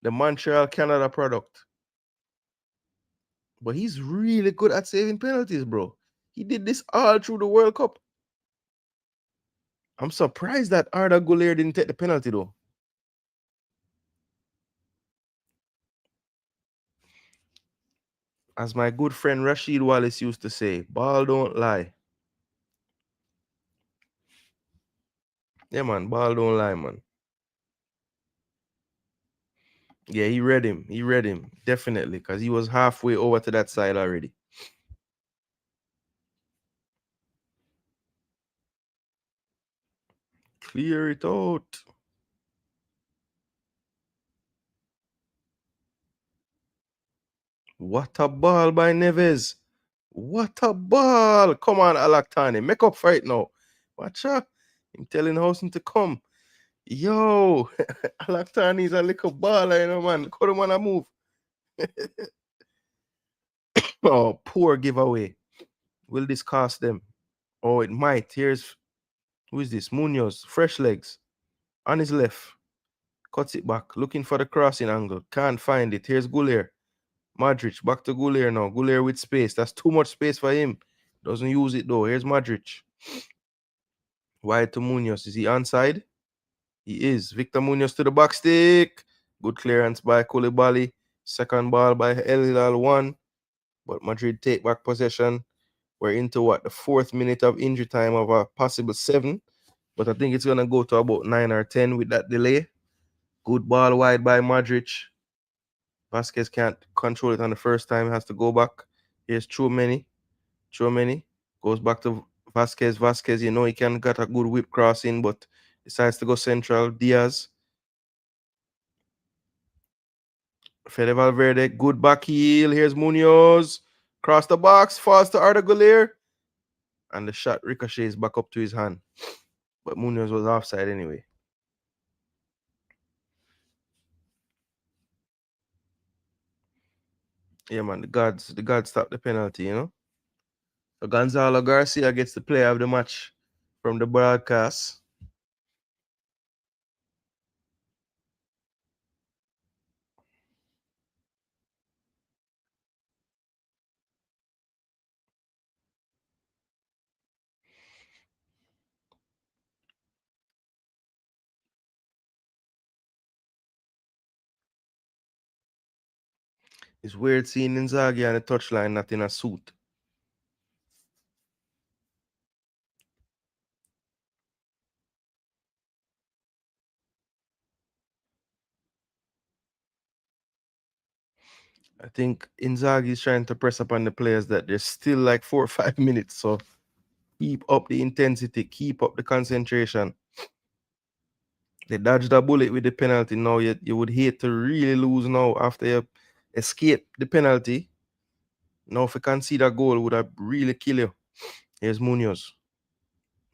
The Montreal, Canada product. But he's really good at saving penalties, bro. He did this all through the World Cup. I'm surprised that Arda Güler didn't take the penalty, though. As my good friend Rashid Wallace used to say, ball don't lie. Yeah, man, ball don't lie, man. Yeah, he read him. He read him, definitely, because he was halfway over to that side already. Clear it out. What a ball by Neves. What a ball. Come on, Alaktani. Make up for it now. Watch out. I'm telling Housen to come. Yo, Alaktani is a little baller, you know, man. Couldn't want to move. Oh, poor giveaway. Will this cost them? Oh, it might. Here's, who is this? Munoz. Fresh legs. On his left. Cuts it back. Looking for the crossing angle. Can't find it. Here's Guler. Modric. Back to Guler now. Guler with space. That's too much space for him. Doesn't use it though. Here's Modric. Wide to Munoz. Is he onside? He is. Victor Munoz to the back stick. Good clearance by Koulibaly. Second ball by El Hilal 1. But Madrid take back possession. We're into what? The 4th minute of injury time of a possible 7. But I think it's going to go to about 9 or 10 with that delay. Good ball wide by Modric. Vasquez can't control it on the first time. Has to go back. Here's Chouameni. Chouameni goes back to Vasquez. Vasquez, you know, he can get a good whip crossing, but decides to go central. Diaz. Fede Valverde, good back heel. Here's Munoz. Cross the box, falls to Arda Güler. And the shot ricochets back up to his hand. But Munoz was offside anyway. Yeah, man, the gods stopped the penalty, you know. So Gonzalo Garcia gets the player of the match from the broadcast. It's weird seeing Inzaghi on the touchline not in a suit. I think Inzaghi is trying to press upon the players that there's still like 4 or 5 minutes. So keep up the intensity, keep up the concentration. They dodged a bullet with the penalty. Now you would hate to really lose now after you escape the penalty. Now if you concede a goal, would have really kill you. Here's Munoz.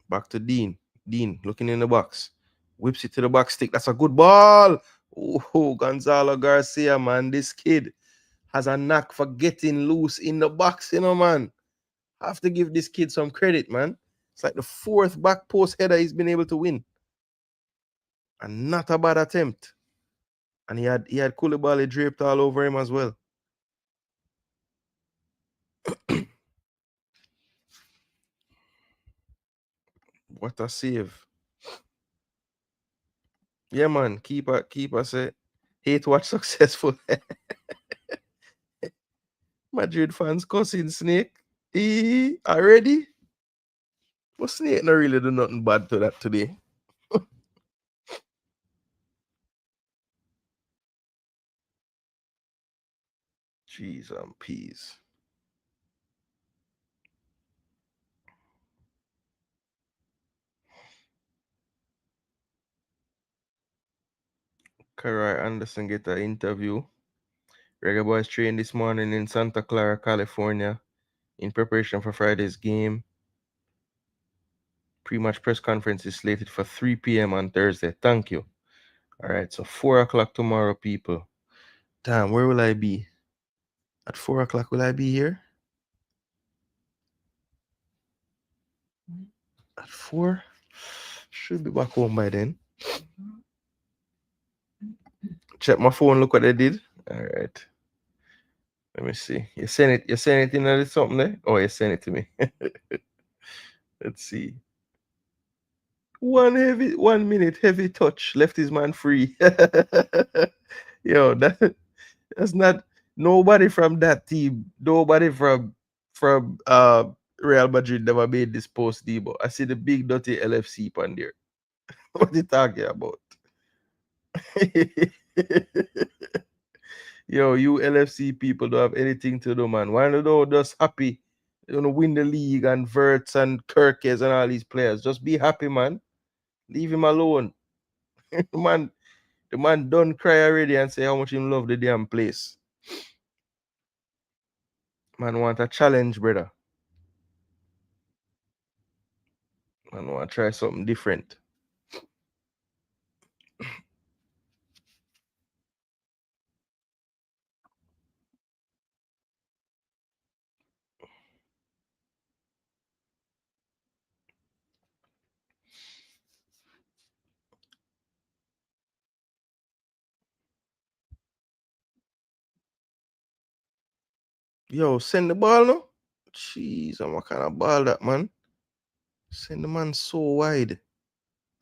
Back to Dean. Dean looking in the box. Whips it to the back stick. That's a good ball. Oh, Gonzalo Garcia, man. This kid has a knack for getting loose in the box, man. I have to give this kid some credit, man. It's like the 4th back post header he's been able to win. And not a bad attempt. And he had Koulibaly draped all over him as well. What a save. Yeah, man. Keeper say, hate watch successful. Madrid fans cussing Snake. Already? But Snake not really do nothing bad to that today. Jeez and peas. Karai Anderson get an interview. Reggae Boys trained this morning in Santa Clara, California, in preparation for Friday's game. Pre-match press conference is slated for 3 p.m. on Thursday. Thank you. All right, so 4 o'clock tomorrow, people. Damn, where will I be? At 4 o'clock, will I be here? At 4? Should be back home by then. Check my phone, look what I did. All right. Let me see. You send it in something there? Oh, you send it to me. Let's see. 1 minute heavy touch left his man free. Yo, that's not nobody from that team. Nobody from Real Madrid never made this post, Debo. I see the big dirty LFC pan there. What you talking about? Yo, you LFC people don't have anything to do, man. Why don't you just happy? You know, win the league and Verts and Kirkes and all these players. Just be happy, man. Leave him alone. The man done cry already and say how much he love the damn place. Man want a challenge, brother. Man want to try something different. Yo, send the ball now. Jeez, I'm what kind of ball that, man? Send the man so wide.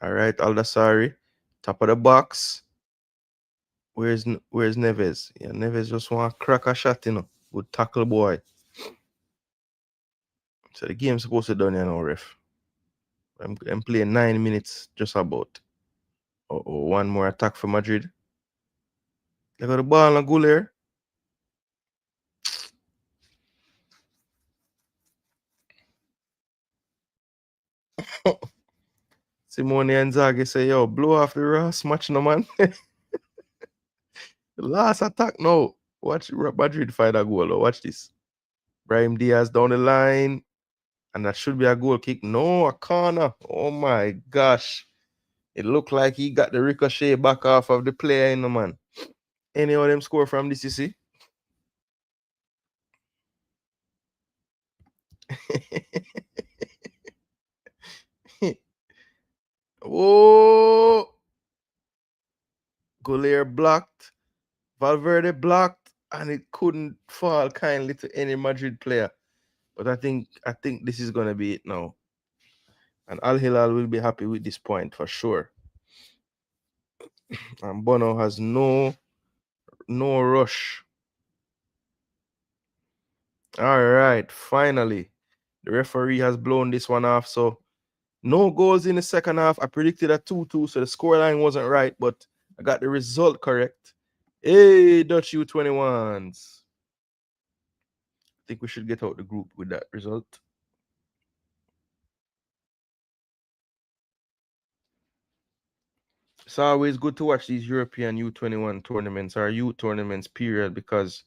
All right, Aldasari. Top of the box. Where's Neves? Yeah, Neves just want to crack a shot, Good tackle, boy. So the game's supposed to done, ref. I'm playing 9 minutes, just about. One more attack for Madrid. They got the ball on Gooner. Simone Inzaghi say, yo, blow off the Ross match, no, man. The last attack, no. Watch Madrid find a goal. Watch this. Brahim Diaz down the line. And that should be a goal kick. No, a corner. Oh, my gosh. It looked like he got the ricochet back off of the player, man. Any of them score from this, you see? Oh, Golier blocked, Valverde blocked, and it couldn't fall kindly to any Madrid player. But I think this is gonna be it now. And Al Hilal will be happy with this point for sure. And Bono has no rush. All right, finally. The referee has blown this one off. So no goals in the second half. I predicted a 2-2, so the scoreline wasn't right, but I got the result correct. Hey, Dutch U21s. I think we should get out the group with that result. It's always good to watch these European U21 tournaments or youth tournaments, period, because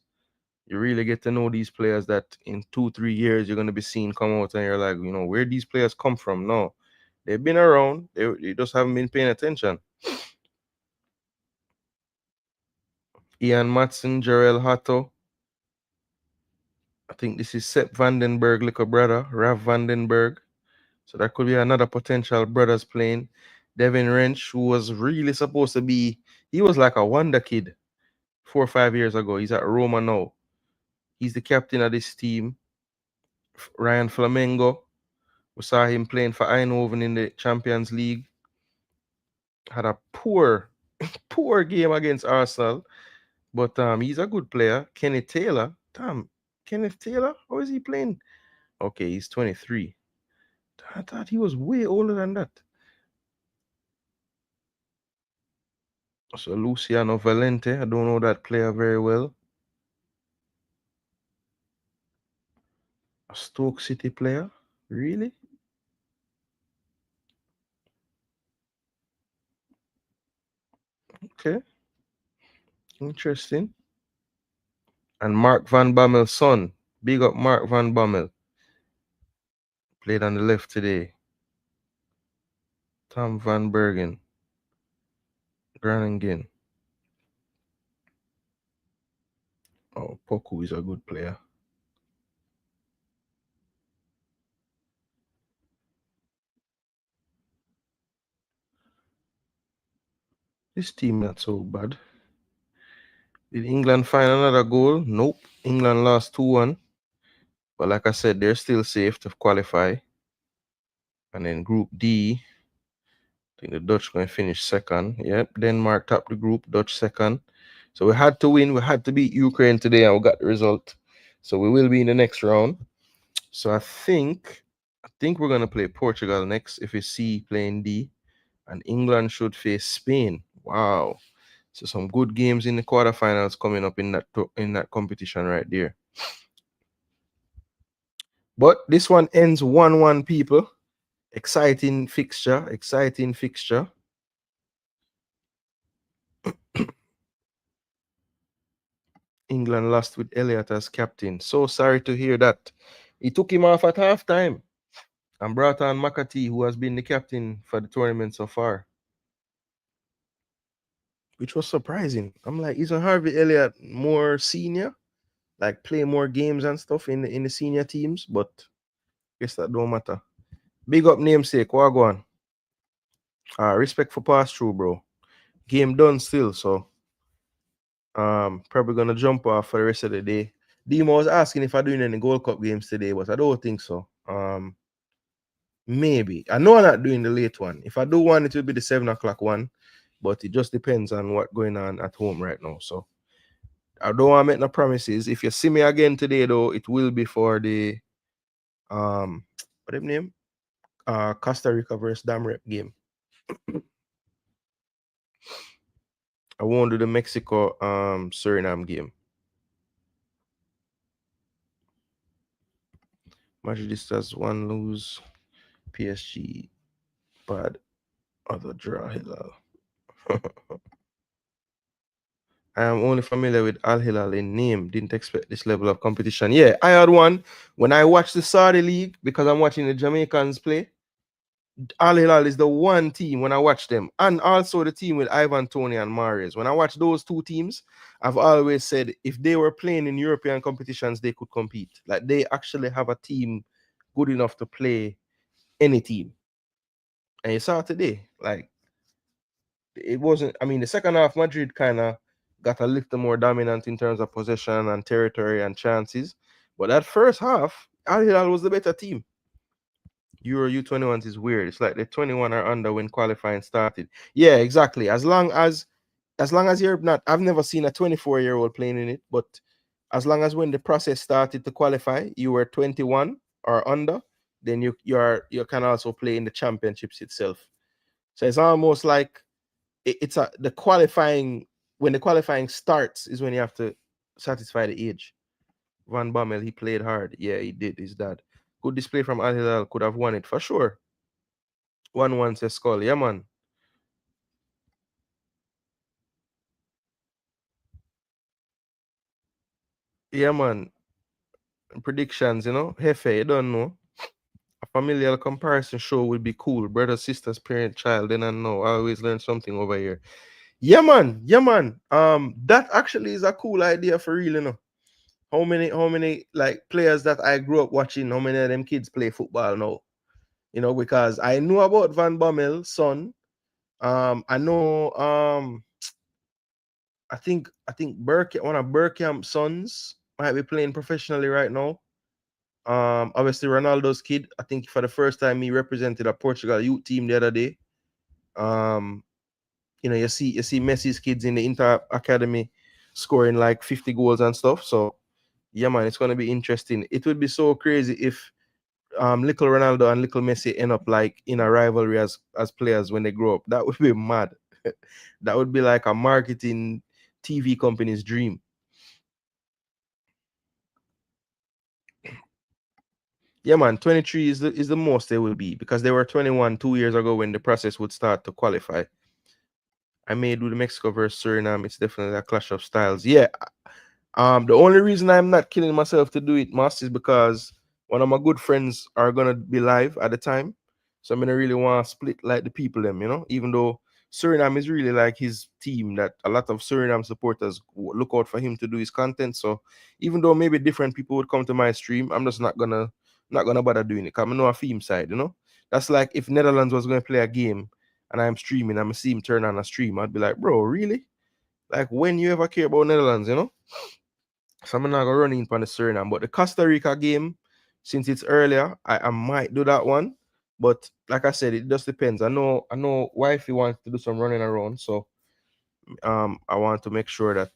you really get to know these players that in 2-3 years you're going to be seeing come out and you're like, where these players come from? No, they've been around. They just haven't been paying attention. Ian Matson, Jarell Hatto, think this is Sepp Vandenberg, little brother, Rav Vandenberg. So that could be another potential brothers playing. Devin Wrench, who was really supposed to be, he was like a wonder kid 4 or 5 years ago. He's at Roma now. He's the captain of this team. Ryan Flamengo, we saw him playing for Eindhoven in the Champions League. Had a poor, poor game against Arsenal, but he's a good player. Kenneth Taylor, damn, Kenneth Taylor, how is he playing? Okay, he's 23. I thought he was way older than that. So Luciano Valente, I don't know that player very well. A Stoke City player, really? Okay, interesting. And Mark Van Bommel's son, big up Mark Van Bommel, played on the left today. Tom Van Bergen, Groningen. Oh, Poku is a good player. This team not so bad. Did England find another goal? Nope. England lost 2-1. But like I said, they're still safe to qualify. And then Group D, I think the Dutch going to finish second. Yep, Denmark top the group, Dutch second. So we had to win. We had to beat Ukraine today, and we got the result. So we will be in the next round. So I think we're gonna play Portugal next if we see playing D, and England should face Spain. Wow. So some good games in the quarterfinals coming up in that competition right there. But this one ends 1-1, people. Exciting fixture. Exciting fixture. England lost with Elliott as captain. So sorry to hear that. He took him off at halftime and brought on McAtee, who has been the captain for the tournament so far, which was surprising. I'm like, isn't Harvey Elliott more senior? Like play more games and stuff in the senior teams, but guess that don't matter. Big up namesake, what go on? Respect for pass through, bro. Game done still, so probably gonna jump off for the rest of the day. Demo was asking if I'm doing any Gold Cup games today, but I don't think so. Maybe. I know I'm not doing the late one. If I do one, it will be the 7 o'clock one, but it just depends on what's going on at home right now. So I don't want to make no promises. If you see me again today, though, it will be for the what them name? Costa Rica versus Damrep game. I won't do the Mexico Suriname game. Madrid does one lose. PSG bad. Other draw Hilal. I am only familiar with Al Hilal in name. Didn't expect this level of competition. Yeah, I had one when I watched the Saudi League because I'm watching the Jamaicans play. Al Hilal is the one team when I watch them, and also the team with Ivan Toney and Mahrez. When I watch those two teams, I've always said if they were playing in European competitions, they could compete. Like they actually have a team good enough to play any team. And you saw today, like it wasn't. I mean, the second half, Madrid kind of got a little more dominant in terms of possession and territory and chances. But that first half, Al Hilal was the better team. Euro U21s is weird. It's like the 21 are under when qualifying started. Yeah, exactly. As long as you're not, I've never seen a 24-year-old playing in it, but as long as when the process started to qualify, you were 21 or under, then you can also play in the championships itself. So it's almost like it's the qualifying when the qualifying starts is when you have to satisfy the age. Van Bommel, he played hard. Yeah, he did. His dad. Good display from Al Hilal, could have won it for sure. 1-1 says Skull. Yeah, man. Yeah, man. Predictions, Hefe, you don't know. A familial comparison show would be cool. Brother, sisters, parent, child. Then I know. I always learn something over here. Yeah, man. Yeah, man. That actually is a cool idea for real, How many like players that I grew up watching, how many of them kids play football now? Because I know about Van Bommel's son. I know I think one of Bergkamp's sons might be playing professionally right now. Obviously Ronaldo's kid, I think for the first time he represented a Portugal youth team the other day. Um, you see Messi's kids in the Inter Academy scoring like 50 goals and stuff. So yeah, man, it's gonna be interesting. It would be so crazy if little Ronaldo and little Messi end up like in a rivalry as players when they grow up. That would be mad. That would be like a marketing TV company's dream. Yeah, man, 23 is the most they will be because they were 21 2 years ago when the process would start to qualify. I may do the Mexico versus Suriname. It's definitely a clash of styles. Yeah, the only reason I'm not killing myself to do it, Moss, is because one of my good friends are gonna be live at the time. So I'm gonna really want to split like the people them. Even though Suriname is really like his team that a lot of Suriname supporters look out for him to do his content. So even though maybe different people would come to my stream, I'm just not gonna bother doing it. 'Cause I know a theme side. That's like if Netherlands was gonna play a game and I'm streaming, I'm gonna see him turn on a stream. I'd be like, bro, really? Like when you ever care about Netherlands? So I'm not gonna run in on the Suriname. But the Costa Rica game, since it's earlier, I might do that one. But like I said, it just depends. I know wifey wants to do some running around, so I want to make sure that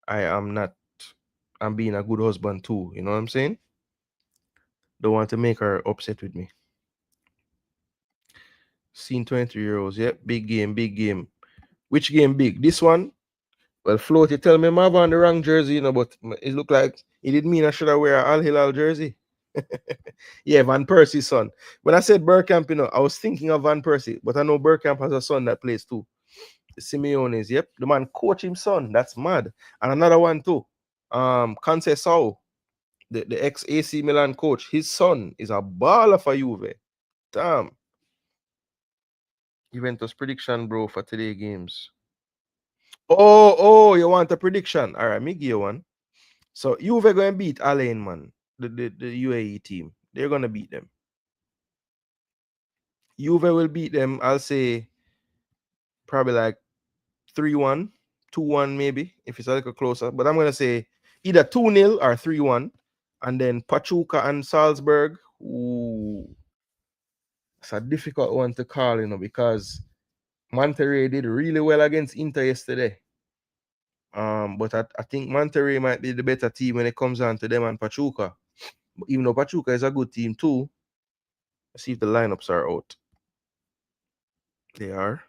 I'm being a good husband too. You know what I'm saying? Don't want to make her upset with me. Seen 23 euros. Yep, big game, big game. Which game big? This one? Well, Float, you tell me I'm on the wrong jersey, but it looked like it didn't mean I should have wear a Al Hilal jersey. Yeah, Van Persie's son. When I said Bergkamp, I was thinking of Van Persie, but I know Bergkamp has a son that plays too. Simeone's, yep. The man coach him son. That's mad. And another one too. Conceição, the ex AC Milan coach, his son is a baller for Juve. Damn. Juventus prediction, bro, for today games. Oh, you want a prediction? All right, me give you one. So Juve going to beat Alain, man. The UAE team. They're going to beat them. Juve will beat them, I'll say, probably like 3-1, 2-1 maybe, if it's a little closer. But I'm going to say either 2-0 or 3-1. And then Pachuca and Salzburg. Ooh, it's a difficult one to call, because Monterrey did really well against Inter yesterday. But I think Monterrey might be the better team when it comes down to them and Pachuca. But even though Pachuca is a good team too, let's see if the lineups are out. They are.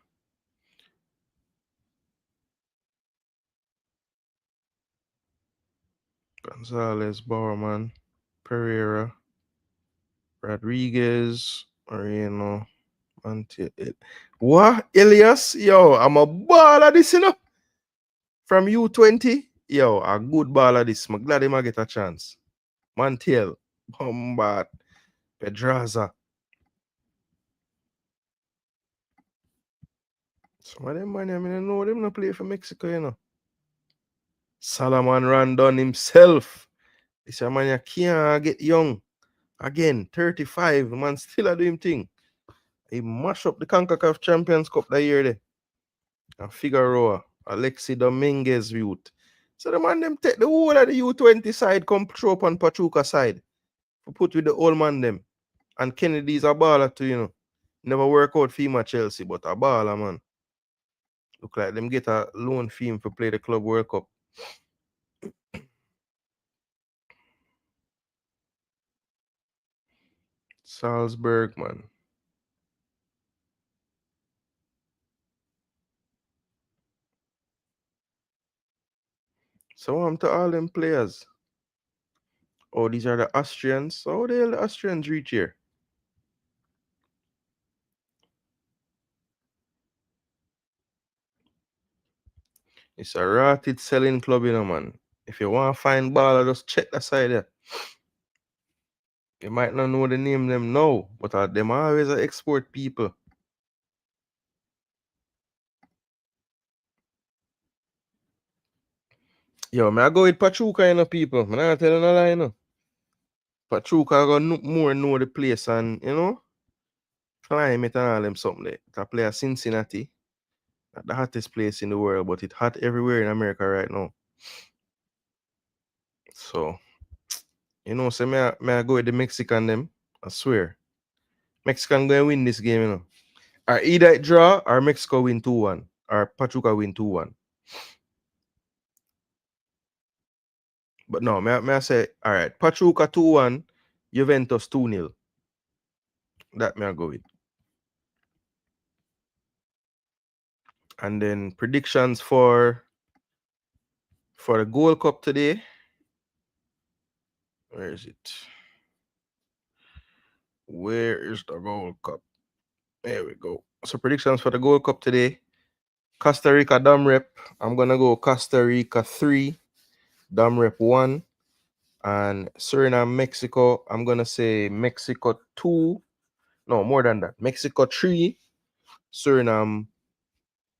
Gonzalez, Bauerman, Pereira, Rodriguez, Moreno, What? Elias? Yo, I'm a baller this. From U20. Yo, a good baller this. I'm glad he might get a chance. Montiel, Bombard, Pedraza. Some of them man, I mean, I know them not play for Mexico. Salomon Rondon himself. This man you can't get young. Again, 35. Man still a do him thing. He mash up the CONCACAF Champions Cup that year there. And Figueroa, Alexi Dominguez youth. So the man them take the whole of the U20 side, come throw up on Pachuca side. For put with the old man them. And Kennedy's a baller too. Never work out FEMA Chelsea, but a baller, man. Look like them get a loan fee for play the Club World Cup. Salzburg, man. So I'm to all them players. Oh, these are the Austrians. So how the hell the Austrians reach here? It's a rotted selling club, man. If you want to find baller, just check the side there. You might not know the name them now, but them always are export people. Yo, man, I go with Pachuca, you know, people. Man, I tell you no lie, you know. Pachuca go more know the place and, you know, climate and all them something there. To play at Cincinnati, not the hottest place in the world, but it's hot everywhere in America right now. So, you know, so may I go with the Mexican them. I swear. Mexican going to win this game, you know. Or either it draw or Mexico win 2-1. Or Pachuca win 2-1. But no, may I say, all right, Pachuca 2-1, Juventus 2-0. That may I go with. And then predictions for the Gold Cup today. Where is it? Where is the Gold Cup? There we go. So predictions for the Gold Cup today. Costa Rica Dam Rep. I'm gonna go Costa Rica 3, Dam Rep 1. And Suriname, Mexico. I'm gonna say Mexico 2. No, more than that. Mexico 3, Suriname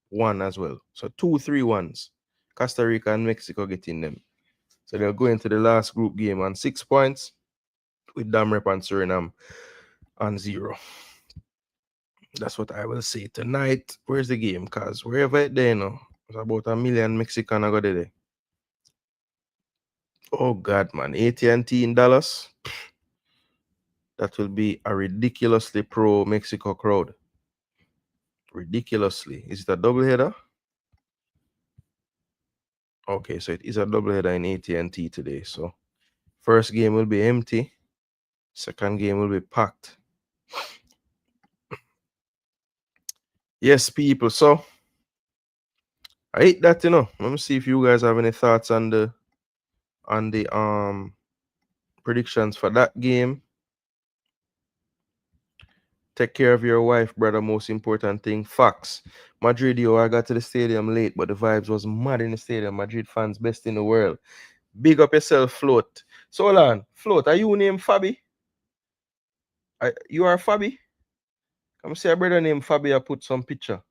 1 as well. So 2-3-1s. Costa Rica and Mexico getting them. So they'll go into the last group game on 6 points with Dam Rep and Suriname on 0. That's what I will say tonight. Where's the game? Because wherever it there, you know, there's about 1 million Mexican I got there. Oh God, man. AT&T in Dallas. That will be a ridiculously pro Mexico crowd. Ridiculously. Is it a doubleheader? Okay, so it is a doubleheader in AT&T today. So first game will be empty. Second game will be packed. Yes, people. So I hate that, you know. Let me see if you guys have any thoughts on the predictions for that game. Take care of your wife, brother. Most important thing. Facts. Madrid, yo, I got to the stadium late, but the vibes was mad in the stadium. Madrid fans, best in the world. Big up yourself, Float. So hold on. Float, are you named Fabi? You are Fabi? Come see a brother named Fabi. I put some picture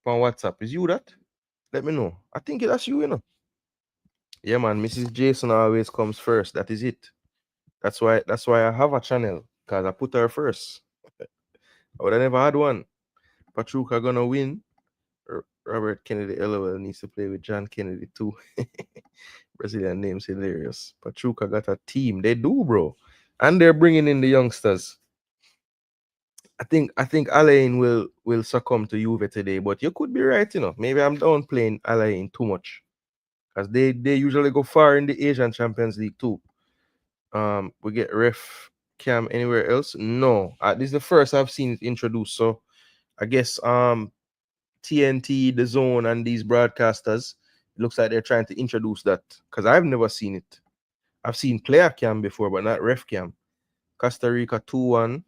on WhatsApp. Is you that? Let me know. I think that's you, you know. Yeah, man. Mrs. Jason always comes first. That is it. That's why I have a channel. Because I put her first. I would have never had one. Pachuca gonna win. Robert Kennedy LOL needs to play with John Kennedy too. Brazilian name's hilarious. Pachuca got a team. They do, bro. And they're bringing in the youngsters. I think Alain will succumb to Juve today, but you could be right, you know. Maybe I'm downplaying Alain too much. Because they usually go far in the Asian Champions League too. We get ref cam anywhere else? No. This is the first I've seen it introduced. So I guess TNT, The Zone, and these broadcasters, it looks like they're trying to introduce that because I've never seen it. I've seen player cam before, but not ref cam. Costa Rica 2-1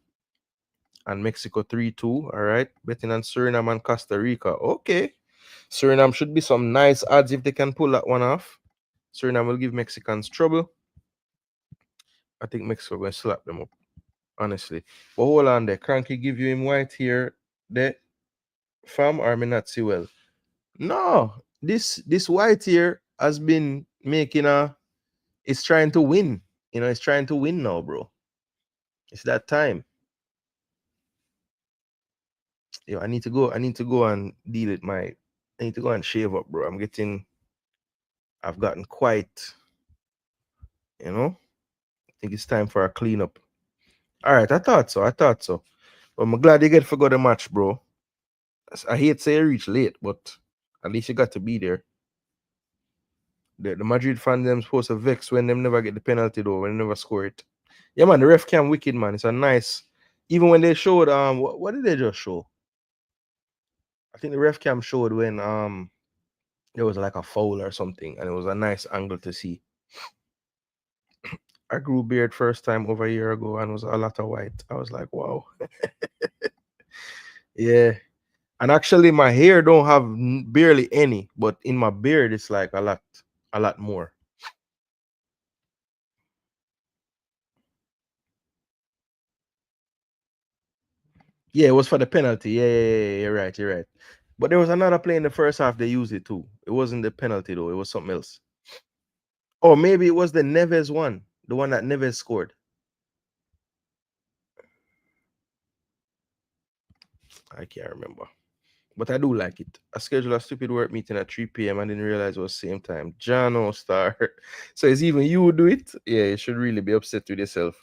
and Mexico 3-2. All right. Betting on Suriname and Costa Rica. Okay. Suriname should be some nice odds if they can pull that one off. Suriname will give Mexicans trouble. I think Mexico going to slap them up, honestly. But hold on there. Cranky give you him white here. There, fam, or me not see well. No, this white here has been making it's trying to win. You know, it's trying to win now, bro. It's that time. Yo, I need to go and deal with I need to go and shave up, bro. I've gotten quite, you know. I think it's time for a cleanup. All right, I thought so. But I'm glad you get to go the match, bro. I hate to say you reach late, but at least you got to be there. The Madrid fans them supposed to vex when them never get the penalty though, when they never score it. Yeah, man, the ref cam wicked, man. It's a nice. Even when they showed what did they just show? I think the ref cam showed when there was like a foul or something, and it was a nice angle to see. I grew beard first time over a year ago, and it was a lot of white. I was like, wow. Yeah. And actually, my hair don't have barely any, but in my beard, it's like a lot more. Yeah, it was for the penalty. Yeah, you're right. But there was another play in the first half they used it too. It wasn't the penalty though, it was something else. Or maybe it was the Neves one, the one that Neves scored. I can't remember. But I do like it. I scheduled a stupid work meeting at 3 p.m. and didn't realize it was same time. Jano star. So it's even you who do it? Yeah, you should really be upset with yourself.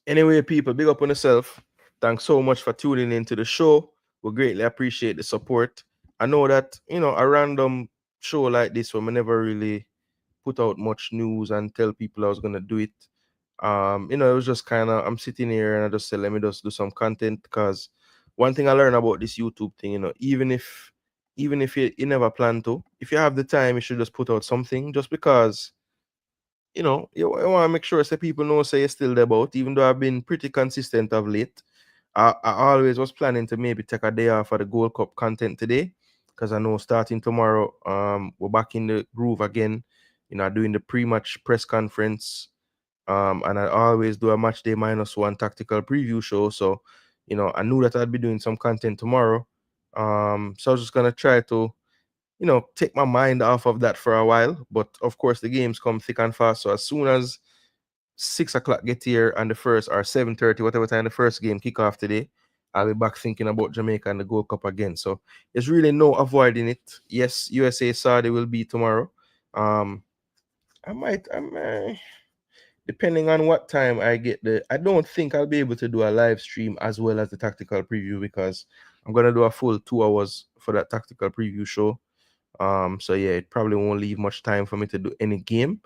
Anyway, people, big up on yourself. Thanks so much for tuning into the show. We greatly appreciate the support. I know that, a random show like this where we never really put out much news and tell people I was gonna do it. It was just kind of I'm sitting here and I just said let me just do some content because one thing I learned about this YouTube thing, even if you never plan to, if you have the time, you should just put out something just because you want to make sure say people know say you're still there about, even though I've been pretty consistent of late. I always was planning to maybe take a day off for the Gold Cup content today because I know starting tomorrow, we're back in the groove again, doing the pre-match press conference. And I always do a match day -1 tactical preview show. So, I knew that I'd be doing some content tomorrow. So I was just gonna try to, take my mind off of that for a while. But of course, the games come thick and fast. So as soon as 6 o'clock get here and the first or 7:30, whatever time the first game kick off today, I'll be back thinking about Jamaica and the Gold Cup again. So there's really no avoiding it. Yes, USA Saudi will be tomorrow. Um, I might, depending on what time I get I don't think I'll be able to do a live stream as well as the tactical preview because I'm gonna do a full 2 hours for that tactical preview show. So yeah, it probably won't leave much time for me to do any game,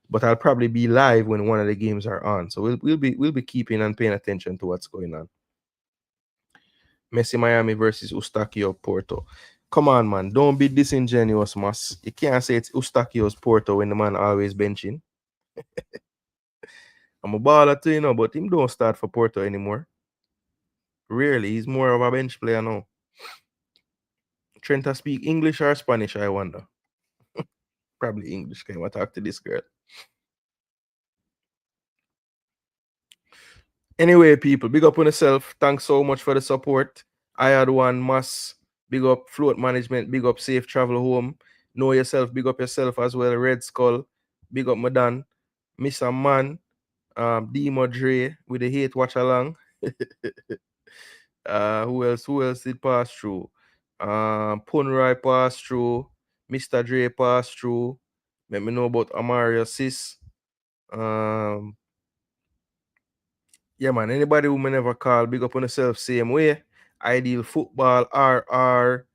but I'll probably be live when one of the games are on. So we'll be keeping and paying attention to what's going on. Messi Miami versus Eustáquio Porto. Come on, man, don't be disingenuous, Mas. You can't say it's Eustáquio's Porto when the man always benching. I'm a baller too, but him don't start for Porto anymore. Rarely. He's more of a bench player now. Trenta speak English or Spanish, I wonder. Probably English. Can I talk to this girl? Anyway, people, big up on yourself. Thanks so much for the support. I had one mass. Big up float management. Big up safe travel home. Know yourself. Big up yourself as well. Red Skull. Big up Madan. Mr. Man. D Madre with the hate watch along. Who else did pass through? Punrai passed through. Mr. Dre passed through. Let me know about Amaria Sis. Um, yeah, man. Anybody who may never call, big up on yourself, same way. Ideal Football, RR,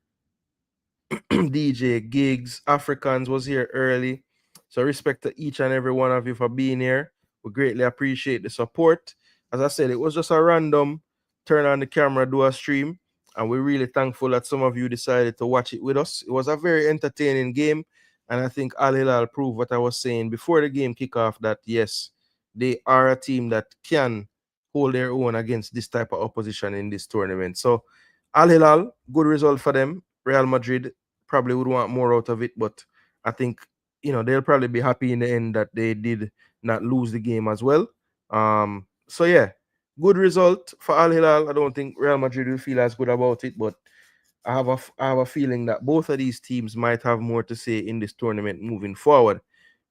DJ Gigs, Africans was here early. So respect to each and every one of you for being here. We greatly appreciate the support. As I said, it was just a random turn on the camera, do a stream. And we're really thankful that some of you decided to watch it with us. It was a very entertaining game. And I think Al Hilal proved what I was saying before the game kickoff that yes, they are a team that can hold their own against this type of opposition in this tournament. So Al Hilal, good result for them. Real Madrid probably would want more out of it, but I think they'll probably be happy in the end that they did not lose the game as well. So yeah, good result for Al Hilal. I don't think Real Madrid will feel as good about it, but I have a feeling that both of these teams might have more to say in this tournament moving forward.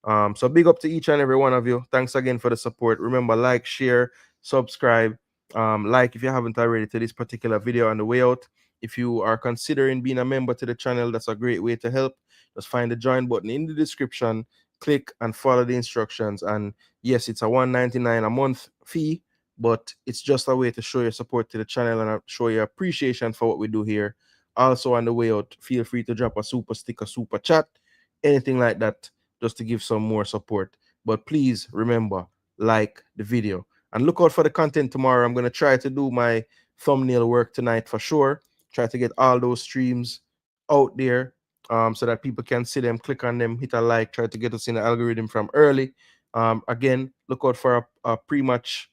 So big up to each and every one of you. Thanks again for the support. Remember, like, share, subscribe. Like if you haven't already to this particular video on the way out. If you are considering being a member to the channel, that's a great way to help. Just find the join button in the description, click and follow the instructions. And yes, it's a $1.99 a month fee, but it's just a way to show your support to the channel and show your appreciation for what we do here. Also on the way out, feel free to drop a super sticker, super chat, anything like that, just to give some more support. But please remember, like the video and look out for the content tomorrow. I'm going to try to do my thumbnail work tonight for sure. Try to get all those streams out there so that people can see them, click on them, hit a like, try to get us in the algorithm from early. Again, look out for a pre-match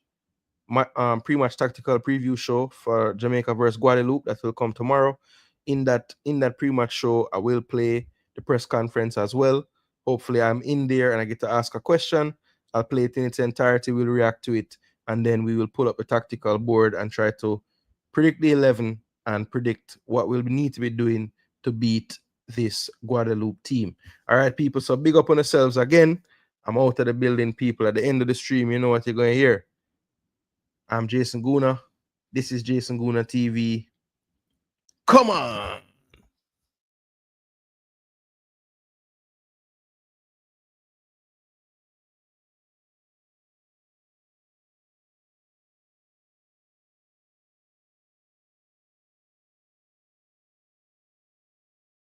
pre-match tactical preview show for Jamaica versus Guadeloupe that will come tomorrow. In that pre-match show, I will play the press conference as well. Hopefully, I'm in there and I get to ask a question. I'll play it in its entirety. We'll react to it, and then we will pull up the tactical board and try to predict the 11 and predict what we'll need to be doing to beat this Guadeloupe team. All right, people. So big up on yourselves again. I'm out of the building, people. At the end of the stream, you know what you're going to hear. I'm Jason Gooner. This is Jason Gooner TV. Come on.